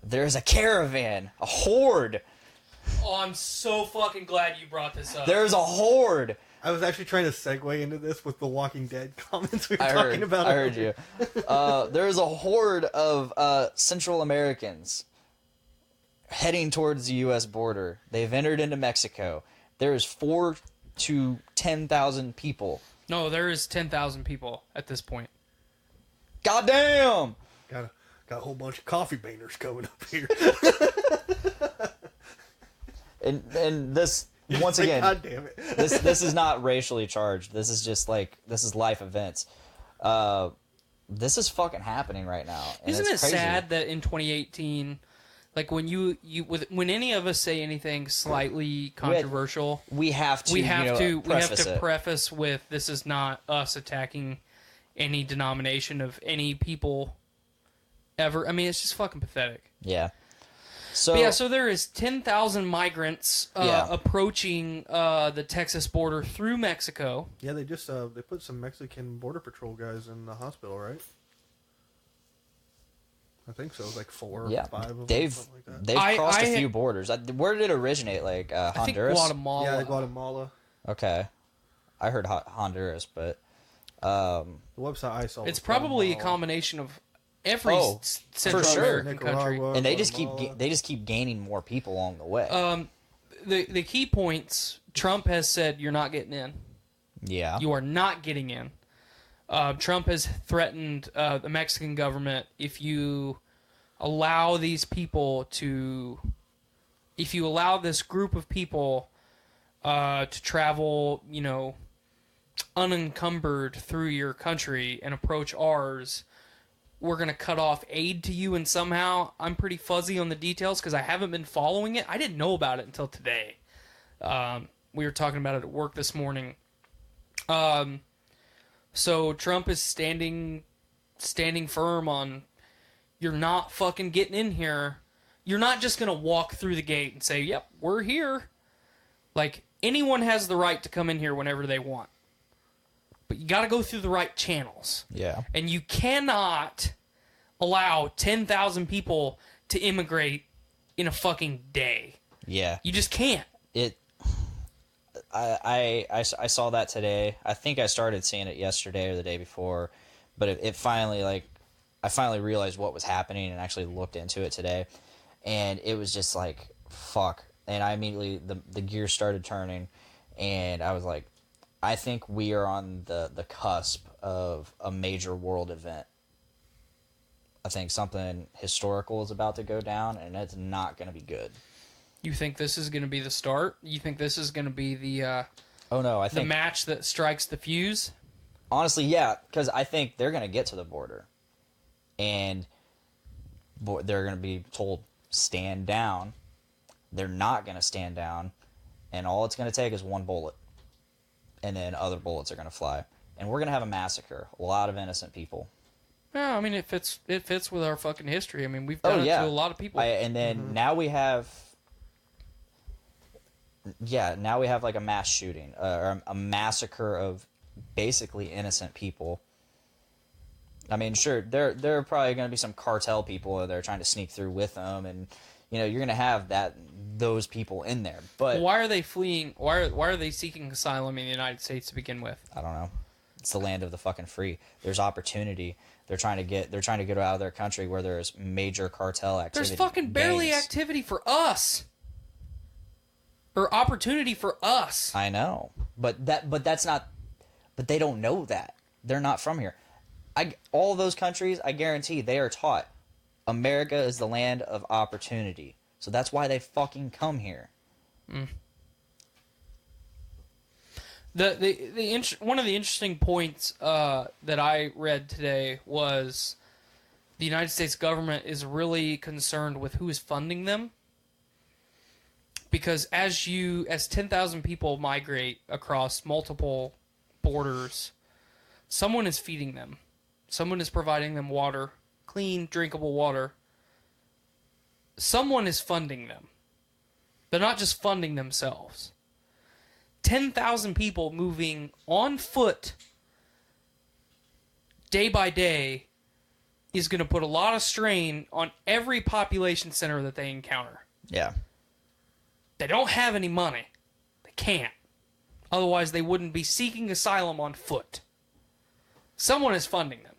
there's a caravan, a horde. Oh, I'm so fucking glad you brought this up. There's a horde I was actually trying to segue into this with the Walking Dead comments we were I talking about. I heard you. There's a horde of Central Americans heading towards the U.S. border. They've entered into Mexico. There's 4,000 to 10,000 people. No, there is 10,000 people at this point. Goddamn! Got a whole bunch of coffee beaners coming up here. And this once Like, again, God damn it. this is not racially charged. This is just like this is life events. This is fucking happening right now. And Isn't it's it crazy. sad that in 2018, like when when any of us say anything slightly controversial, We have to preface it. preface with this is not us attacking any denomination of any people ever. I mean, it's just fucking pathetic. Yeah. So But yeah, so there is 10,000 migrants approaching the Texas border through Mexico. Yeah, they just they put some Mexican border patrol guys in the hospital, right? I think so. It was like 4 or 5 of them. they've Something like that. they've I- crossed I a had- few borders. Where did it originate? Like I think Honduras. Guatemala. Yeah, Guatemala. Okay, I heard Honduras, but The website I saw. It's was probably a Guatemala. combination of every Oh, Central for sure. American country. Nicaragua, and they just Guatemala. keep gaining more people along the way. The key points, Trump has said you're not getting in. yeah. You are not getting in. Trump has threatened the Mexican government if you allow these people to, if you allow this group of people to travel, unencumbered through your country and approach ours, we're going to cut off aid to you. And somehow I'm pretty fuzzy on the details because I haven't been following it. I didn't know about it until today. We were talking about it at work this morning. So Trump is standing firm on, you're not fucking getting in here. You're not just going to walk through the gate and say, yep, we're here. Like, anyone has the right to come in here whenever they want. But you got to go through the right channels. Yeah. And you cannot allow 10,000 people to immigrate in a fucking day. Yeah. You just can't. I saw that today. I think I started seeing it yesterday or the day before, but it finally, like, I finally realized what was happening and actually looked into it today, and it was just like, fuck. And I immediately, the gears started turning, and I was like, I think we are on the cusp of a major world event. I think something historical is about to go down, and it's not going to be good. You think this is going to be the start? You think this is going to be the Oh no, I the think match that strikes the fuse? honestly, yeah, because I think they're going to get to the border, and they're going to be told stand down. They're not going to stand down, and all it's going to take is one bullet, and then other bullets are going to fly, and we're going to have a massacre. A lot of innocent people. No, I mean it fits with our fucking history. I mean we've done it to a lot of people. And then now we have. Yeah, now we have like a mass shooting, or a massacre of basically innocent people. I mean, sure, there are probably going to be some cartel people that are trying to sneak through with them, and you're going to have those people in there. But Why are they fleeing? Why are they seeking asylum in the United States to begin with? I don't know. It's the land of the fucking free. There's opportunity. They're trying to get out of their country where there's major cartel activity. There's fucking barely gangs. activity for us. Or opportunity for us. I know, but that's not. But they don't know that. They're not from here. All those countries, I guarantee, they are taught America is the land of opportunity. So that's why they fucking come here. One of the interesting points that I read today was the United States government is really concerned with who is funding them. Because as 10,000 people migrate across multiple borders, someone is feeding them. Someone is providing them water, clean, drinkable water. Someone is funding them. They're not just funding themselves. 10,000 people moving on foot day by day is going to put a lot of strain on every population center that they encounter. Yeah. They don't have any money. They can't. Otherwise, they wouldn't be seeking asylum on foot. Someone is funding them.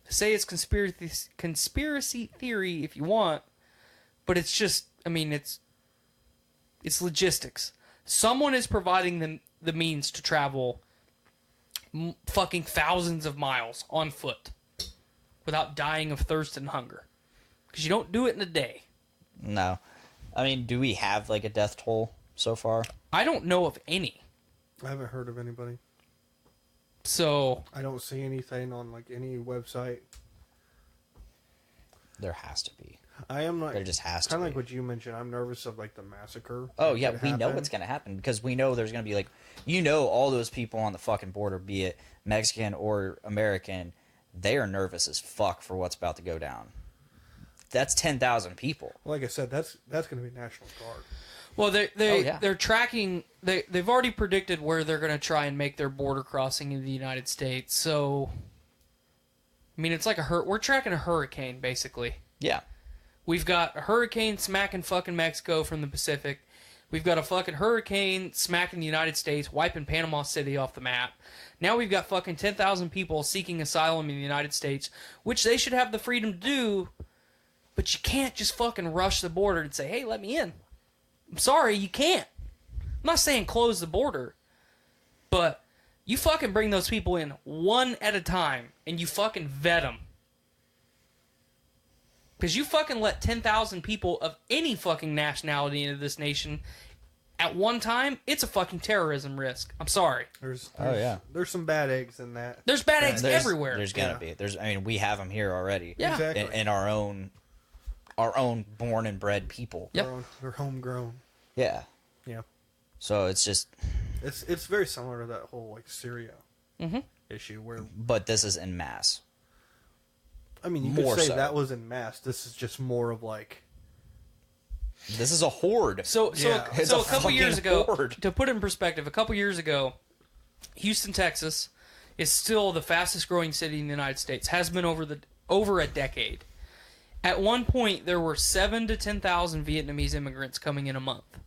Say it's conspiracy theory if you want, but it's just, I mean, it's logistics. Someone is providing them the means to travel fucking thousands of miles on foot without dying of thirst and hunger. Because you don't do it in a day. No. I mean, do we have, like, a death toll so far? I don't know of any. I haven't heard of anybody. So... I don't see anything on, like, any website. There has to be. I am not... There just has to be. Kind of like what you mentioned. I'm nervous of, like, the massacre. Oh, that yeah, could we know happen. what's going to happen because we know there's going to be, like, you know, all those people on the fucking border, be it Mexican or American, they are nervous as fuck for what's about to go down. That's 10,000 people. Like I said, that's going to be National Guard. Well, yeah. they're tracking... They've already predicted where they're going to try and make their border crossing in the United States. So, I mean, it's like we're tracking a hurricane, basically. Yeah. We've got a hurricane smacking fucking Mexico from the Pacific. We've got a fucking hurricane smacking the United States, wiping Panama City off the map. Now we've got fucking 10,000 people seeking asylum in the United States, which they should have the freedom to do, but you can't just fucking rush the border and say, hey, let me in. I'm sorry, you can't. I'm not saying close the border, but you fucking bring those people in one at a time, and you fucking vet them. Because you fucking let 10,000 people of any fucking nationality into this nation at one time, it's a fucking terrorism risk. I'm sorry. There's There's some bad eggs in that. There's bad eggs everywhere. There's gonna be. I mean, we have them here already. Yeah. Exactly. In our own born and bred people. Yep. They're homegrown. Yeah. Yeah. So it's just. It's very similar to that whole like Syria issue where. But this is en masse. I mean, you More could say so. that was in mass. This is just more of like. This is a horde. So It's a a couple years fucking ago, horde. to put it in perspective, a couple years ago, Houston, Texas, is still the fastest growing city in the United States. Has been over a decade. At one point, there were 7,000 to 10,000 Vietnamese immigrants coming in a month.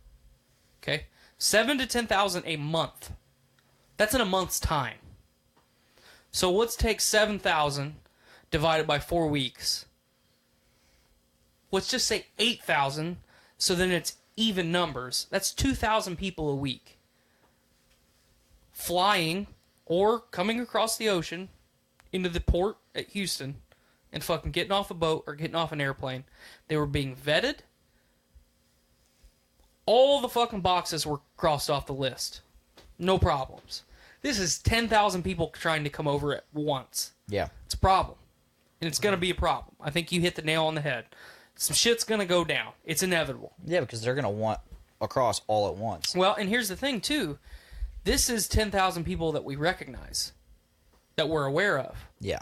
Okay, 7,000 to 10,000 a month. That's in a month's time. So let's take 7,000 divided by 4 weeks. Let's just say 8,000. So then it's even numbers. That's 2,000 people a week. Flying or coming across the ocean into the port at Houston and fucking getting off a boat or getting off an airplane. They were being vetted. All the fucking boxes were crossed off the list. No problems. This is 10,000 people trying to come over at once. Yeah. It's a problem. And it's going to be a problem. I think you hit the nail on the head. Some shit's going to go down. It's inevitable. Yeah, because they're going to want across all at once. Well, and here's the thing, too. This is 10,000 people that we recognize, that we're aware of. Yeah.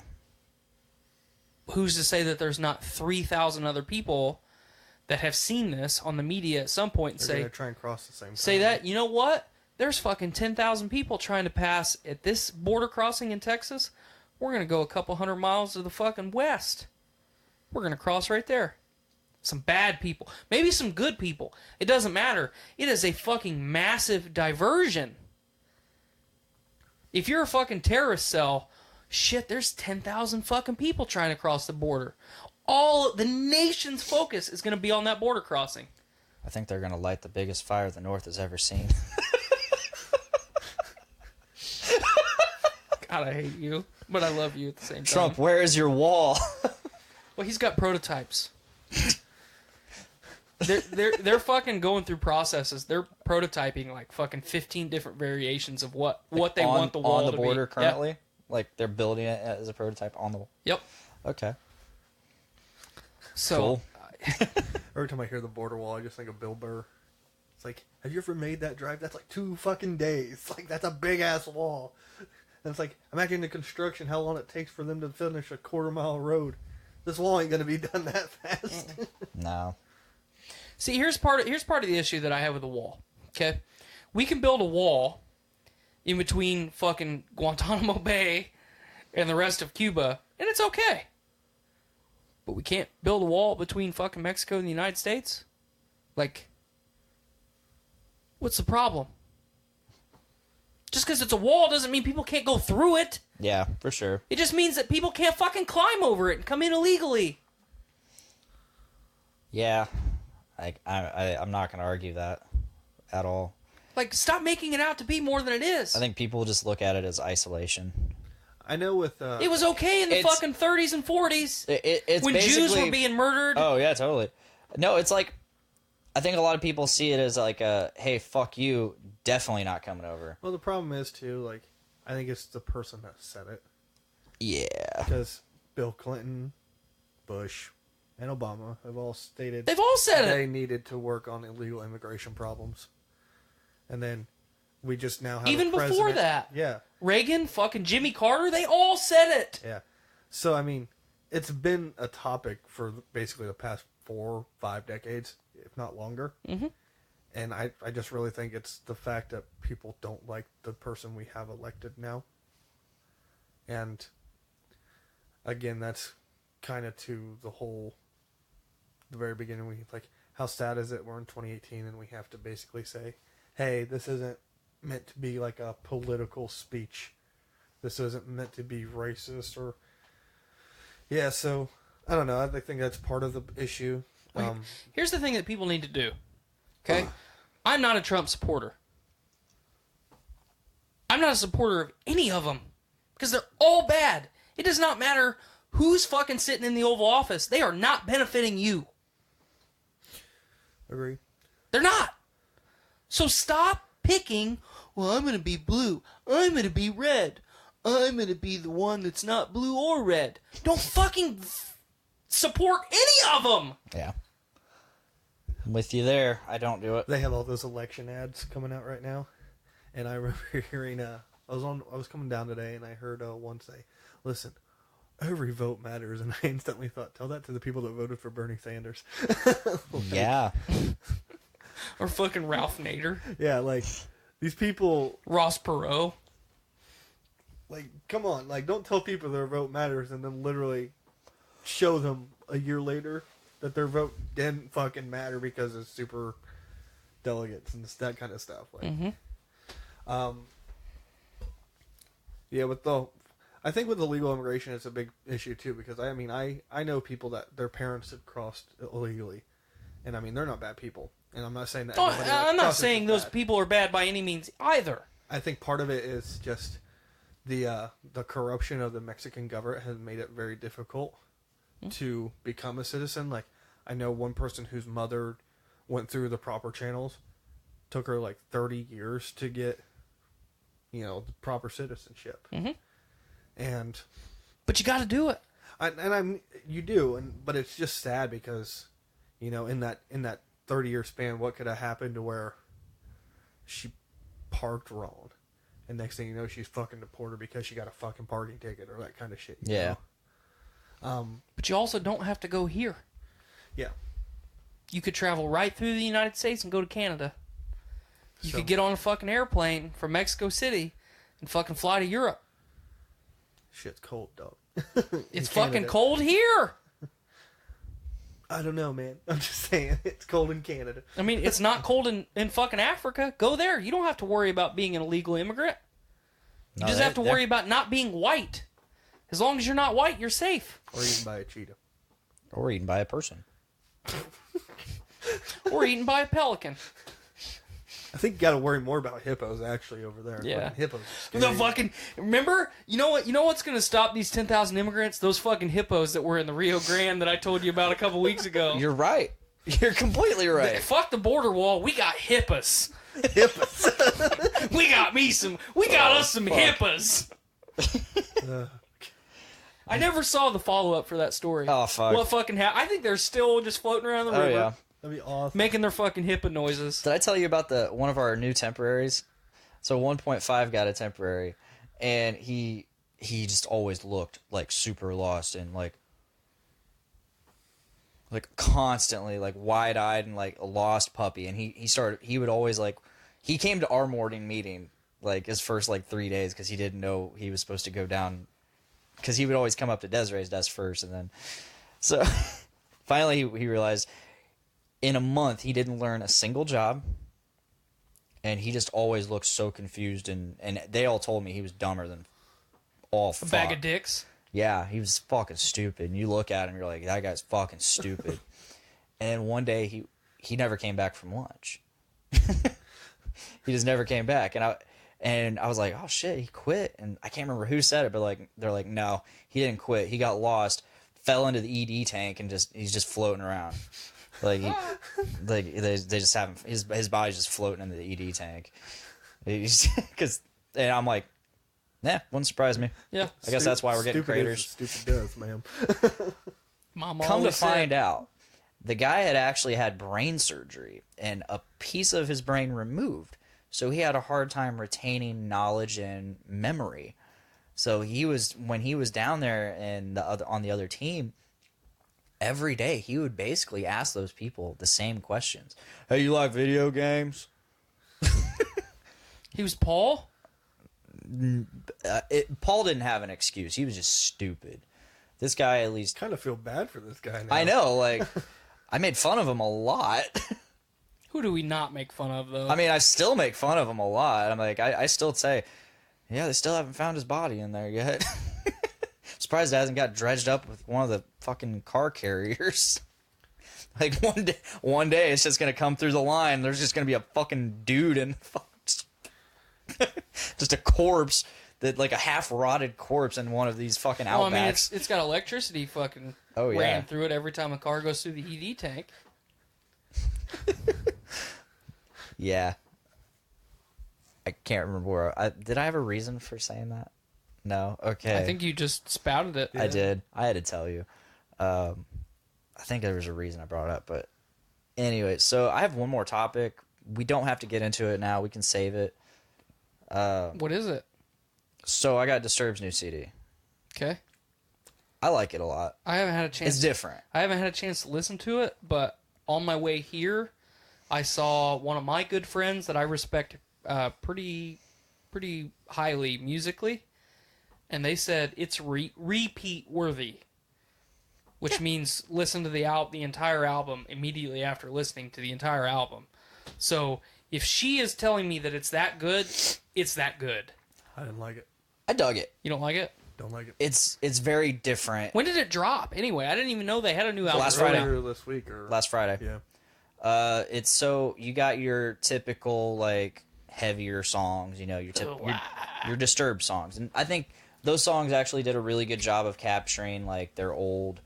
Who's to say that there's not 3,000 other people that have seen this on the media at some point and They're say, gonna try and cross the same time. say that, you know what? There's fucking 10,000 people trying to pass at this border crossing in Texas. We're going to go a couple 100 miles to the fucking west. We're going to cross right there. Some bad people. Maybe some good people. It doesn't matter. It is a fucking massive diversion. If you're a fucking terrorist cell, shit, there's 10,000 fucking people trying to cross the border. All the nation's focus is going to be on that border crossing. I think they're going to light the biggest fire the North has ever seen. God, I hate you, but I love you at the same time. Trump, where is your wall? Well, he's got prototypes. They're fucking going through processes. They're prototyping like fucking 15 different variations of what they want the wall on the to border be. currently. Yep. Like they're building it as a prototype on the wall. Yep. Okay. So Cool. Every time I hear the border wall, I just think of Bill Burr. It's like, have you ever made that drive? That's like 2 fucking days. Like, that's a big ass wall. And it's like, imagine the construction, how long it takes for them to finish a 1/4 mile road. This wall ain't gonna be done that fast. No. see, here's part of the issue that I have with the wall. Okay, we can build a wall in between fucking Guantanamo Bay and the rest of Cuba, and it's okay. But we can't build a wall between fucking Mexico and the United States? Like, What's the problem? Just because it's a wall doesn't mean people can't go through it. Yeah, for sure. It just means that people can't fucking climb over it and come in illegally. Yeah, I'm not going to argue that at all. Like, stop making it out to be more than it is. I think people just look at it as isolation. I know with... it was okay in the fucking 30s and 40s. It's when Jews were being murdered. Oh, yeah, totally. No, it's like... I think a lot of people see it as like a, hey, fuck you, definitely not coming over. Well, the problem is, too, like, I think it's the person that said it. Yeah. Because Bill Clinton, Bush, and Obama have all stated... They've all said they it. needed to work on illegal immigration problems. And then we just now have Even a before president. that. Yeah. Reagan, fucking Jimmy Carter, they all said it. Yeah. So, I mean, it's been a topic for basically the past 4 or 5 decades, if not longer. Mm-hmm. And I just really think it's the fact that people don't like the person we have elected now. And, again, that's kind of to the very beginning. How sad is it we're in 2018 and we have to basically say, hey, this isn't meant to be like a political speech. This isn't meant to be racist or... Yeah, so, I don't know. I think that's part of the issue. Here's the thing that people need to do. Okay? I'm not a Trump supporter. I'm not a supporter of any of them. Because they're all bad. It does not matter who's fucking sitting in the Oval Office. They are not benefiting you. Agree. They're not. So stop picking, well, I'm going to be blue. I'm going to be red. I'm going to be the one that's not blue or red. Don't fucking support any of them. Yeah. I'm with you there. I don't do it. They have all those election ads coming out right now. And I remember hearing, I was coming down today and I heard one say, listen, every vote matters. And I instantly thought, tell that to the people that voted for Bernie Sanders. Yeah. Or fucking Ralph Nader. Yeah, like, these people, Ross Perot. like, come on, like, don't tell people their vote matters and then literally show them a year later that their vote didn't fucking matter because of super delegates and that kind of stuff. Like, yeah, I think with illegal immigration, it's a big issue too, because I know people that their parents have crossed illegally, and I mean, they're not bad people. And I'm not saying that. I'm not saying those people are bad by any means either. I think part of it is just the corruption of the Mexican government has made it very difficult to become a citizen. Like, I know one person whose mother went through the proper channels, took her like 30 years to get, the proper citizenship. And, but you got to do it. You do, but it's just sad because, in that 30-year span, what could have happened to where she parked wrong, and next thing you know, she's fucking deported because she got a fucking parking ticket or that kind of shit. Yeah. But you also don't have to go here. Yeah. You could travel right through the United States and go to Canada. You could get on a fucking airplane from Mexico City and fucking fly to Europe. Shit's cold, dog. It's fucking cold here. I don't know, man. I'm just saying, it's cold in Canada. I mean, it's not cold in fucking Africa. Go there. You don't have to worry about being an illegal immigrant. You just have to worry about not being white. As long as you're not white, you're safe. Or eaten by a cheetah. Or eaten by a person. Or eaten by a pelican. I think you got to worry more about hippos actually over there. Yeah. Fucking hippos. The fucking remember, you know what's gonna stop these 10,000 immigrants? Those fucking hippos that were in the Rio Grande that I told you about a couple weeks ago. You're right. You're completely right. Fuck the border wall. We got hippos. Hippos. We got us some hippos. I never saw the follow up for that story. Oh fuck. What fucking happened? I think they're still just floating around the river. Oh yeah. That'd be awesome. Making their fucking hippo noises. Did I tell you about one of our new temporaries? So 1.5 got a temporary, and he just always looked like super lost and like constantly like wide eyed and like a lost puppy. And he would always like, he came to our morning meeting like his first like 3 days because he didn't know he was supposed to go down, because he would always come up to Desiree's desk first, and then so finally he realized in a month he didn't learn a single job, and he just always looked so confused, and they all told me he was dumber than all A bag of dicks. Yeah, he was fucking stupid. And you look at him, you're like, that guy's fucking stupid. And then one day he never came back from lunch. He just never came back, and I was like, oh shit, he quit. And I can't remember who said it, but like they're like, no, he didn't quit. He got lost, fell into the ED tank, and he's just floating around. Like they just have him, his body's just floating in the ED tank. And I'm like, nah, wouldn't surprise me. Yeah. I guess that's why we're getting craters. Stupid does, ma'am. Mom Come to always said- find out, the guy had actually had brain surgery and a piece of his brain removed. So he had a hard time retaining knowledge and memory. So when he was down there and on the other team, every day he would basically ask those people the same questions. Hey, you like video games? He was Paul? Paul didn't have an excuse. He was just stupid. This guy at least... Kind of feel bad for this guy now. I know, like, I made fun of him a lot. Who do we not make fun of, though? I mean, I still make fun of him a lot. I'm like, I still say, yeah, they still haven't found his body in there yet. Surprised it hasn't got dredged up with one of the fucking car carriers. Like, one day it's just going to come through the line. There's just going to be a fucking dude and just a corpse, like a half-rotted corpse in one of these fucking Outbacks. Well, I mean, it's got electricity fucking ran through it every time a car goes through the ED tank. Yeah. I can't remember did I have a reason for saying that? No? Okay. I think you just spouted it. I did. I had to tell you. I think there was a reason I brought it up, but anyway, so I have one more topic. We don't have to get into it now. We can save it. What is it? So I got Disturbed's new CD. Okay. I like it a lot. I haven't had a chance. It's different. I haven't had a chance to listen to it, but on my way here, I saw one of my good friends that I respect pretty highly musically, and they said it's repeat worthy, which means listen to the entire album immediately after listening to the entire album. So if she is telling me that it's that good, it's that good. I didn't like it. I dug it. You don't like it? Don't like it. It's very different. When did it drop? Anyway, I didn't even know they had a new album. Last Friday. Earlier this week or Last Friday. Yeah. It's so you got your typical like heavier songs, you know, your Disturbed songs, and I think those songs actually did a really good job of capturing like their old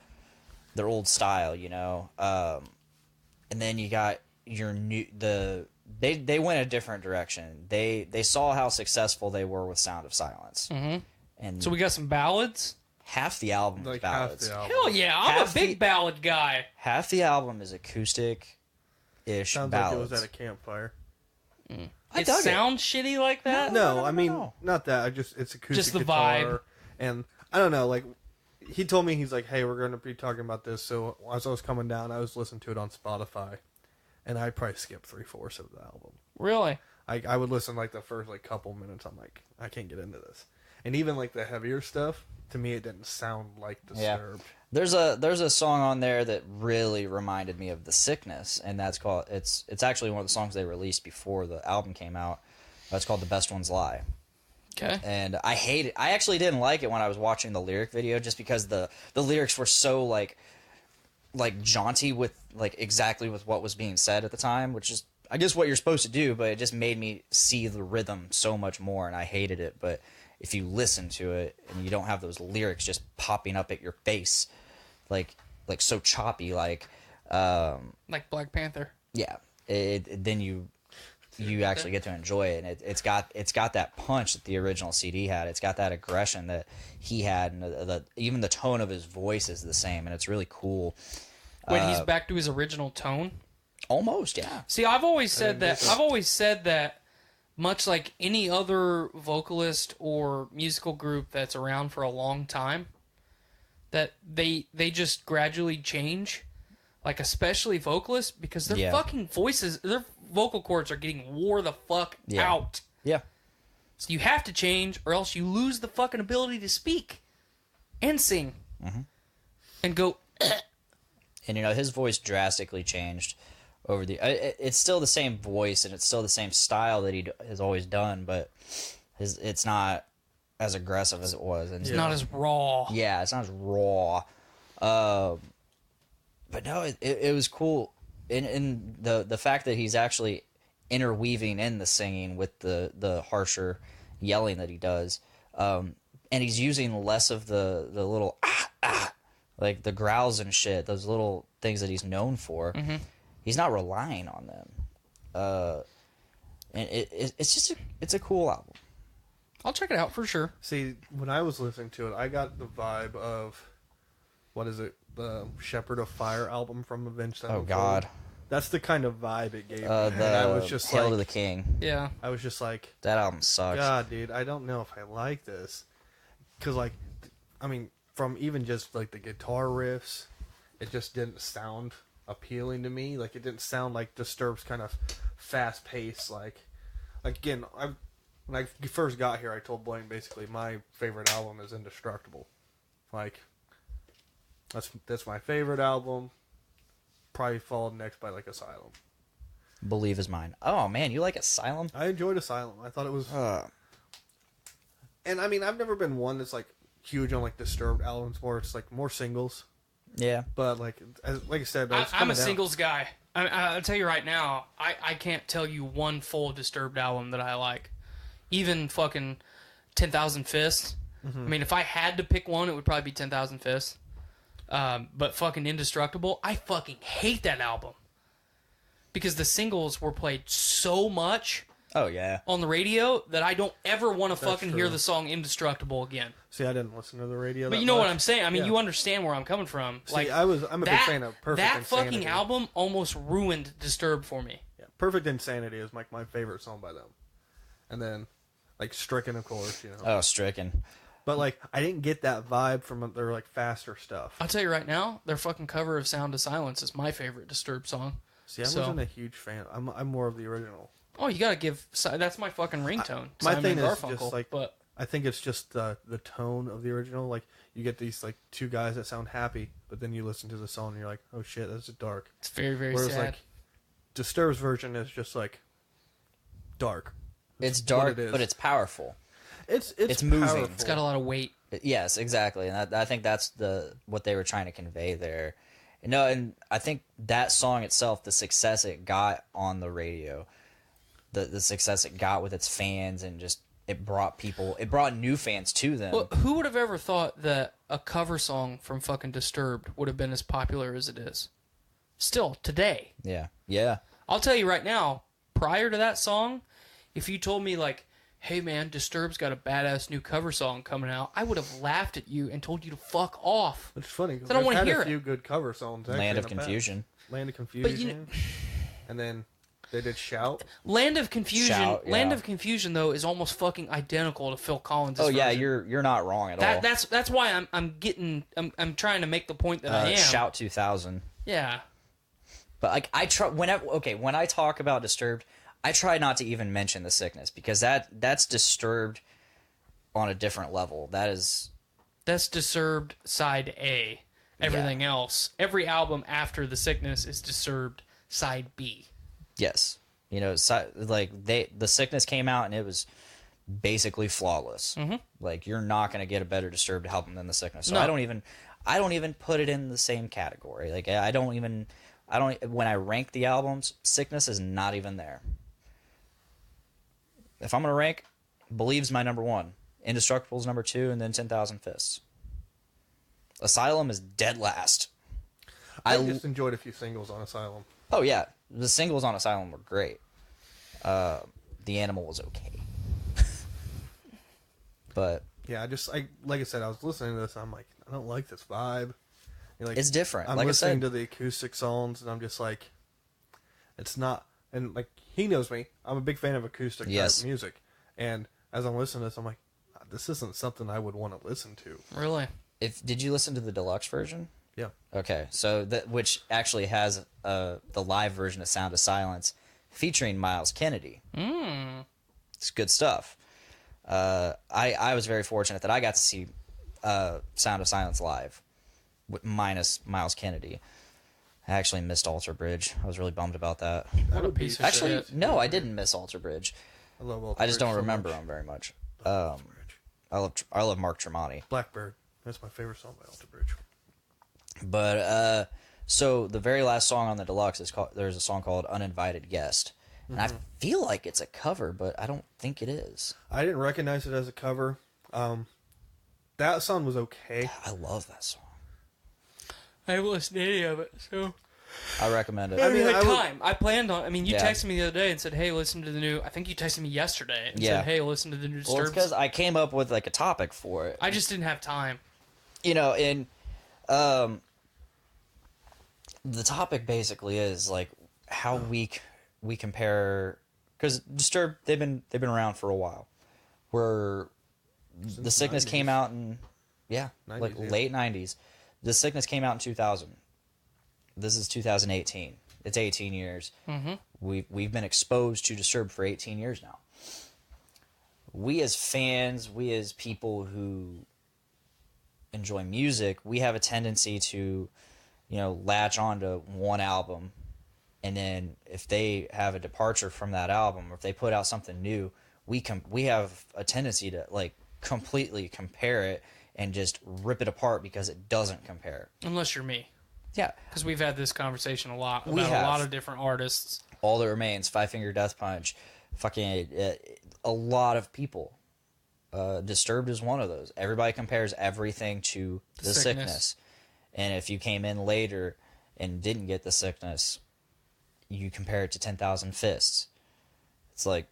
style, you know. And then you got your new they went a different direction. They saw how successful they were with Sound of Silence, and So we got some ballads. half the album is Like ballads. half the album. Hell yeah, I'm Half a big the- ballad guy. Half the album is acoustic-ish Sounds ballads. like it was at a campfire. I It dug sounds shitty like that. No, I mean no. not that. It's acoustic Just the guitar, vibe. and I don't know. Like he told me, he's like, "Hey, we're going to be talking about this." So as I was coming down, I was listening to it on Spotify, and I probably skipped 3/4 of the album. Really? I would listen like the first like couple minutes. I'm like, I can't get into this, and even like the heavier stuff. To me, it didn't sound like Disturbed. There's a song on there that really reminded me of The Sickness, and that's called it's actually one of the songs they released before the album came out. It's called The Best Ones Lie. Okay. And I hate it. I actually didn't like it when I was watching the lyric video, just because the lyrics were so like jaunty with like exactly with what was being said at the time, which is I guess what you're supposed to do, but it just made me see the rhythm so much more, and I hated it. But if you listen to it and you don't have those lyrics just popping up at your face, like so choppy, like Black Panther. yeah, then you actually get to enjoy it, and it's got that punch that the original CD had. It's got that aggression that he had, and even the tone of his voice is the same, and it's really cool. Wait, he's back to his original tone? Almost, yeah. See, I've always said that much like any other vocalist or musical group that's around for a long time, that they just gradually change, like especially vocalists, because their fucking voices, their vocal cords are getting wore the fuck out. Yeah. So you have to change, or else you lose the fucking ability to speak and sing and go. And you know his voice drastically changed over the. It's still the same voice and it's still the same style that he has always done, but it's not as aggressive as it was. And It's not as raw. yeah, it's not as raw. But no, it was cool. In the fact that he's actually interweaving in the singing with the harsher yelling that he does, and he's using less of the little like the growls and shit, those little things that he's known for. Mm-hmm. He's not relying on them, and it's a cool album. I'll check it out for sure. See, when I was listening to it, I got the vibe of, what is it, the Shepherd of Fire album from Avenged Sevenfold. Oh God, That's the kind of vibe it gave me. the And I was just Hail like, to the King. Yeah. I was just like, That album sucks. God, dude, I don't know if I like this. Because, like, I mean, from even just, like, the guitar riffs, it just didn't sound appealing to me. Like, it didn't sound like Disturbed's kind of fast-paced, like again, when I first got here, I told Blaine, basically, my favorite album is Indestructible. Like, that's my favorite album. Probably followed next by, like, Asylum. Believe is mine. Oh man, you like Asylum? I enjoyed Asylum. I thought it was... And, I mean, I've never been one that's, like, huge on, like, Disturbed albums, more it's, like, more singles. Yeah. But, like I said... I'm a singles guy. I'll tell you right now, I can't tell you one full Disturbed album that I like. Even fucking 10,000 Fists. Mm-hmm. I mean, if I had to pick one, it would probably be 10,000 Fists. But fucking Indestructible, I fucking hate that album. Because the singles were played so much... Oh, yeah. On the radio that I don't ever want to fucking true. hear the song Indestructible again. See, I didn't listen to the radio. But you know what I'm saying? I mean, you understand where I'm coming from. See, like, I'm a big fan of Perfect That Insanity. fucking album almost ruined Disturbed for me. Yeah, Perfect Insanity is like my favorite song by them. And then, like, Stricken, of course, you know. Oh, Stricken. But, like, I didn't get that vibe from their, like, faster stuff. I'll tell you right now, their fucking cover of Sound of Silence is my favorite Disturbed song. See, I wasn't a huge fan. I'm more of the original. Oh, you gotta give... That's my fucking ringtone. My Simon thing is Garfunkel, just, like, but I think it's just the tone of the original. Like, you get these, like, two guys that sound happy, but then you listen to the song and you're like, oh shit, that's dark. it's very, very Whereas, sad. like, Disturbed's version is just, like, dark. It's what dark, it is. but it's powerful. It's moving. powerful. It's got a lot of weight. Yes, exactly, and I think that's what they were trying to convey there. No, and I think that song itself, the success it got on the radio, the success it got with its fans, and just it brought new fans to them. Well, who would have ever thought that a cover song from fucking Disturbed would have been as popular as it is? Still, today. Yeah. I'll tell you right now, prior to that song, if you told me, like, hey man, Disturbed's got a badass new cover song coming out, I would have laughed at you and told you to fuck off. It's funny because I don't I've wanna had hear a it. few good cover songs. Actually, Land in of the past. Confusion. Land of Confusion. But you know- And then they did Shout. Land of Confusion, Shout, Land yeah. of Confusion though is almost fucking identical to Phil Collins'. Oh yeah, version. you're not wrong at all. That's why I'm trying to make the point that I am. Shout 2000. Yeah. But like I try when I talk about Disturbed, I try not to even mention the sickness because that's Disturbed on a different level. That's Disturbed side A. Everything else, every album after The Sickness is Disturbed side B. Yes. You know, the sickness came out and it was basically flawless. Mm-hmm. Like you're not going to get a better Disturbed album than the sickness. So No. I don't even put it in the same category. Like when I rank the albums, Sickness is not even there. If I'm going to rank, Believe's my number 1. Indestructible's number 2, and then 10,000 Fists. Asylum is dead last. I just enjoyed a few singles on Asylum. Oh, yeah. The singles on Asylum were great. The Animal was okay. But... Yeah, like I said, I was listening to this, and I'm like, I don't like this vibe. You're like, it's different. I'm like listening I said, to the acoustic songs, and I'm just like, it's not... And, like, he knows me. I'm a big fan of acoustic type music. And as I'm listening to this, I'm like, this isn't something I would want to listen to. Really? Did you listen to the deluxe version? Yeah. Okay, so which actually has the live version of Sound of Silence featuring Miles Kennedy. It's good stuff. I was very fortunate that I got to see Sound of Silence live, minus Miles Kennedy. I actually missed Alter Bridge. I was really bummed about that. What a piece of Actually, shit. no, I didn't miss Alter Bridge. I love all. I just don't remember him very much. I love Mark Tremonti. Blackbird. That's my favorite song by Alter Bridge. But so the very last song on the deluxe is called. There's a song called "Uninvited Guest," and I feel like it's a cover, but I don't think it is. I didn't recognize it as a cover. That song was okay. I love that song. I haven't listened to any of it, so I recommend it. I mean, I would- time. I planned on. I mean, you Yeah. texted me the other day and said, "Hey, listen to the new." I think you texted me yesterday and Yeah. said, "Hey, listen to the new Well, it's Disturbed." because I came up with like a topic for it. I just didn't have time. And the topic basically is like how we compare, because Disturbed they've been around for a while. Where the Sickness 90s. came out in 90s, like yeah. late 90s. The Sickness came out in 2000. This is 2018. It's 18 years. Mm-hmm. We've been exposed to Disturbed for 18 years now. We as fans, we as people who enjoy music, we have a tendency to, latch onto one album, and then if they have a departure from that album, or if they put out something new, we have a tendency to like completely compare it and just rip it apart because it doesn't compare. Unless you're me. Yeah. Because we've had this conversation a lot We about a have. lot of different artists. All That Remains, Five Finger Death Punch, fucking a lot of people. Disturbed is one of those. Everybody compares everything to the sickness. And if you came in later and didn't get the Sickness, you compare it to 10,000 Fists. It's like,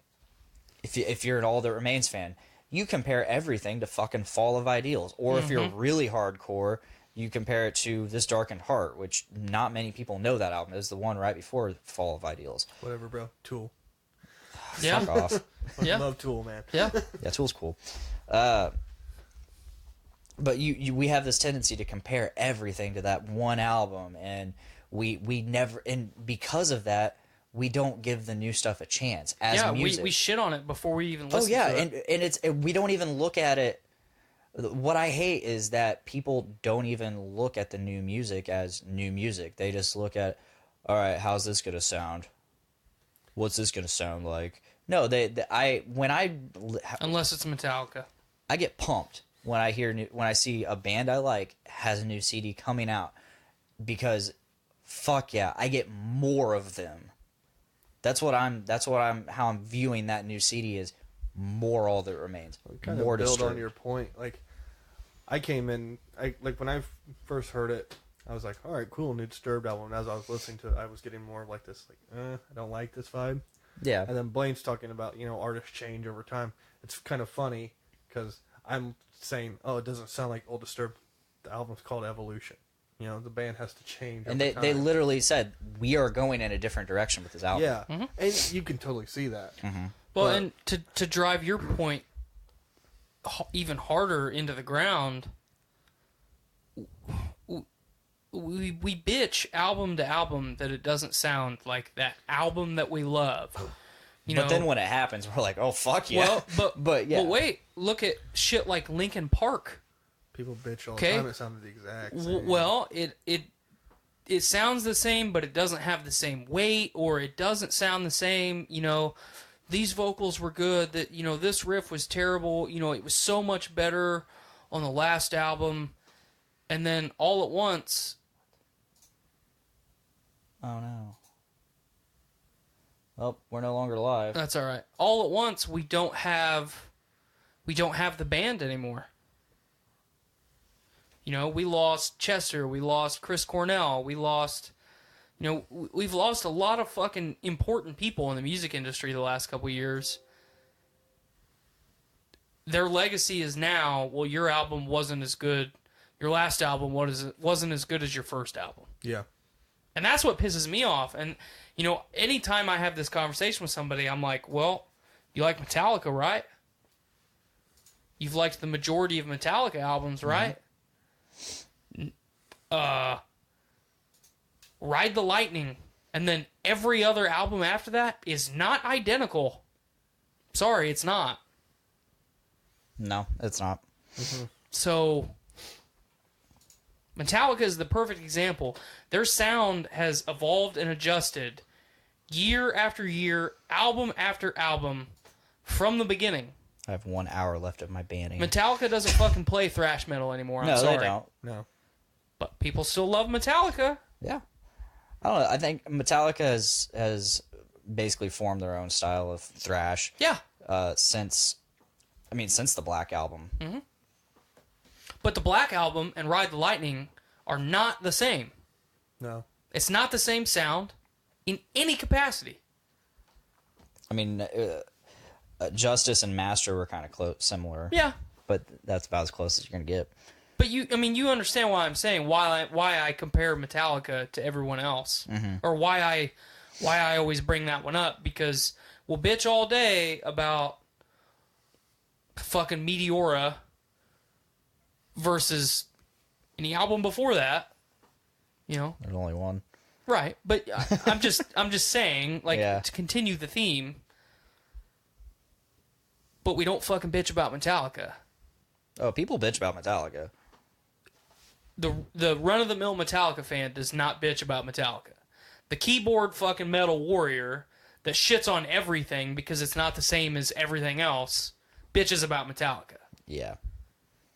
if you're an All That Remains fan, you compare everything to fucking Fall of Ideals. Or if you're really hardcore, you compare it to This Darkened Heart, which not many people know that album. It was the one right before Fall of Ideals. Whatever, bro. Tool. Yeah. Fuck off. Yeah. Love Tool, man. Yeah. Yeah, Tool's cool. But we have this tendency to compare everything to that one album, and we never, and because of that, we don't give the new stuff a chance as Yeah, music. we shit on it before we even listen Oh yeah, to it. and we don't even look at it. What I hate is that people don't even look at the new music as new music. They just look at, all right, how's this gonna sound? What's this gonna sound like? No, Unless it's Metallica. I get pumped when I see a band I like has a new CD coming out, because fuck yeah, I get more of them. How I'm viewing that new CD is more All That Remains. Kind More of build Disturbed. on your point. Like, I came in, when I first heard it, I was like, all right, cool, new Disturbed album. And as I was listening to it, I was getting more of like this, I don't like this vibe. Yeah. And then Blaine's talking about, artists change over time. It's kind of funny because I'm saying, oh, it doesn't sound like Old Disturbed. The album's called Evolution. The band has to change. And over they time. literally said, we are going in a different direction with this album. Yeah. And you can totally see that. Well, But- and to drive your point even harder into the ground, we bitch album to album that it doesn't sound like that album that we love. But then when it happens, we're like, oh, fuck yeah. Well, but yeah. But wait, look at shit like Linkin Park. People bitch all the Okay. time. It sounded the exact same. Well, it sounds the same, but it doesn't have the same weight, or it doesn't sound the same. These vocals were good. That this riff was terrible. It was so much better on the last album, and then all at once, Oh, no. Oh, we're no longer live. that's all right. All at once, we don't have the band anymore. We lost Chester. We lost Chris Cornell. We lost, we've lost a lot of fucking important people in the music industry the last couple of years. Their legacy is now, well, your album wasn't as good. Your last album wasn't as good as your first album. Yeah. And that's what pisses me off. And, anytime I have this conversation with somebody, I'm like, well, you like Metallica, right? You've liked the majority of Metallica albums, right? Ride the Lightning, and then every other album after that is not identical. Sorry, it's not. No, it's not. So Metallica is the perfect example. Their sound has evolved and adjusted year after year, album after album, from the beginning. I have 1 hour left of my banding. Metallica doesn't fucking play thrash metal anymore. I'm sorry. They don't. No. But people still love Metallica. Yeah. I don't know. I think Metallica has basically formed their own style of thrash. Yeah. Since the Black Album. Mm-hmm. But the Black Album and Ride the Lightning are not the same. No. It's not the same sound in any capacity. I mean, Justice and Master were kind of similar. Yeah. But that's about as close as you're going to get. But you understand why I'm saying why I compare Metallica to everyone else, or why I always bring that one up, because we'll bitch all day about fucking Meteora versus any album before that, you know. There's only one. Right, but I'm just saying, like, Yeah. to continue the theme. But we don't fucking bitch about Metallica. Oh, people bitch about Metallica. The run-of-the-mill Metallica fan does not bitch about Metallica. The keyboard fucking metal warrior that shits on everything because it's not the same as everything else bitches about Metallica. Yeah.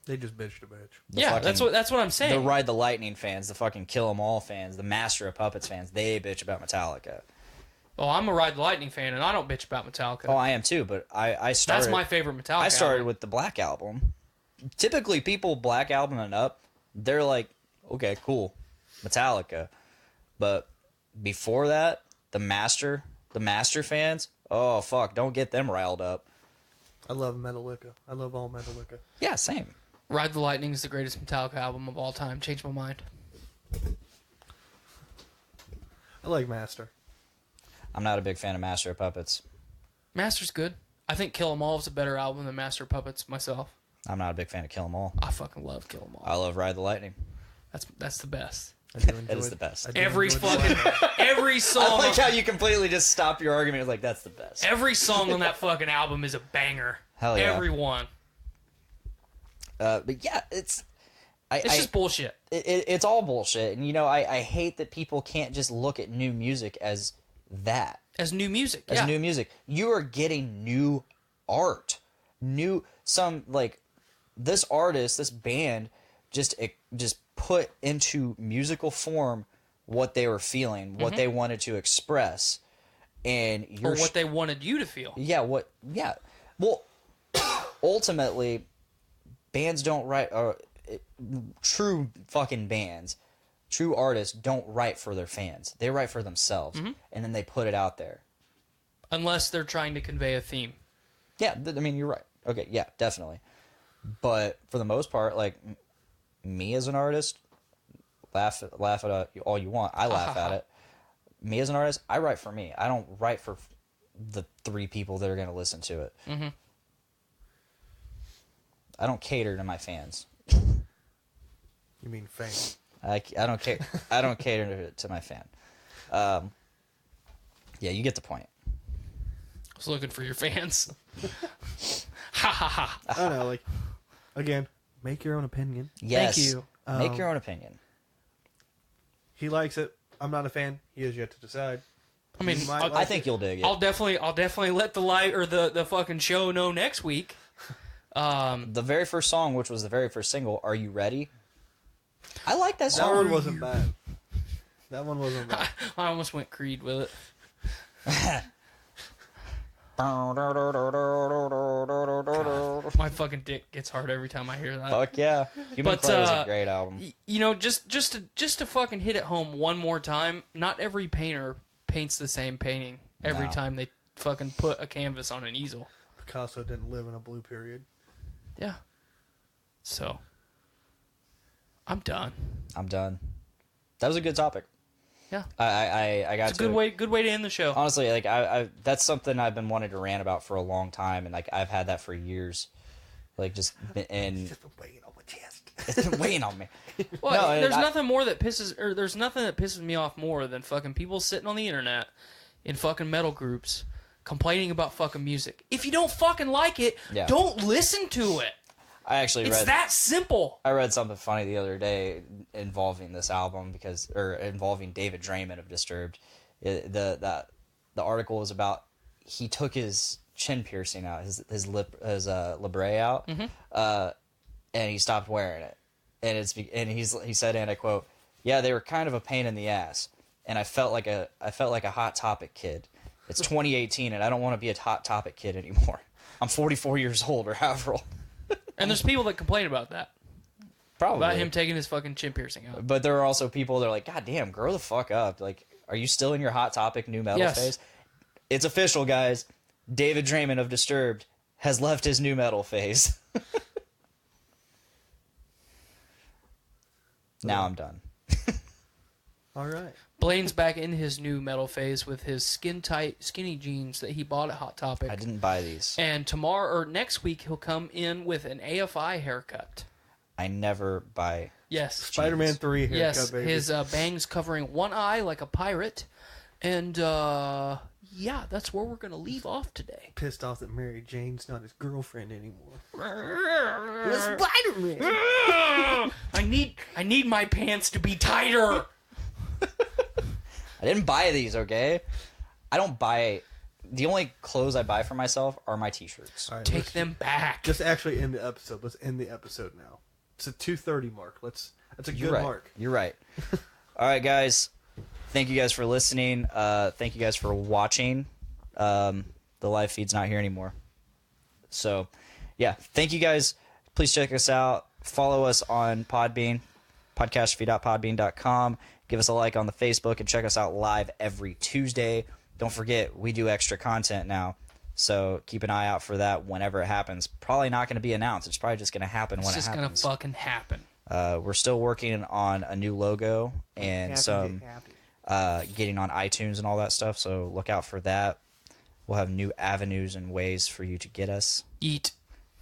They just bitched a bitch. Yeah, that's what I'm saying. The Ride the Lightning fans, the fucking Kill 'Em All fans, the Master of Puppets fans, they bitch about Metallica. Oh, I'm a Ride the Lightning fan, and I don't bitch about Metallica. Oh, I am too, but I started... That's my favorite Metallica I started album. with the Black Album. Typically, people Black Album and up, they're like, okay, cool, Metallica. But before that, the Master fans, oh, fuck, don't get them riled up. I love Metallica. I love all Metallica. Yeah, same. Ride the Lightning is the greatest Metallica album of all time. Changed my mind. I like Master. I'm not a big fan of Master of Puppets. Master's good. I think Kill 'Em All is a better album than Master of Puppets myself. I'm not a big fan of Kill 'Em All. I fucking love Kill 'Em All. I love Ride the Lightning. That's the best. I do enjoy It is the best. I do Every enjoy the fucking Lightning. every I song like how you completely just stop your argument. It's like, that's the best. every song on that fucking album is a banger. Hell yeah. Every one. But yeah, it's Just bullshit. it's all bullshit. And, you know, I hate that people can't just look at new music as that. As new music. As Yeah. new music. You are getting new art. This artist, this band, just put into musical form what they were feeling, what they wanted to express. And Or what they wanted you to feel. Yeah, Well, ultimately, bands don't write... true fucking bands, true artists don't write for their fans. They write for themselves, and then they put it out there. Unless they're trying to convey a theme. Yeah, I mean, you're right. Okay, yeah, definitely. But for the most part, like, me as an artist, laugh at it all you want. I laugh at it. Me as an artist, I write for me. I don't write for the 3 people that are going to listen to it. Mm-hmm. I don't cater to my fans. You mean fame? I don't care. I don't cater to my fan. Yeah, you get the point. I was looking for your fans. Ha ha ha. I don't know. Like, again, make your own opinion. Yes. Thank you. Make your own opinion. He likes it. I'm not a fan. He has yet to decide. I mean, You might I like I think you'll dig it. I'll definitely let the light or the fucking show know next week. The very first song, which was the very first single, "Are You Ready?" I like that That song. one wasn't bad. That one wasn't bad. I almost went Creed with it. My fucking dick gets hard every time I hear that. Fuck yeah, Human But, Clay is a great album. You know, just to fucking hit it home one more time. Not every painter paints the same painting every No. time they fucking put a canvas on an easel. Picasso didn't live in a blue period. Yeah. So, I'm done. I'm done. That was a good topic. Yeah. I got It's a good way to end the show. Honestly, like I that's something I've been wanting to rant about for a long time, and like I've had that for years. Like just and Just weighing on my chest. it's been weighing on me. Well, No, and there's I- nothing that pisses me off more than fucking people sitting on the internet in fucking metal groups complaining about fucking music. If you don't fucking like it, Yeah. don't listen to it. I actually It's read that simple. I read something funny the other day involving this album involving David Draymond of Disturbed. The article was about he took his chin piercing out, his labret out, and he stopped wearing it. And he said, and I quote, "Yeah, they were kind of a pain in the ass, and I felt like a Hot Topic kid. It's 2018, and I don't want to be a Hot Topic kid anymore. I'm 44 years old, or however old." And there's people that complain about that. Probably. About him taking his fucking chin piercing out. But there are also people that are like, God damn, grow the fuck up. Like, are you still in your Hot Topic new metal phase? It's official, guys. David Draymond of Disturbed has left his new metal phase. Now I'm done. All right. Blaine's back in his new metal phase with his skin-tight, skinny jeans that he bought at Hot Topic. I didn't buy these. And tomorrow, or next week, he'll come in with an AFI haircut. I never buy. Yes. Spider-Man 3 haircut, Yes, baby. his bangs covering one eye like a pirate. And, yeah, that's where we're going to leave off today. Pissed off that Mary Jane's not his girlfriend anymore. Spider-Man! I need my pants to be tighter. I didn't buy these, okay? I don't buy... The only clothes I buy for myself are my t-shirts. All right, Take them back. Just actually end the episode. Let's end the episode now. It's a 2:30 mark. That's a good mark. You're right. All right, guys. Thank you guys for listening. Thank you guys for watching. The live feed's not here anymore. So, yeah. Thank you guys. Please check us out. Follow us on Podbean, podcastrophe.podbean.com. Give us a like on the Facebook and check us out live every Tuesday. Don't forget, we do extra content now. So keep an eye out for that whenever it happens. Probably not going to be announced. It's probably just going to happen when it happens. It's just going to fucking happen. We're still working on a new logo and getting on iTunes and all that stuff. So look out for that. We'll have new avenues and ways for you to get us.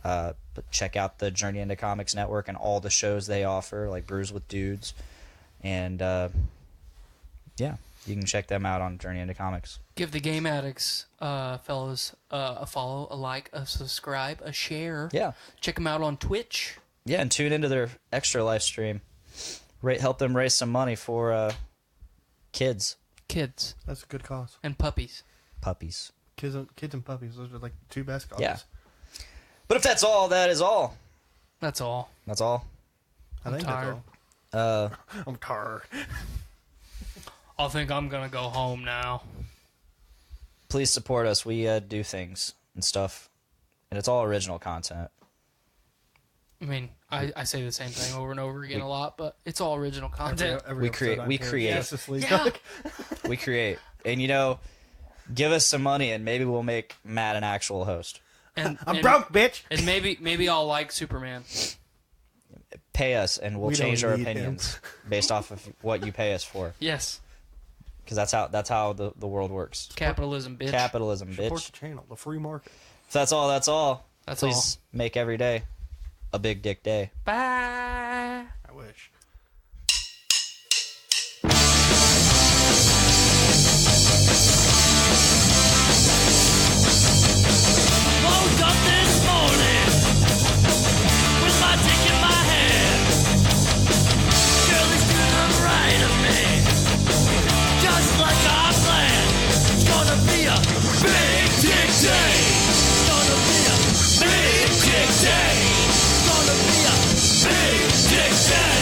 But check out the Journey into Comics Network and all the shows they offer, like Brews with Dudes. And, yeah, you can check them out on Journey into Comics. Give the Game Addicts fellas a follow, a like, a subscribe, a share. Yeah. Check them out on Twitch. Yeah, and tune into their extra live stream. Help them raise some money for kids. Kids. That's a good cause. And puppies. Puppies. Kids and puppies. Those are like the two best causes. Yeah. But if that's all, that is all. That's all. That's all. I think tired. that's all. I'm tired. I think I'm going to go home now. Please support us. We do things and stuff. And it's all original content. I mean, I say the same thing over and over again a lot, but it's all original content. Every episode we I create. Justice League. Yeah. We create. And, give us some money and maybe we'll make Matt an actual host. And, I'm broke, bitch. And maybe I'll like Superman. Pay us and we'll We don't change our need him. opinions based off of what you pay us for. Yes. Because that's how the world works. Capitalism, bitch. Capitalism, Support bitch. the channel, the free market. If that's all, that's all. That's Please make every day a big dick day. Bye. I wish. Woke up this morning with my dick in my hand. Girl is to the right of me, just like I planned. It's gonna be a big dick day. It's gonna be a big dick day. It's gonna be a big dick day.